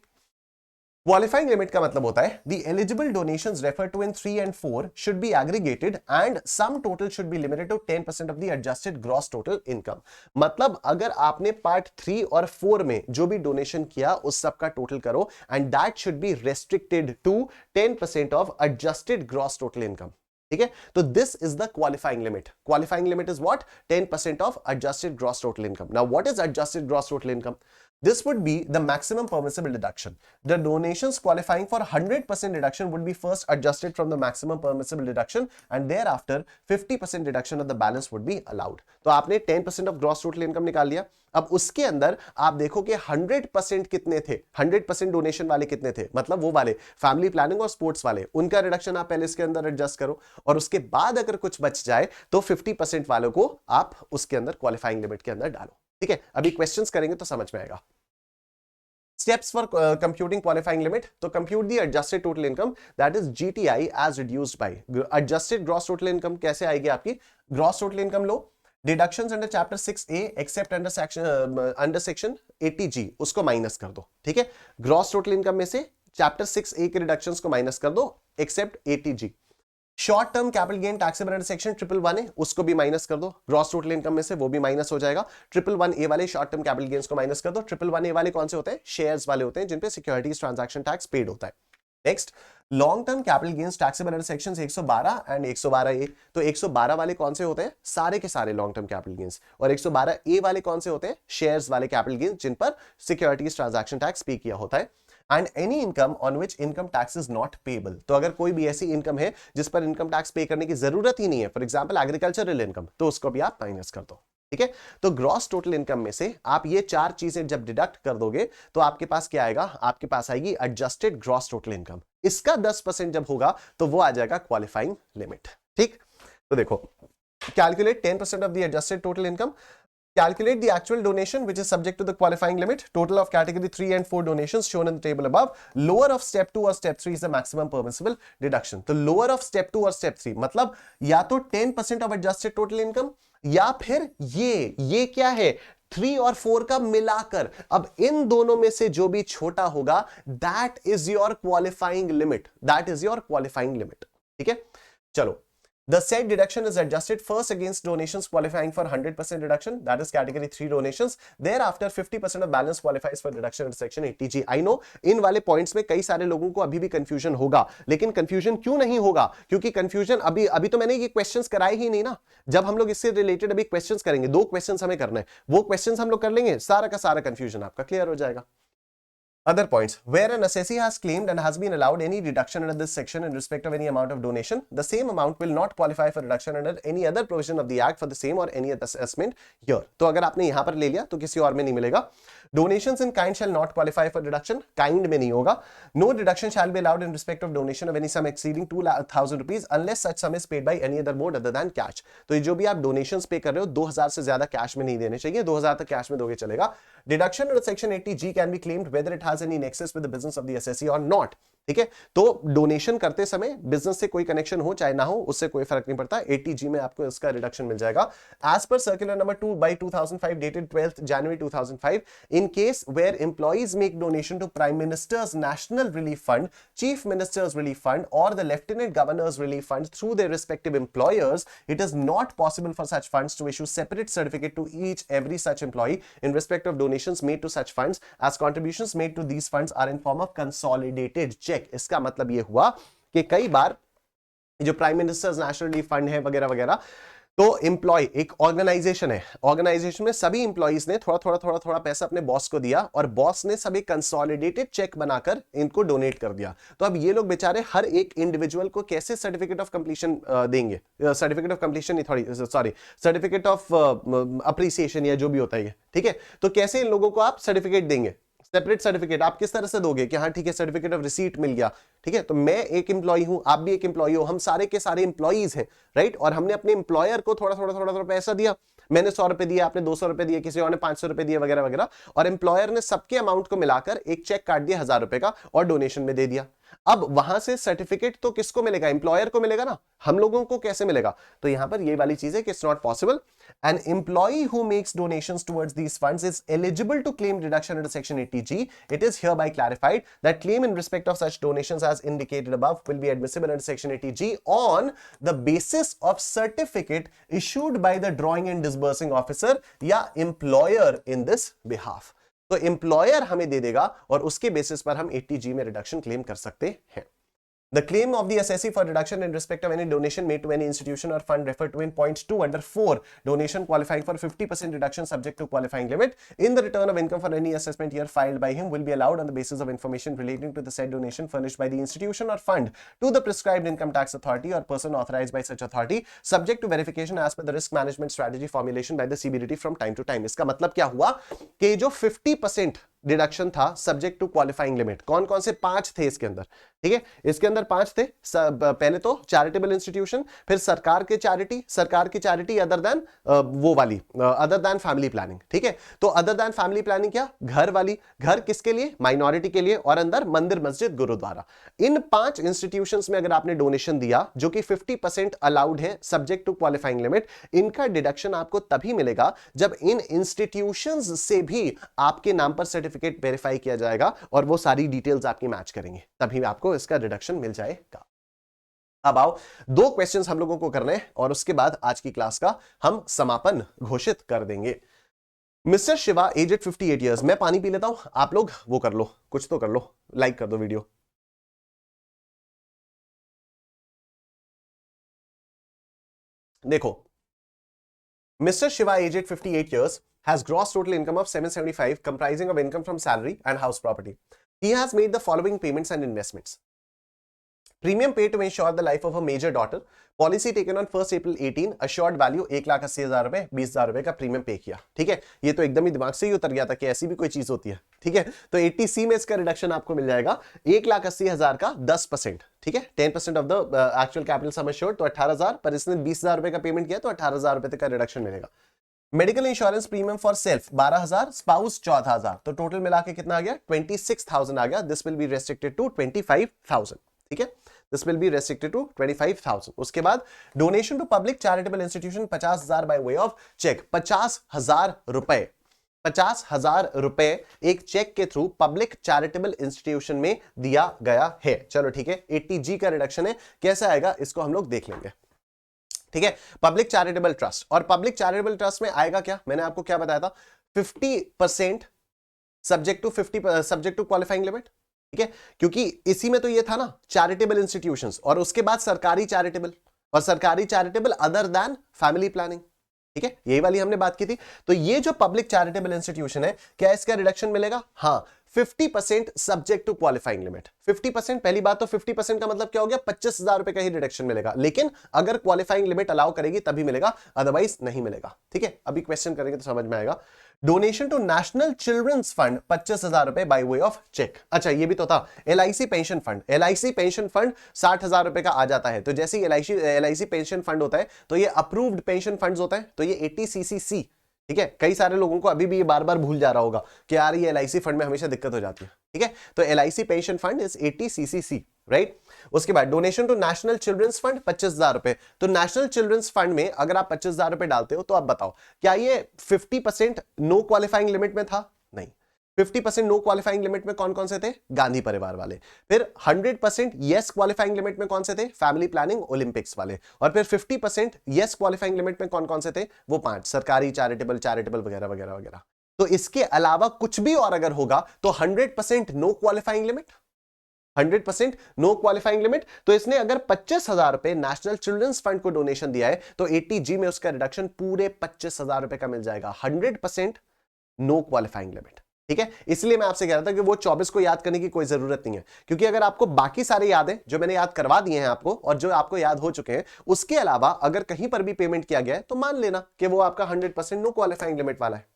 A: क्वालिफाइंग लिमिट का मतलब होता है the eligible donations referred to in 3 and 4 should be aggregated and sum total should be limited to 10% of the adjusted gross total income। मतलब अगर आपने पार्ट 3 और 4 में जो भी डोनेशन किया उस सब का टोटल करो, and that should be restricted to 10% of adjusted gross total income। ठीक है, तो this is the qualifying limit. Qualifying limit is what, 10% of adjusted gross total income. Now what is adjusted gross total income? This would be the maximum permissible deduction. The donations qualifying for 100% deduction would be first adjusted from the maximum permissible deduction and thereafter 50% deduction of the balance would be allowed। तो आपने 10% of gross total income निकाल लिया। अब उसके अंदर आप देखो कि 100% कितने थे, 100% डोनेशन वाले कितने थे, मतलब वो वाले फैमिली प्लानिंग और स्पोर्ट्स वाले, उनका रिडक्शन आप पहले इसके अंदर एडजस्ट करो, और उसके बाद अगर कुछ बच जाए तो 50% वालों को आप उसके अंदर क्वालिफाइंग लिमिट के अंदर डालो। ठीक है, अभी क्वेश्चंस करेंगे तो समझ में आएगा। Steps for computing qualifying limit, तो compute the adjusted total income that is GTI as reduced by adjusted gross total income। कैसे आएगी आपकी gross total income? लो deductions under chapter 6A except under section 80G, उसको माइनस कर दो। ठीक है, gross total income में से chapter 6A के reductions को माइनस कर दो except 80G। Short term capital gain taxable under section 111 है, उसको भी माइनस कर दो ग्रॉस टोटल इनकम में से, वो भी माइनस हो जाएगा। 111A वाले शॉर्ट टर्म कैपिटल गेन्स को माइनस कर दो। 111A वाले कौन से होते हैं? शेयर्स वाले होते हैं जिन पे सिक्योरिटीज ट्रांजैक्शन टैक्स पेड होता है। Next, long term capital gains taxable under sections 112 and 112A। तो 112 वाले कौन से होते हैं? सारे के सारे लॉन्ग टर्म कैपिटल गेन्स। और 112A वाले कौन से होते हैं? शेयर्स वाले कैपिटल गेन्स जिन पर सिक्योरिटीज ट्रांजैक्शन टैक्स पे किया होता है। And any income on which income tax is not payable. तो अगर कोई भी ऐसी इनकम है जिस पर इनकम टैक्स पे करने की जरूरत ही नहीं है, फॉर एग्जांपल एग्रीकल्चरल इनकम, तो उसको भी आप माइनस कर दो। ठीक है, तो ग्रॉस टोटल इनकम में से आप ये चार चीजें जब डिडक्ट कर दोगे तो आपके पास क्या आएगा? आपके पास आएगी एडजस्टेड ग्रॉस टोटल इनकम। इसका 10% जब होगा तो वो आ जाएगा क्वालिफाइंग लिमिट। ठीक, तो देखो, calculate 10% of the adjusted total income, calculate the actual donation which is subject to the qualifying limit. Total of category 3 and 4 donations shown in the table above. Lower of step 2 or step 3 is the maximum permissible deduction. तो lower of step 2 और step 3 मतलब या तो 10% of adjusted total income या फिर ये क्या है? 3 और 4 का मिलाकर। अब इन दोनों में से जो भी छोटा होगा that is your qualifying limit. That is your qualifying limit. ठीक है, चलो, the said deduction is adjusted first against donations qualifying for 100% deduction, that is category 3 donations. Thereafter 50% of balance qualifies for deduction under section 80G. I know इन वाले पॉइंट्स में कई सारे लोगों को अभी भी कंफ्यूजन होगा, लेकिन कंफ्यूजन क्यों नहीं होगा? क्योंकि कंफ्यूजन अभी तो मैंने ये क्वेश्चंस कराए ही नहीं ना। जब हम लोग इससे रिलेटेड अभी क्वेश्चंस करेंगे, 2 क्वेश्चंस हमें करना है, वो क्वेश्चंस हम लोग कर लेंगे, सारा का सारा कंफ्यूजन आपका क्लियर हो जाएगा। Other points, where an assessee has claimed and has been allowed any deduction under this section in respect of any amount of donation, the same amount will not qualify for deduction under any other provision of the act for the same or any other assessment here. तो अगर आपने यहां पर ले लिया तो किसी और में नहीं मिलेगा। Donations in kind shall not qualify for deduction, kind में नहीं होगा। No deduction shall be allowed in respect of donation of any sum exceeding 2,000 rupees unless such sum is paid by any other mode other than cash. तो जो भी आप donations पे कर रहे हो 2,000 से ज्यादा कैश में नहीं देने चाहिए, 2,000 तक कैश में दोगे चलेगा। Deduction under section 80G can be claimed whether it has any nexus with the business of the assessee or not. ठीक है, तो डोनेशन करते समय बिजनेस से कोई कनेक्शन हो चाहे ना हो, उससे कोई फर्क नहीं पड़ता। 80G में आपको इसका रिडक्शन मिल जाएगा। As per circular number 2 by 2005 dated 12th January 2005, in case where employees make donation to Prime Minister's National Relief Fund, Chief Minister's Relief Fund or the Lieutenant Governor's Relief Fund through their respective employers, it is not possible for such funds to issue separate certificate to each every such employee in respect of donations made to such funds, as contributions made to these funds are in form of consolidated check. इसका मतलब यह हुआ कि कई बार जो prime ministers national relief fund है वगैरह वगैरह, तो एम्प्लॉय एक ऑर्गेनाइजेशन है, ऑर्गेनाइजेशन में सभी इंप्लॉइज ने थोड़ा पैसा अपने बॉस को दिया और बॉस ने सब एक कंसोलिडेटेड चेक बनाकर इनको डोनेट कर दिया। तो अब ये लोग बेचारे हर एक इंडिविजुअल को कैसे सर्टिफिकेट ऑफ कंप्लीशन देंगे? सर्टिफिकेट ऑफ कंप्लीशन नहीं, सॉरी, सर्टिफिकेट ऑफ अप्रिसिएशन या जो भी होता है, ठीक है। तो कैसे इन लोगों को आप सर्टिफिकेट देंगे? सेपरेट सर्टिफिकेट आप किस तरह से दोगे कि हाँ ठीक है सर्टिफिकेट ऑफ रिसीट मिल गया, ठीक है। तो मैं एक एम्प्लॉय हूं, आप भी एक एम्प्लॉय हो, हम सारे के सारे एम्प्लॉइज हैं, राइट। और हमने अपने एम्प्लॉयर को थोड़ा पैसा दिया, मैंने 100 रुपए दिया, आपने 200 रुपए दिए, किसी और ने 500 रुपए दिए वगैरह वगैरह, और एम्प्लॉयर ने सबके अमाउंट को मिलाकर एक चेक काट दिया 1000 रुपए का और डोनेशन में दे दिया। अब वहां से सर्टिफिकेट तो किसको मिलेगा? एम्प्लॉयर को मिलेगा ना, हम लोगों को कैसे मिलेगा? तो यहां पर ये वाली चीज है कि it's not possible. An employee who makes donations towards these funds is eligible to claim deduction under section 80G. It is hereby clarified that claim in respect of such donations as indicated above will be admissible under section 80G on the basis of certificate issued by the drawing and disbursing officer या employer in this behalf. तो एम्प्लॉयर हमें दे देगा और उसके बेसिस पर हम 80G में रिडक्शन क्लेम कर सकते हैं। The claim of the assessee for reduction in respect of any donation made to any institution or fund referred to in point 2 under 4, donation qualifying for 50% reduction subject to qualifying limit in the return of income for any assessment year filed by him will be allowed on the basis of information relating to the said donation furnished by the institution or fund to the prescribed income tax authority or person authorized by such authority, subject to verification as per the risk management strategy formulation by the CBDT from time to time. इसका मतलब क्या हुआ कि जो 50% डिडक्शन था सब्जेक्ट टू क्वालिफाइंग लिमिट, कौन कौन से 5 थे इसके अंदर, ठीक है। इसके अंदर 5 थे, पहले तो चैरिटेबल इंस्टीट्यूशन, फिर सरकार की चैरिटी अदर देन वो वाली अदर देन फैमिली प्लानिंग, ठीक है। तो अदर देन फैमिली प्लानिंग क्या? घर वाली, घर किसके लिए? माइनॉरिटी के लिए, और अंदर मंदिर मस्जिद गुरुद्वारा। इन 5 इंस्टीट्यूशंस में अगर आपने डोनेशन दिया जो कि 50% अलाउड है सब्जेक्ट टू क्वालिफाइंग लिमिट, इनका डिडक्शन आपको तभी मिलेगा जब इन इंस्टीट्यूशंस से भी आपके नाम पर सर्टिफिकेट वेरीफाई किया जाएगा और वो सारी डिटेल्स आपकी मैच करेंगे, तभी आपको इसका रिडक्शन मिल जाएगा। अब आओ, दो क्वेश्चंस हम लोगों को करने हैं और उसके बाद आज की क्लास का हम समापन घोषित कर देंगे। Mister Shiva aged 58 years. मैं पानी पी लेता हूं, आप लोग वो कर लो, कुछ तो कर लो, लाइक कर दो वीडियो। देखो, mister Shiva aged 58 years has gross total income of 775 comprising of income from salary and house property. He has made the following payments and investments. Premium paid to ensure the life of a major daughter. Policy taken on 1 April 18, assured value 1,80,000 रुपए, 20,000 रुपए का प्रीमियम पे किया। ठीक है, ये तो एकदम ही दिमाग से ही उतर गया था कि ऐसी भी कोई चीज होती है। ठीक है, तो 80C में इसका रिडक्शन आपको मिल जाएगा 1,80,000 का 10%। ठीक है, 10% of the actual capital sum assured, तो 18,000, पर इसने 20,000 रुपए का पेमेंट किया तो 18,000 रुपए तक का रिडक्शन मिलेगा। Medical insurance premium for self 12,000, spouse 14,000, तो टोटल मिला के कितना आ गया? 26,000 आ गया। This will be restricted to 25,000। ठीक है, this will be restricted to 25,000। उसके बाद donation to public charitable institution 50,000 by way of cheque. 50,000 रुपए, 50,000 रुपए एक चेक के थ्रू पब्लिक चैरिटेबल इंस्टीट्यूशन में दिया गया है। चलो ठीक है, 80G का रिडक्शन है, कैसा आएगा इसको हम लोग देख लेंगे। ठीक है, पब्लिक चैरिटेबल ट्रस्ट, और पब्लिक चैरिटेबल ट्रस्ट में आएगा क्या? मैंने आपको क्या बताया था? 50% सब्जेक्ट टू क्वालिफाइंग लिमिट। ठीक है, क्योंकि इसी में तो ये था ना, चैरिटेबल इंस्टीट्यूशंस, और उसके बाद सरकारी चैरिटेबल, और सरकारी charitable other than family planning. ठीक है, यही वाली हमने बात की थी। तो ये जो पब्लिक चैरिटेबल इंस्टीट्यूशन है, क्या इसका रिडक्शन मिलेगा? हाँ, 50% सब्जेक्ट टू क्वालिफाइंग लिमिट। 50%, पहली बात तो 50% का मतलब क्या हो गया? 25,000 रुपए का ही रिडक्शन मिलेगा, लेकिन अगर क्वालिफाइंग लिमिट अलाउ करेगी तभी मिलेगा, अदरवाइज नहीं मिलेगा। ठीक है, अभी क्वेश्चन करेंगे तो समझ में आएगा। Donation to national children's fund 25,000 रुपए बाय वे ऑफ चेक। अच्छा, ये भी तो था। LIC pension fund, LIC pension fund 60,000 रुपए का आ जाता है। तो जैसे LIC पेंशन फंड होता है तो ये अप्रूव्ड पेंशन फंड्स होता है, तो ये 80CCC। ठीक है, कई सारे लोगों को अभी भी ये बार बार भूल जा रहा होगा कि यार ये LIC फंड में हमेशा दिक्कत हो जाती है। ठीक है, तो LIC pension fund is 80CCC, right. उसके बाद donation to national children's fund 25,000 रुपए। तो नेशनल चिल्ड्रंस फंड में अगर आप 25,000 रुपए डालते हो तो आप बताओ, क्या ये 50% नो क्वालिफाइंग लिमिट में था? नहीं। 50% नो क्वालिफाइंग लिमिट में कौन कौन से थे? गांधी परिवार वाले। फिर 100% यस क्वालिफाइंग लिमिट में कौन से थे? फैमिली प्लानिंग, ओलंपिक्स वाले। और फिर 50% यस क्वालिफाइंग लिमिट में कौन कौन से थे? वो 5, सरकारी, चैरिटेबल वगैरह वगैरह वगैरह। तो इसके अलावा कुछ भी और अगर होगा तो 100% no qualifying limit, 100% no qualifying limit. तो इसने अगर 25,000 रुपए नेशनल चिल्ड्रंस फंड को डोनेशन दिया है तो 80G में उसका रिडक्शन पूरे 25,000 रुपए का मिल जाएगा। 100% नो क्वालिफाइंग लिमिट। ठीक है, इसलिए मैं आपसे कह रहा था कि वो 24 को याद करने की कोई जरूरत नहीं है, क्योंकि अगर आपको बाकी सारे याद है जो मैंने याद करवा दिए हैं आपको, और जो आपको याद हो चुके हैं, उसके अलावा अगर कहीं पर भी पेमेंट किया गया है तो मान लेना कि वो आपका 100% नो क्वालिफाइंग लिमिट वाला है।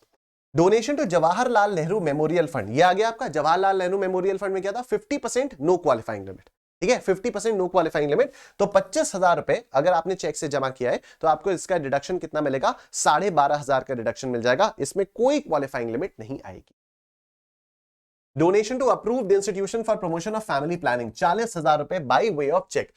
A: Donation to Jawaharlal Nehru memorial fund, ये आ गया आपका। जवाहरलाल नेहरू मेमोरियल फंड में क्या था? 50% नो क्वालिफाइंग लिमिट। ठीक है, 50% नो क्वालिफाइंग लिमिट। तो 25,000 रुपए अगर आपने चेक से जमा किया है तो आपको इसका डिडक्शन कितना मिलेगा? 12,500 का डिडक्शन मिल जाएगा। इसमें कोई क्वालिफाइंग लिमिट नहीं आएगी। Donation to approved institution for promotion of family planning 40,000 रुपए by way of cheque.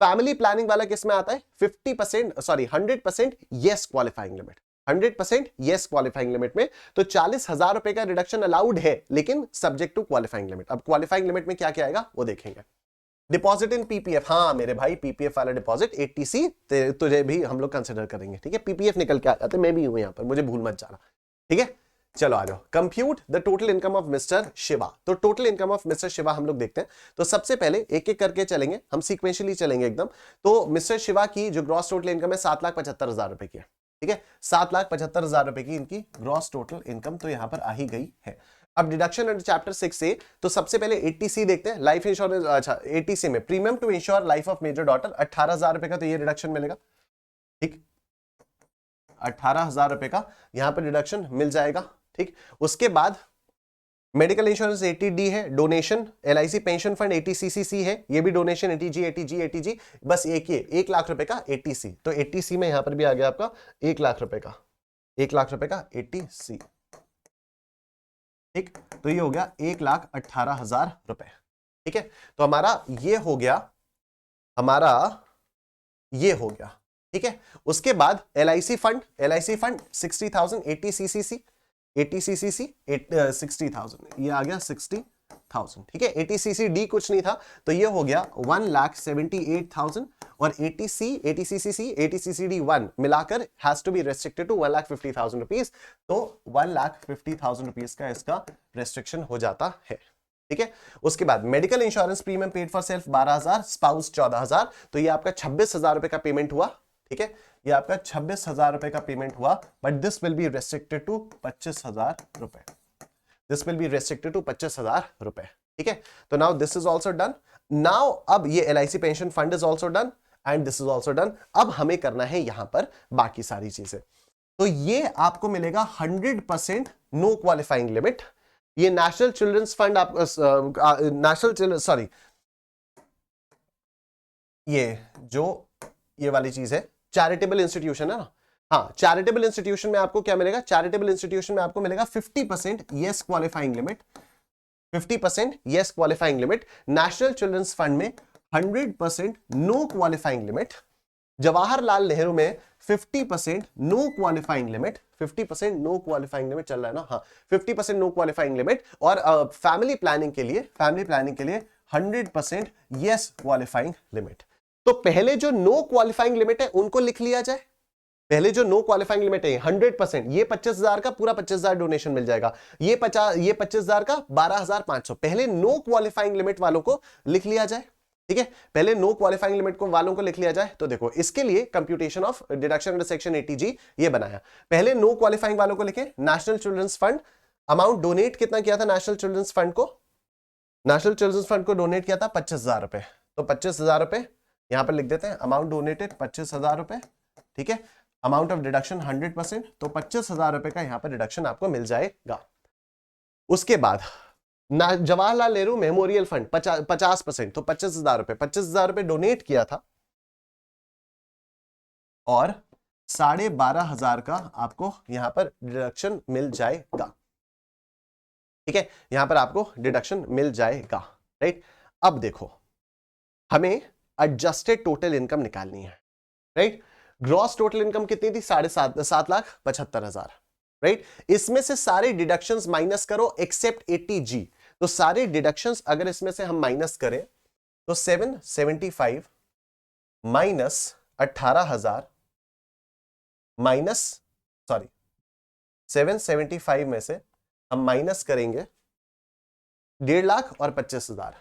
A: Family planning वाला किसमें आता है? 100% yes qualifying limit, 100% yes qualifying limit में। तो 40,000 रुपए का रिडक्शन अलाउड है, लेकिन सब्जेक्ट टू क्वालिफाइंग लिमिट। अब क्वालिफाइंग लिमिट में क्या क्या आएगा वो देखेंगे। डिपॉजिट इन PPF, हाँ मेरे भाई, PPF वाला डिपॉजिट 80C तुझे भी हम लोग कंसिडर करेंगे। ठीक है, PPF निकल के आ जाते, मैं भी हूं यहां पर, मुझे भूल मत जाना। ठीक है, चलो आ जाओ। Compute the total income of mister Shiva. तो total income of mister Shiva हम लोग देखते हैं। तो सबसे पहले एक एक करके चलेंगे, हम सीक्वेंशियली चलेंगे एकदम। तो मिस्टर शिवा की जो ग्रॉस टोटल इनकम है 7,75,000 रुपए की है। ठीक है, 7,75,000 रुपए की इनकी ग्रॉस टोटल इनकम तो यहां पर आ ही गई है। अब डिडक्शन अंडर चैप्टर 6 से, तो सबसे पहले 80C देखते हैं, लाइफ इंश्योरेंस। अच्छा, 80C में premium to insure life of major daughter 18,000 रुपए का, तो ये रिडक्शन मिलेगा। ठीक, 18,000 रुपए का यहां पर डिडक्शन मिल जाएगा। ठीक, उसके बाद मेडिकल इंश्योरेंस 80D है, donation LIC pension fund 80CCC है, ये भी डोनेशन 80G, बस एक ही 1 लाख रुपए का 80C। तो 80C में यहां पर भी आ गया आपका 1 लाख रुपए का, 1 लाख रुपए का 80C। ठीक, तो ये हो गया 1,18,000 रुपए। ठीक है, तो हमारा ये हो गया, हमारा ये हो गया। ठीक है, उसके बाद LIC फंड 60,000, 80CCC 60,000, ये आ गया 60,000। ठीक है, 80CCD कुछ नहीं था, तो ये हो गया 1,78,000 और ATCCD 1 मिलाकर has to be restricted to 1,50,000 rupees. तो 1,50,000 रुपीज का इसका रेस्ट्रिक्शन हो जाता है। ठीक है, उसके बाद medical insurance premium paid for self 12,000, spouse 14,000, तो ये आपका 26,000 रुपए का पेमेंट हुआ। ठीक है, ये आपका 26,000 रुपए का पेमेंट हुआ, but this will be restricted to 25,000 रुपए। This will be restricted to 25,000 रुपए। ठीक है, तो now this is also done. Now अब ये LIC pension fund is also done and this is also done. अब हमें करना है यहां पर बाकी सारी चीजें। तो ये आपको मिलेगा 100% नो क्वालिफाइंग लिमिट। ये नेशनल चिल्ड्रंस फंड आप नेशनल चिल्ड्रन सॉरी ये वाली चीज है चैरिटेबल इंस्टीट्यूशन है ना। हाँ, चैरिटेबल इंस्टीट्यूशन में आपको क्या मिलेगा? चैरिटेबल इंस्टीट्यूशन में आपको मिलेगा 50% yes qualifying limit, 50% yes qualifying limit. National children's fund में 100% no qualifying limit. Jawaharlal Nehru में 50% no qualifying limit, 50% no qualifying limit चल रहा है ना। हाँ, 50% नो क्वालिफाइंग लिमिट। और फैमिली प्लानिंग के लिए 100% यस क्वालिफाइंग लिमिट। तो पहले जो नो क्वालिफाइंग लिमिट है उनको लिख लिया जाए। पहले जो नो क्वालिफाइंग लिमिट है 100%, ये 25,000 का पूरा 25,000 डोनेशन मिल जाएगा। ये 25,000 का 12,500। पहले नो क्वालिफाइंग लिमिट वालों को लिख लिया जाए। ठीक है, पहले नो क्वालिफाइंग लिमिट को वालों को लिख लिया जाए। तो देखो, इसके लिए computation of deduction under section 80G ये बनाया। पहले नो क्वालिफाइंग वालों को लिखे national children's fund. Amount donate कितना किया था नेशनल चिल्ड्रंस फंड को? नेशनल चिल्ड्रंस फंड को डोनेट किया था 25,000 रुपए। तो 25,000 रुपए यहां पर लिख देते हैं। अमाउंट डोनेटेड 25,000 रुपए। ठीक है, अमाउंट ऑफ डिडक्शन 100%, तो 25,000 रुपए का यहां पर डिडक्शन आपको मिल जाएगा। उसके बाद जवाहरलाल नेहरू मेमोरियल फंड 50%, तो 25,000 रुपए, 25,000 रुपए डोनेट किया था और 12,500 का आपको यहां पर डिडक्शन मिल जाएगा। ठीक है, यहां पर आपको डिडक्शन मिल जाएगा। राइट, अब देखो, हमें एडजस्टेड टोटल इनकम निकालनी है। राइट, ग्रॉस टोटल इनकम कितनी थी? 7,75,000। राइट, इसमें से सारे डिडक्शंस माइनस करो एक्सेप्ट 80G। तो सारे डिडक्शंस अगर इसमें से हम माइनस करें तो 775 माइनस 18,000 माइनस 775 में से हम माइनस करेंगे 1.5 लाख और 25,000,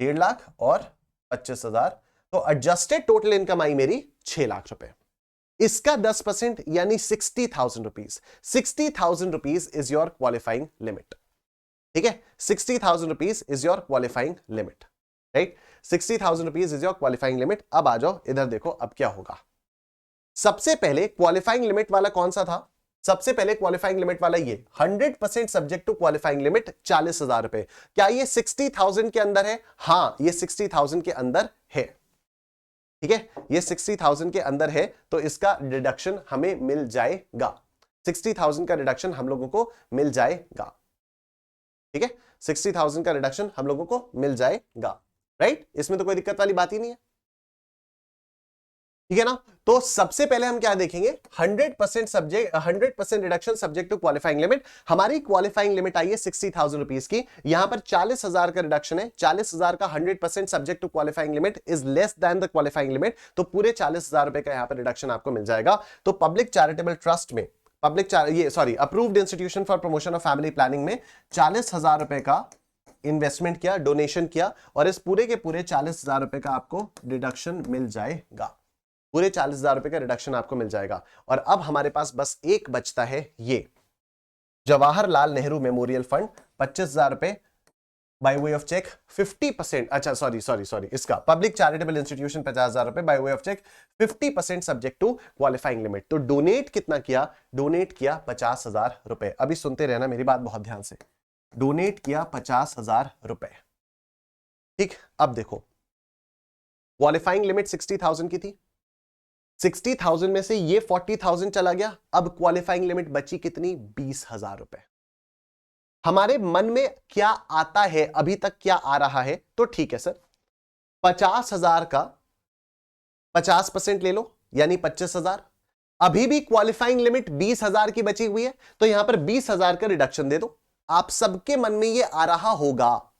A: 1.5 लाख और 25,000। तो एडजस्टेड टोटल इनकम आई मेरी 6 लाख रुपए। इसका 10% यानी 60,000 rupees. 60,000 rupees is your qualifying limit. ठीक है, 60,000 rupees is your qualifying limit. Right, 60,000 rupees is your qualifying limit. अब आ जाओ इधर, देखो अब क्या होगा। सबसे पहले क्वालिफाइंग लिमिट वाला कौन सा था? सबसे पहले क्वालिफाइंग लिमिट वाला ये 100% सब्जेक्ट टू क्वालिफाइंग लिमिट 40,000 रुपए। क्या ये 60,000 के अंदर है? हां, ये 60,000 के अंदर है। ठीक है, ये 60,000 के अंदर है, तो इसका डिडक्शन हमें मिल जाएगा। 60,000 का डिडक्शन हम लोगों को मिल जाएगा। ठीक है, 60,000 का रिडक्शन हम लोगों को मिल जाएगा। राइट, इसमें तो कोई दिक्कत वाली बात ही नहीं है। ठीक है ना। तो सबसे पहले हम क्या देखेंगे? 100% reduction subject to qualifying limit. हमारी क्वालिफाइंग लिमिट आई है 60,000 रुपीज की। यहां पर 40,000 का रिडक्शन है। 40,000 का 100% subject to qualifying limit is less than the qualifying limit, तो पूरे 40,000 रुपए का यहां पर रिडक्शन आपको मिल जाएगा। तो पब्लिक चैरिटेबल ट्रस्ट में approved institution for promotion of family planning में 40,000 रुपए का इन्वेस्टमेंट किया, डोनेशन किया, और इस पूरे के पूरे 40,000 रुपए का आपको डिडक्शन मिल जाएगा। पूरे 40,000 रुपए का रिडक्शन आपको मिल जाएगा। और अब हमारे पास बस एक बचता है, ये जवाहरलाल नेहरू मेमोरियल फंड 25,000 रुपए बाय वे ऑफ चेक 50%, अच्छा सॉरी इसका पब्लिक चैरिटेबल इंस्टीट्यूशन 50,000 रुपए by way of cheque 50% subject to qualifying limit. तो डोनेट कितना किया? डोनेट किया 50,000 रुपए। अभी सुनते रहना मेरी बात बहुत ध्यान से। डोनेट किया 50,000 रुपए। ठीक, अब देखो क्वालिफाइंग लिमिट 60,000 की थी। 60,000 में से ये 40,000 चला गया। अब क्वालिफाइंग लिमिट बची कितनी? 20,000 रुपए। हमारे मन में क्या आता है, अभी तक क्या आ रहा है? तो ठीक है सर, 50,000 का 50% ले लो, यानी 25,000। अभी भी क्वालिफाइंग लिमिट 20,000 की बची हुई है, तो यहां पर 20,000 का रिडक्शन दे दो। आप सबके मन में ये आ रहा होगा,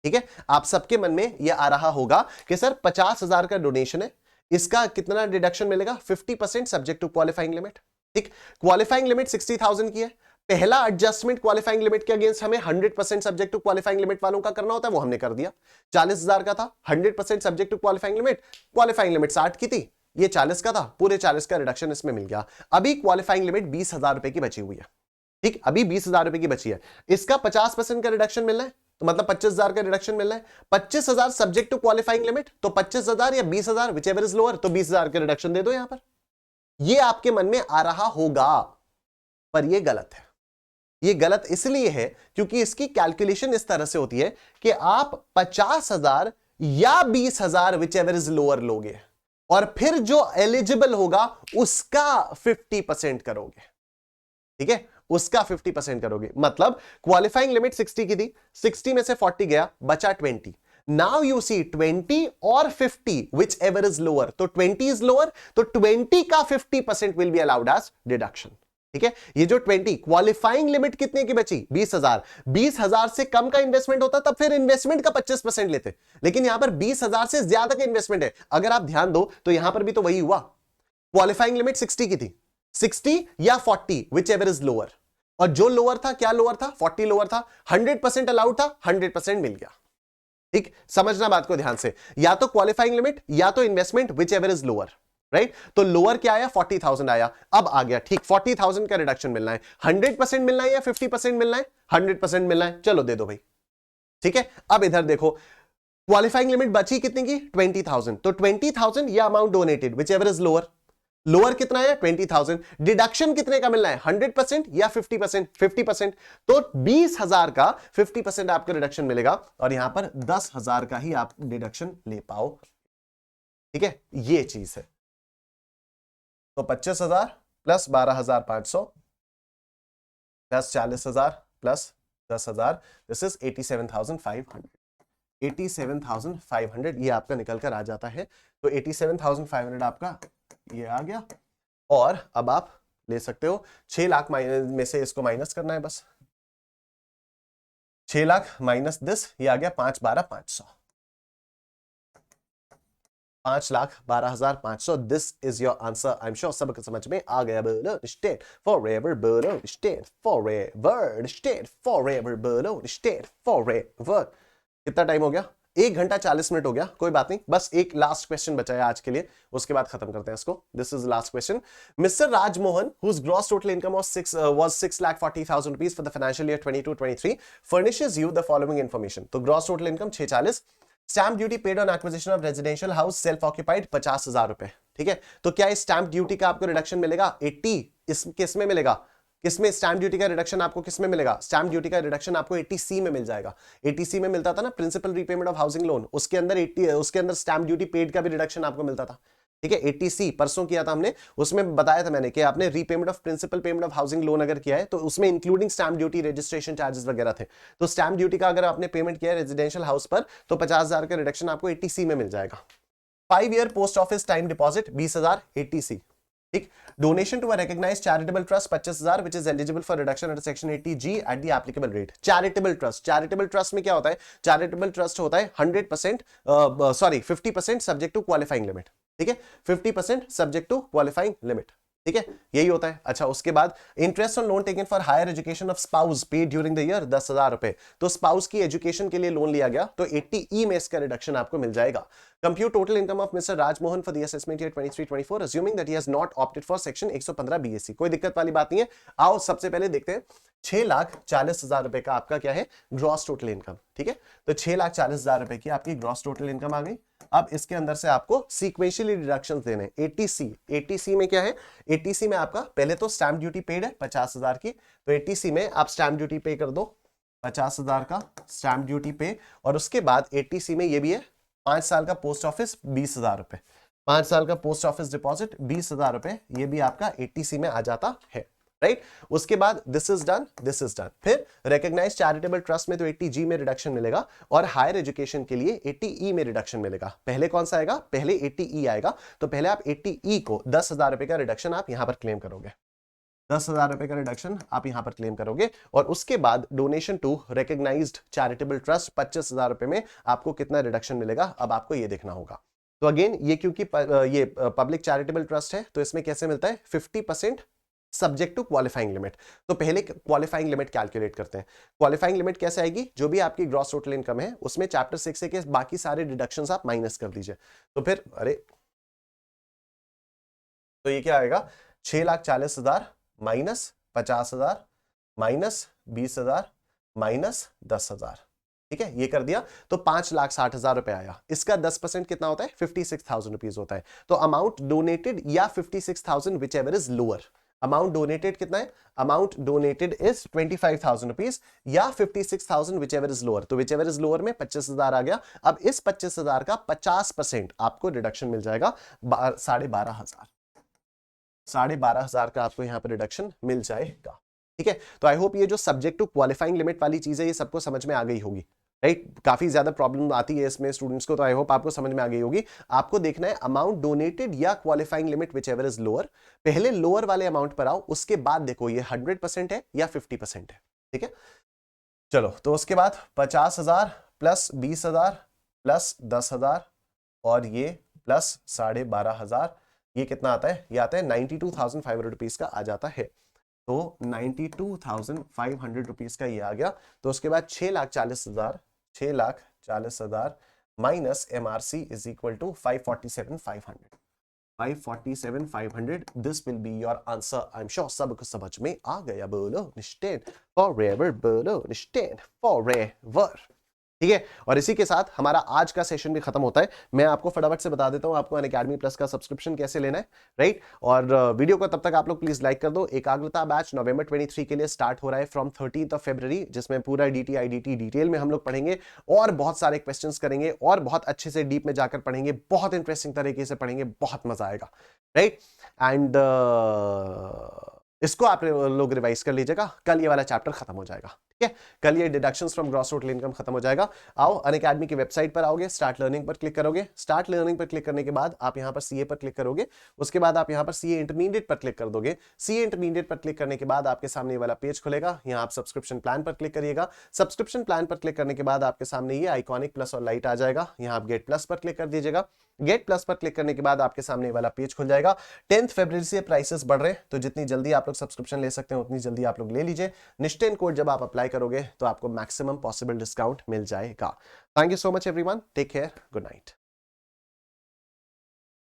A: ठीक है, आप सबके मन में यह आ रहा होगा कि सर 50,000 का डोनेशन है, इसका कितना डिडक्शन मिलेगा? 50% सब्जेक्ट टू क्वालिफाइंग लिमिट। ठीक, क्वालिफाइंग लिमिट 60,000 की है। पहला एडजस्टमेंट क्वालिफाइंग लिमिट के अगेंस्ट हमें 100% सब्जेक्ट टू क्वालिफाइंग लिमिट वालों का करना होता है, वो हमने कर दिया। 40,000 का था, 100% सब्जेक्ट टू क्वालिफाइंग लिमिट 60 की थी, ये 40 का था, पूरे 40 का रिडक्शन इसमें मिल गया। अभी क्वालिफाइंग लिमिट 20,000 रुपए की बची हुई है। ठीक, अभी 20,000 रुपए की बची है, इसका 50% का रिडक्शन मिलना है, तो मतलब 25,000 का रिडक्शन मिलना है। 25,000 सब्जेक्ट टू क्वालिफाइंग लिमिट, तो 25,000 या 20,000 विचएवर इज लोअर, तो 20,000 का रिडक्शन दे दो यहां पर। ये आपके मन में आ रहा होगा, पर ये गलत है। ये गलत इसलिए है क्योंकि इसकी कैलकुलेशन इस तरह से होती है कि आप 50,000 या 20,000 विचएवर इज लोअर लोगे और फिर जो एलिजिबल होगा उसका 50% करोगे। ठीक है, उसका 50% करोगे। मतलब क्वालिफाइंग लिमिट 60 की थी, 60 में से 40 गया, बचा 20। नाउ यू सी 20 और 50 विच एवर इज लोअर, तो 20 इज लोअर, तो 20 का 50% will be allowed as deduction. ठीक है, ये जो 20 क्वालिफाइंग लिमिट कितने की बची? 20,000। 20,000 से कम का इन्वेस्टमेंट होता तब फिर इन्वेस्टमेंट का 25% लेते, लेकिन यहां पर 20,000 से ज्यादा का इन्वेस्टमेंट है। अगर आप ध्यान दो तो यहां पर भी तो वही हुआ, क्वालिफाइंग लिमिट 60 की थी, 60 या 40 विच एवर इज लोअर, और जो लोअर था, क्या लोअर था? 40 लोअर था। 100% अलाउड था, 100% मिल गया। ठीक, समझना बात को ध्यान से, या तो क्वालिफाइंग लिमिट या तो investment which ever ever is, right? तो लोअर क्या आया? 40,000 आया। अब आ गया, ठीक, 40,000 का रिडक्शन मिलना है, 100% मिलना है या 50% मिलना है? 100% मिलना है, चलो दे दो भाई। ठीक है, अब इधर देखो, क्वालिफाइंग लिमिट बची कितने की? 20,000, तो 20,000 या amount donated which ever ever lower, lower कितना है? 20,000। डिडक्शन कितने का मिलना है? 100% या 50%? 50%। तो 20,000 का 50% आपको रिडक्शन मिलेगा और यहां पर 10,000 का ही आप डिडक्शन ले पाओ। ठीक है, ये चीज है। तो 25,000 plus 12,500 plus 40,000 plus 10,000, this is 87,500। 87,500 ये आपका निकल कर आ जाता है। तो 87,500 आपका ये आ गया, और अब आप ले सकते हो 6 लाख में से इसको माइनस करना है बस। 6 लाख माइनस दिस, ये आ गया 5,12,500। 5,12,500, this is your answer. I am sure सबको समझ में आ गया। बोलो स्टेट फॉरएवर, बोलो स्टेट फॉरएवर, स्टेट फॉरएवर, बोलो स्टेट फॉरएवर। कितना टाइम हो गया? 1 घंटा 40 मिनट हो गया, कोई बात नहीं, बस एक लास्ट क्वेश्चन बचा है आज के लिए, उसके बाद खत्म करते हैं इसको। This is last question. Mister Rajmohan whose gross total income was 6,40,000 rupees for the financial year 22-23 furnishes you the following information। तो gross total income 640, stamp duty paid on acquisition of residential house self occupied 50,000 रुपए। ठीक है, तो क्या इस स्टैम्प ड्यूटी का आपको रिडक्शन मिलेगा? 80। इस किस में मिलेगा? किसमें स्टैम्प ड्यूटी का रिडक्शन आपको किसमें मिलेगा? स्टैम्प ड्यूटी का रिडक्शन आपको 80C में मिल जाएगा। 80C में मिलता था ना, principal repayment of housing loan, उसके अंदर स्टैम्प ड्यूटी पेड का भी रिडक्शन आपको मिलता था। ठीक है, 80C परसों किया था हमने, उसमें बताया था मैंने कि आपने repayment of principal payment of housing loan अगर किया है तो उसमें including stamp duty, registration charges वगैरह थे। तो स्टैम्प ड्यूटी का अगर आपने पेमेंट किया है रेजिडेंशियल हाउस पर तो 50,000 का रिडक्शन आपको 80C में मिल जाएगा। 5 year post office time deposit 20,000 80C। ठीक, donation to a recognised charitable trust 25,000 which is eligible for reduction under section 80G at the applicable rate. Charitable trust में क्या होता है? चैरिटेबल ट्रस्ट होता है 100% 50% सब्जेक्ट टू क्वालिफाइंग लिमिट। ठीक है, 50% सब्जेक्ट टू क्वालिफाइंग लिमिट। ठीक है, यही होता है। अच्छा, उसके बाद interest on loan taken for higher education of spouse paid during the year 10,000 रुपए। तो स्पाउस की एजुकेशन के लिए लोन लिया गया तो 80E में इसका रिडक्शन आपको मिल जाएगा। Compute total income of mister Rajmohan for the assessment year 23-24 assuming that he has not opted for section 115 BSc। कोई दिक्कत वाली बात नहीं है। आओ सबसे पहले देखते हैं 6,40,000 रुपए का आपका क्या है? Gross total income. ठीक है, तो 6,40,000 रुपए की आपकी ग्रॉस टोटल इनकम आ गई। अब इसके अंदर से आपको सीक्वेंशियली डिडक्शंस देने। 80C में क्या है? 80C में आपका पहले तो स्टैम्प ड्यूटी पेड है 50,000 की, तो 80C में आप स्टैम्प ड्यूटी पे कर दो 50,000 का स्टैम्प ड्यूटी पे, और उसके बाद 80C में ये भी है 5 साल का पोस्ट ऑफिस 20,000 रुपए, 5 साल का पोस्ट ऑफिस डिपॉजिट 20,000 रुपए, ये भी आपका 80C में आ जाता है। राइट, उसके बाद दिस इज डन। फिर रिकॉग्नाइज चैरिटेबल ट्रस्ट में तो 80G में रिडक्शन मिलेगा और हायर एजुकेशन के लिए 80E में रिडक्शन मिलेगा। पहले कौन सा आएगा? पहले 80E आएगा, तो पहले आप 80E को 10,000 रुपए का रिडक्शन आप यहां पर क्लेम करोगे। 10,000 रुपए का रिडक्शन आप यहां पर क्लेम करोगे। और उसके बाद donation to recognised charitable trust 25,000 रुपए में आपको कितना रिडक्शन मिलेगा, अब आपको ये देखना होगा। तो अगेन ये क्योंकि ये पब्लिक चैरिटेबल ट्रस्ट है तो इसमें कैसे मिलता है 50% सब्जेक्ट टू क्वालिफाइंग लिमिट। तो पहले क्वालिफाइंग लिमिट कैलकुलेट करते हैं। क्वालिफाइंग लिमिट कैसे आएगी, जो भी आपकी ग्रॉस टोटल इनकम है उसमें चैप्टर 6 के बाकी सारे डिडक्शंस आप माइनस कर दीजिए। तो फिर तो ये क्या आएगा 6,40,000 माइनस 50,000 माइनस 20,000 माइनस 10,000। ठीक है, ये कर दिया तो 5,60,000 रुपए आया। इसका 10% कितना होता है 56,000 रुपीज होता है। तो अमाउंट डोनेटेड या 56,000 which ever ever lower. Amount donated कितना है, अमाउंट डोनेटेड इज 25,000 रुपीज या 56,000 विच एवर इज लोअर। तो विच एवर इज लोअर में 25,000 आ गया। अब इस 25,000 का 50% आपको डिडक्शन मिल जाएगा 12,500। 12,500 का आपको यहां पर रिडक्शन मिल जाएगा। ठीक है, तो आई होप ये जो सब्जेक्ट टू क्वालिफाइंग लिमिट वाली चीज है ये सबको समझ में आ गई होगी, राइट। काफी ज्यादा प्रॉब्लम आती है इसमें स्टूडेंट्स को, तो आई होप आपको समझ में आ गई होगी। आपको देखना है अमाउंट डोनेटेड या qualifying limit which ever ever lower. पहले लोअर वाले अमाउंट पर आओ, उसके बाद देखो ये 100% है या 50% है। ठीक है, चलो तो उसके बाद 50,000 प्लस 20,000 प्लस 10,000 और ये प्लस 12,500, ये कितना आता है, ये आता है 92,500 रुपीज का आ जाता है। तो 92,500 रुपीज का ये आ गया। तो उसके बाद 6,40,000 minus MRC is equal to 547,500। 547,500 this will be your answer. I am sure सबको समझ में आ गया। बोलो निश्चित फॉरएवर, बोलो निश्चित फॉरएवर। ठीक है, और इसी के साथ हमारा आज का सेशन भी खत्म होता है। मैं आपको फटाफट से बता देता हूं आपको अनअकैडमी प्लस का सब्सक्रिप्शन कैसे लेना है, राइट। और वीडियो को तब तक आप लोग प्लीज लाइक कर दो। एकाग्रता बैच नवंबर 23 के लिए स्टार्ट हो रहा है फ्रॉम 13 फरवरी, जिसमें पूरा डीटी आईडीटी डिटेल में हम लोग पढ़ेंगे और बहुत सारे क्वेश्चंस करेंगे और बहुत अच्छे से डीप में जाकर पढ़ेंगे, बहुत इंटरेस्टिंग तरीके से पढ़ेंगे, बहुत मजा आएगा, राइट। एंड इसको आप लोग रिवाइज कर लीजिएगा, कल ये वाला चैप्टर खत्म हो जाएगा। ठीक है, कल ये deductions from gross total income खत्म हो जाएगा। आओ अनअकैडमी की वेबसाइट पर आओगे, स्टार्ट लर्निंग पर क्लिक करोगे। स्टार्ट लर्निंग पर क्लिक करने के बाद आप यहां पर सीए पर क्लिक करोगे। उसके बाद आप यहां पर सीए इंटरमीडिएट पर क्लिक कर दोगे। सीए इंटरमीडिएट पर क्लिक करने के बाद आपके सामने ये वाला पेज खुलेगा। यहां आप सब्सक्रिप्शन प्लान पर क्लिक करिएगा। सब्सक्रिप्शन प्लान पर क्लिक करने के बाद आपके सामने ये आइकॉनिक प्लस और लाइट आ जाएगा। यहां आप गेट प्लस पर क्लिक कर दीजिएगा। गेट प्लस पर क्लिक करने के बाद आपके सामने वाला पेज खुल जाएगा। 10 फरवरी से प्राइसेस बढ़ रहे हैं, तो जितनी जल्दी आप लोग सब्सक्रिप्शन ले सकते हैं उतनी जल्दी आप लोग ले लीजिए। निश्चित कोड जब आप अप्लाई करोगे तो आपको मैक्सिमम पॉसिबल डिस्काउंट मिल जाएगा। Thank you so much everyone, take care, good night.